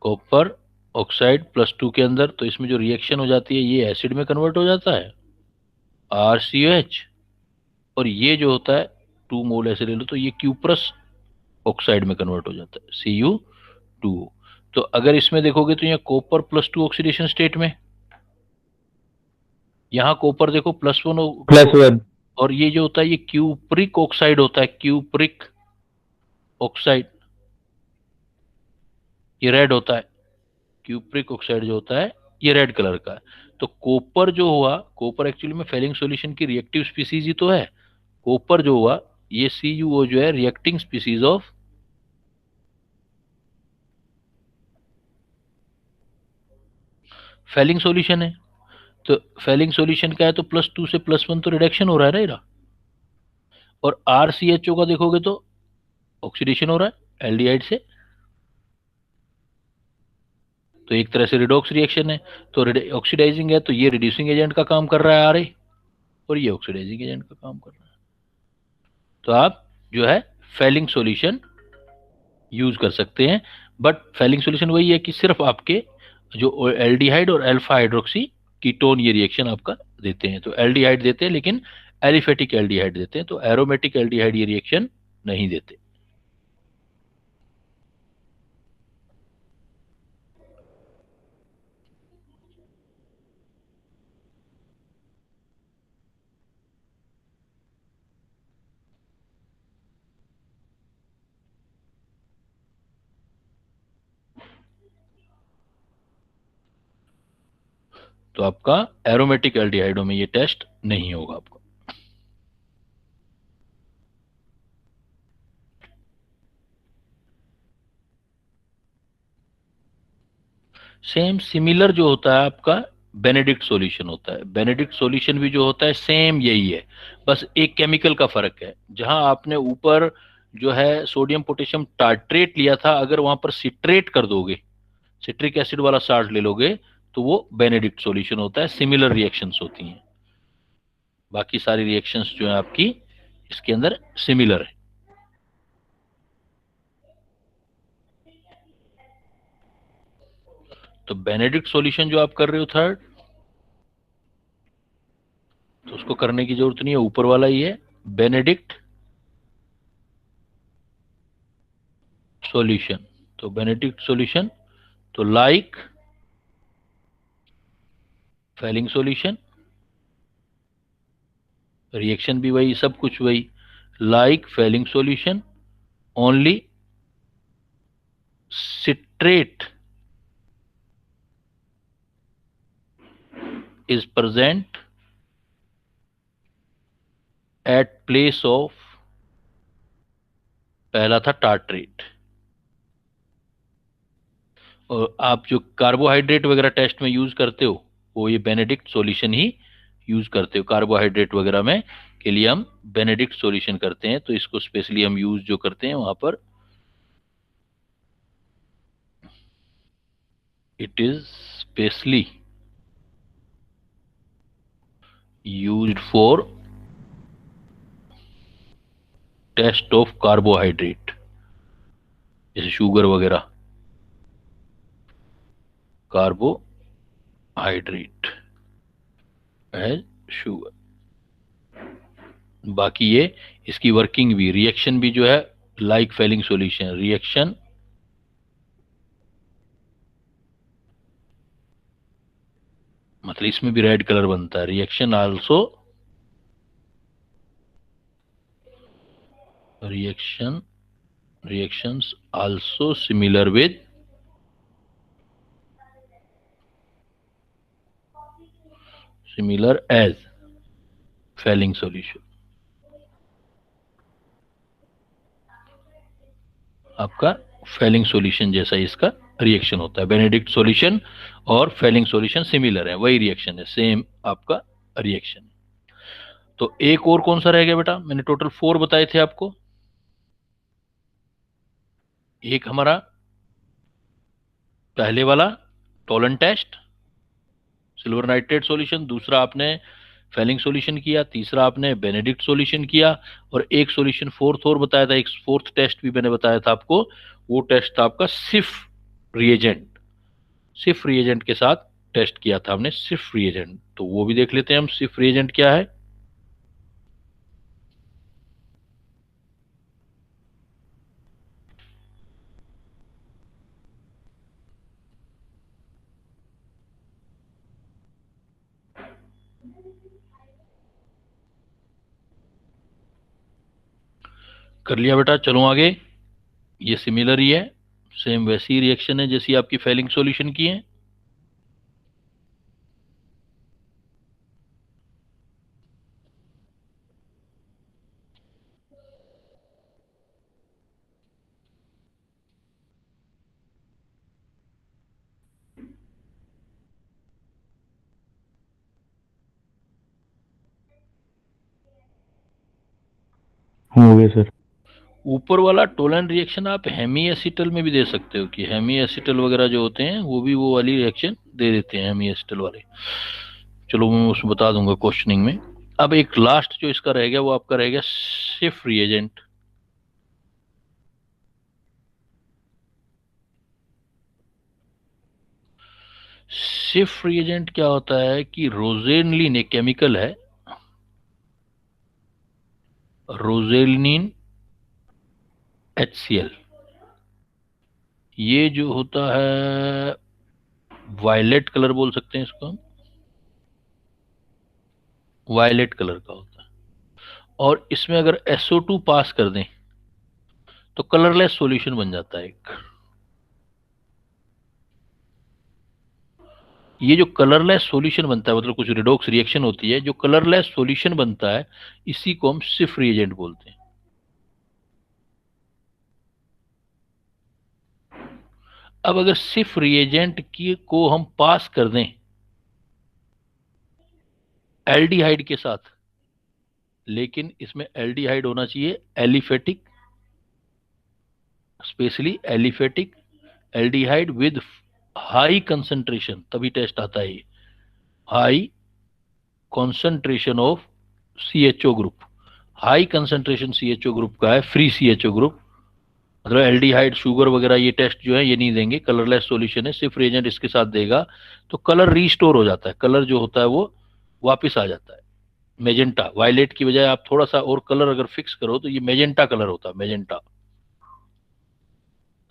कॉपर ऑक्साइड +2 के अंदर, तो इसमें जो रिएक्शन हो जाती है ये एसिड में कन्वर्ट हो जाता है, RCOH। और ये जो होता है 2 मोल ऐसे ले लो तो ये क्यूप्रस ऑक्साइड में कन्वर्ट हो जाता है, Cu2। तो अगर इसमें देखोगे तो यहाँ कॉपर +2 ऑक्सीडेशन स्टेट में, यहाँ कॉपर देखो +1 +1। और ये जो होता है ये क्यूप्रिक ऑक्साइड होता है, क्यूप्रिक ऑक्साइड, ये रेड होता है। क्यूप्रिक ऑक्साइड जो होता है ये रेड कलर का है। तो कॉपर जो हुआ, कॉपर एक्चुअली में फेलिंग सॉल्यूशन की रिएक्टिव स्पीसीज ही तो है। कॉपर जो हुआ ये CuO जो है reacting species of Fehling solution है। तो फेलिंग सॉल्यूशन क्या है, तो +2 से +1 तो रिडक्शन हो रहा है ना। और RCHO का देखोगे तो ऑक्सीडेशन हो रहा है एल्डिहाइड से, तो एक तरह से रिडॉक्स रिएक्शन है। तो ऑक्सीडाइजिंग है तो ये रिड्यूसिंग एजेंट का काम कर रहा है RA, और ये ऑक्सीडाइजिंग एजेंट का काम कर रहा है। तो आप जो है फेलिंग सॉल्यूशन यूज कर सकते हैं। बट फेलिंग सॉल्यूशन वही है कि सिर्फ आपके जो एल्डिहाइड और अल्फा हाइड्रोक्सी कीटोन ये रिएक्शन आपका देते हैं। तो एल्डिहाइड देते हैं लेकिन एलिफेटिक एल्डिहाइड देते हैं, तो एरोमेटिक एल्डिहाइड ये रिएक्शन नहीं देते। तो आपका एरोमेटिक एल्डिहाइडों में ये टेस्ट नहीं होगा आपको। सेम सिमिलर जो होता है आपका बेनेडिक्ट सॉल्यूशन होता है। बेनेडिक्ट सॉल्यूशन भी जो होता है सेम यही है, बस एक केमिकल का फर्क है। जहां आपने ऊपर जो है सोडियम पोटेशियम टार्ट्रेट लिया था, अगर वहां पर सिट्रेट कर दोगे, सिट्रिक एसिड वाला साल्ट ले लोगे, तो वो बेनेडिक्ट सॉल्यूशन होता है। सिमिलर रिएक्शंस होती हैं, बाकी सारी रिएक्शंस जो है आपकी इसके अंदर सिमिलर है। तो बेनेडिक्ट सॉल्यूशन जो आप कर रहे हो थर्ड, तो उसको करने की जरूरत नहीं है, ऊपर वाला ही है बेनेडिक्ट सॉल्यूशन। तो बेनेडिक्ट सॉल्यूशन तो लाइक फेलिंग सॉल्यूशन, रिएक्शन भी वही, सब कुछ वही, like Fehling solution, only citrate is present at place of, पहला था टार्ट्रेट। और आप जो कार्बोहाइड्रेट वगैरह टेस्ट में यूज करते हो वो ये बेनेडिक्ट सॉल्यूशन ही यूज करते हो। कार्बोहाइड्रेट वगैरह में के लिए हम बेनेडिक्ट सॉल्यूशन करते हैं, तो इसको स्पेशली हम यूज जो करते हैं वहां पर it is specially used for test of carbohydrate, जैसे शुगर वगैरह, कार्बोहाइड्रेट है शुगर। बाकी ये इसकी वर्किंग भी, रिएक्शन भी जो है like failing solution reaction मतलब इसमें भी रेड कलर बनता है, reaction also reactions also similar with similar as failing solution। आपका फेलिंग सॉल्यूशन जैसा इसका रिएक्शन होता है। बेनेडिक्ट सॉल्यूशन और फेलिंग सॉल्यूशन सिमिलर है, वही रिएक्शन है, सेम आपका रिएक्शन है। तो एक और कौन सा रह गया बेटा? मैंने टोटल 4 बताए थे आपको। एक हमारा पहले वाला Tollens test silver nitrate solution, दूसरा आपने फेलिंग सॉल्यूशन किया, तीसरा आपने बेनेडिक्ट सॉल्यूशन किया, और एक सॉल्यूशन फोर्थ और बताया था, एक फोर्थ टेस्ट भी मैंने बताया था आपको। वो टेस्ट था आपका सिर्फ रिएजेंट के साथ टेस्ट किया था हमने, सिर्फ रिएजेंट। तो वो भी देख लेते हैं हम, सिर्फ रिएजेंट क्या है। कर लिया बेटा, चलो आगे। ये सिमिलर ही है, सेम वैसी रिएक्शन है जैसी आपकी फेलिंग सॉल्यूशन की है। हो गया सर। ऊपर वाला टोलन रिएक्शन आप हेमी एसिटल में भी दे सकते हो, कि हेमी एसिटल वगैरह जो होते हैं वो भी वो वाली रिएक्शन दे देते हैं, हेमी एसिटल वाले। चलो मैं उसको बता दूंगा क्वेश्चनिंग में। अब एक लास्ट जो इसका रह गया वो आपका रह गया सिर्फ रिएजेंट। सिर्फ रिएजेंट क्या होता है कि रोजेनलिन एक केमिकल है, रोजेलिन HCl। ये जो होता है वायलेट कलर बोल सकते हैं इसको हम, वायलेट कलर का होता है। और इसमें अगर SO2 पास कर दें तो कलरलेस सॉल्यूशन बन जाता है एक। ये जो कलरलेस सॉल्यूशन बनता है, मतलब कुछ रिडॉक्स रिएक्शन होती है, जो कलरलेस सॉल्यूशन बनता है, इसी को हम सिर्फ रिएजेंट बोलते हैं। अब अगर सिर्फ रिएजेंट की को हम पास कर दें एल्डिहाइड के साथ, लेकिन इसमें एल्डिहाइड होना चाहिए aliphatic, specially aliphatic aldehyde with high concentration, तभी टेस्ट आता है। High concentration of CHO group, high concentration CHO group का है, फ्री CHO ग्रुप, मतलब एल्डिहाइड शुगर वगैरह ये टेस्ट जो है ये नहीं देंगे, कलरलेस सॉल्यूशन है, सिर्फ रिएजेंट इसके साथ देगा तो कलर रीस्टोर हो जाता है, कलर जो होता है वो वापस आ जाता है। मेजेंटा, वायलेट की बजाय आप थोड़ा सा और कलर अगर फिक्स करो तो ये मेजेंटा कलर होता है, मेजेंटा।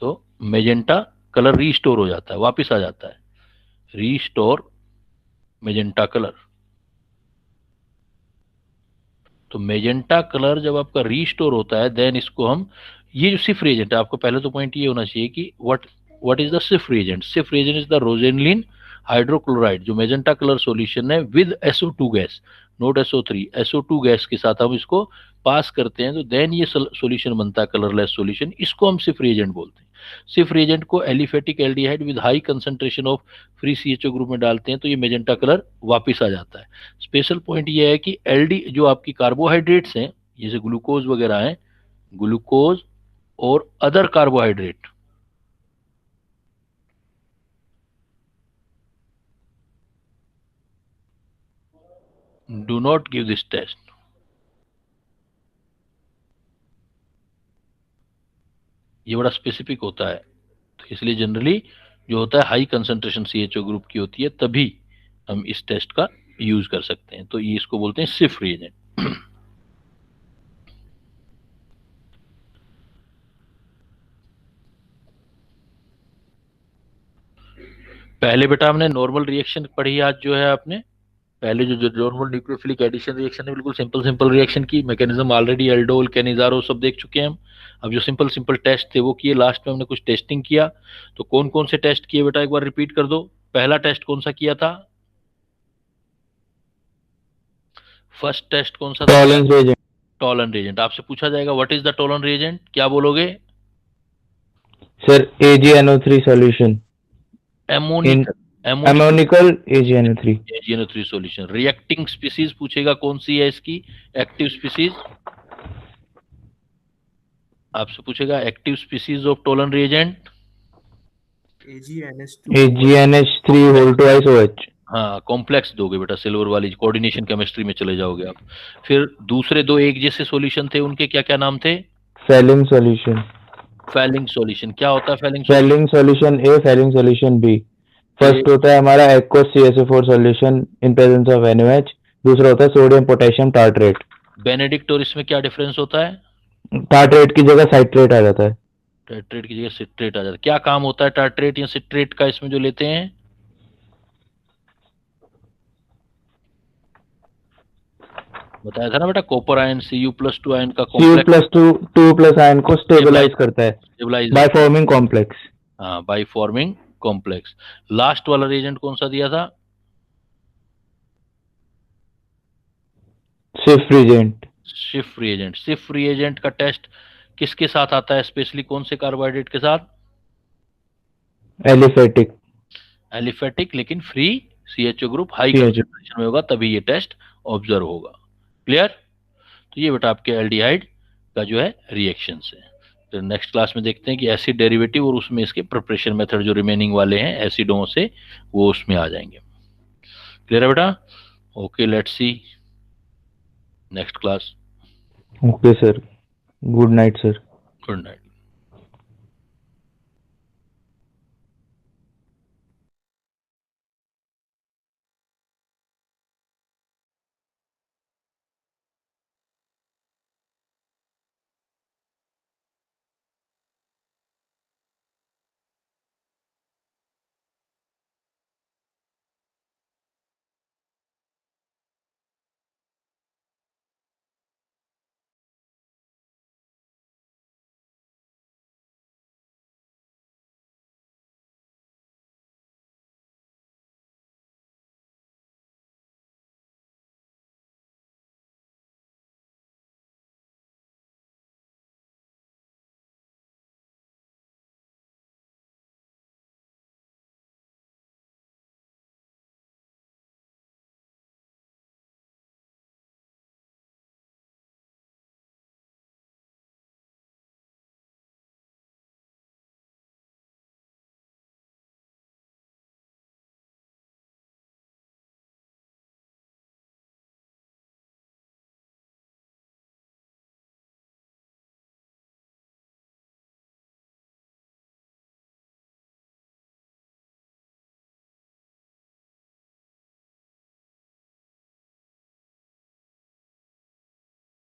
तो मेजेंटा कलर रीस्टोर हो जाता है, वापस आ जाता है, रीस्टोर मेजेंटा कलर। तो मेजेंटा कलर जब आपका रीस्टोर होता है देन इसको हम, ये जो सिर्फ रिएजेंट है, आपको पहले तो पॉइंट ये होना चाहिए कि व्हाट इज द सिर्फ रिएजेंट। सिर्फ रिएजेंट इज द रोजेनलिन हाइड्रोक्लोराइड, जो मेजेंटा कलर सॉल्यूशन है with SO2 gas, note SO3, SO2 gas के साथ हम इसको पास करते हैं तो देन ये सॉल्यूशन बनता है कलरलेस सॉल्यूशन, इसको हम सिर्फ रिएजेंट बोलते हैं। सिर्फ रिएजेंट को aliphatic aldehyde with high concentration of free CHO group में डालते हैं तो ये मेजेंटा कलर वापस आ जाता है। स्पेशल पॉइंट ये है कि एलडी जो आपकी कार्बोहाइड्रेट्स हैं जैसे ग्लूकोज वगैरह हैं, ग्लूकोज और other carbohydrate, do not give this test. ये बड़ा स्पेसिफिक होता है, तो इसलिए जनरली जो होता है हाई कंसंट्रेशन CHO ग्रुप की होती है, तभी हम इस टेस्ट का यूज कर सकते हैं। तो ये इसको बोलते हैं सिर्फ रिएजेंट। पहले बेटा हमने नॉर्मल रिएक्शन पढ़ी आज, जो है आपने पहले जो नॉर्मल न्यूक्लियोफिलिक एडिशन रिएक्शन है, बिल्कुल सिंपल सिंपल रिएक्शन की मैकेनिज्म ऑलरेडी एल्डोल कैनिजारो सब देख चुके हैं हम। अब जो सिंपल सिंपल टेस्ट थे वो किए, लास्ट में हमने कुछ टेस्टिंग किया। तो कौन कौन से टेस्ट किए बेटा, एक बार रिपीट कर दो। पहला टेस्ट कौन सा किया था? फर्स्ट टेस्ट कौन सा था? Tolerance reagent. Tollen reagent. आपसे पूछा जाएगा what is the Tollen reagent, क्या बोलोगे? Sir AgNO3 solution. Ammoniacal AgNO3। AgNO3 solution. Reacting species पूछेगा कौन सी है इसकी, एक्टिव स्पीसीज आपसे पूछेगा, active species of Tollen reagent. AgNH2 AgNH3 हाँ, कॉम्प्लेक्स दोगे बेटा, सिल्वर वाली कोऑर्डिनेशन केमिस्ट्री में चले जाओगे आप। फिर दूसरे दो एक जैसे सॉल्यूशन थे, उनके क्या क्या नाम थे? Fehling solution. Fehling solution. क्या होता है Fehling Fehling solution A, Fehling solution B। First होता है हमारा aqueous CaSO4 solution in presence of NaOH। दूसरा होता है सोडियम पोटेशियम टार्ट्रेट। बेनेडिक्ट और इसमें क्या डिफरेंस होता है? टार्ट्रेट की जगह साइट्रेट आ जाता है। टार्ट्रेट की जगह सिट्रेट आ जाता है। क्या काम होता है टार्ट्रेट या सिट्रेट का इसमें जो लेते हैं? बताया था ना बेटा, कॉपर आयन Cu+2 आयन का कॉम्प्लेक्स Cu+2 आयन को स्टेबलाइज करता है बाय फॉर्मिंग कॉम्प्लेक्स। हाँ, बाय फॉर्मिंग कॉम्प्लेक्स। लास्ट वाला रिएजेंट कौन सा दिया था? सिफ रिएजेंट। सिफ रिएजेंट। सिफ रिएजेंट का टेस्ट किसके साथ आता है, स्पेशली कौन से कार्बोहाइड्रेट के साथ? एलिफेटिक। एलिफेटिक लेकिन free CHO group high concentration में होगा, तभी ये टेस्ट ऑब्जर्व होगा। क्लियर? तो ये बेटा आपके एल्डिहाइड का जो है रिएक्शन है। तो नेक्स्ट क्लास में देखते हैं कि एसिड डेरिवेटिव और उसमें इसके प्रिपरेशन मेथड जो रिमेनिंग वाले हैं एसिडों से, वो उसमें आ जाएंगे। क्लियर है बेटा? Okay, let's see next class. Okay sir, good night sir. Good night.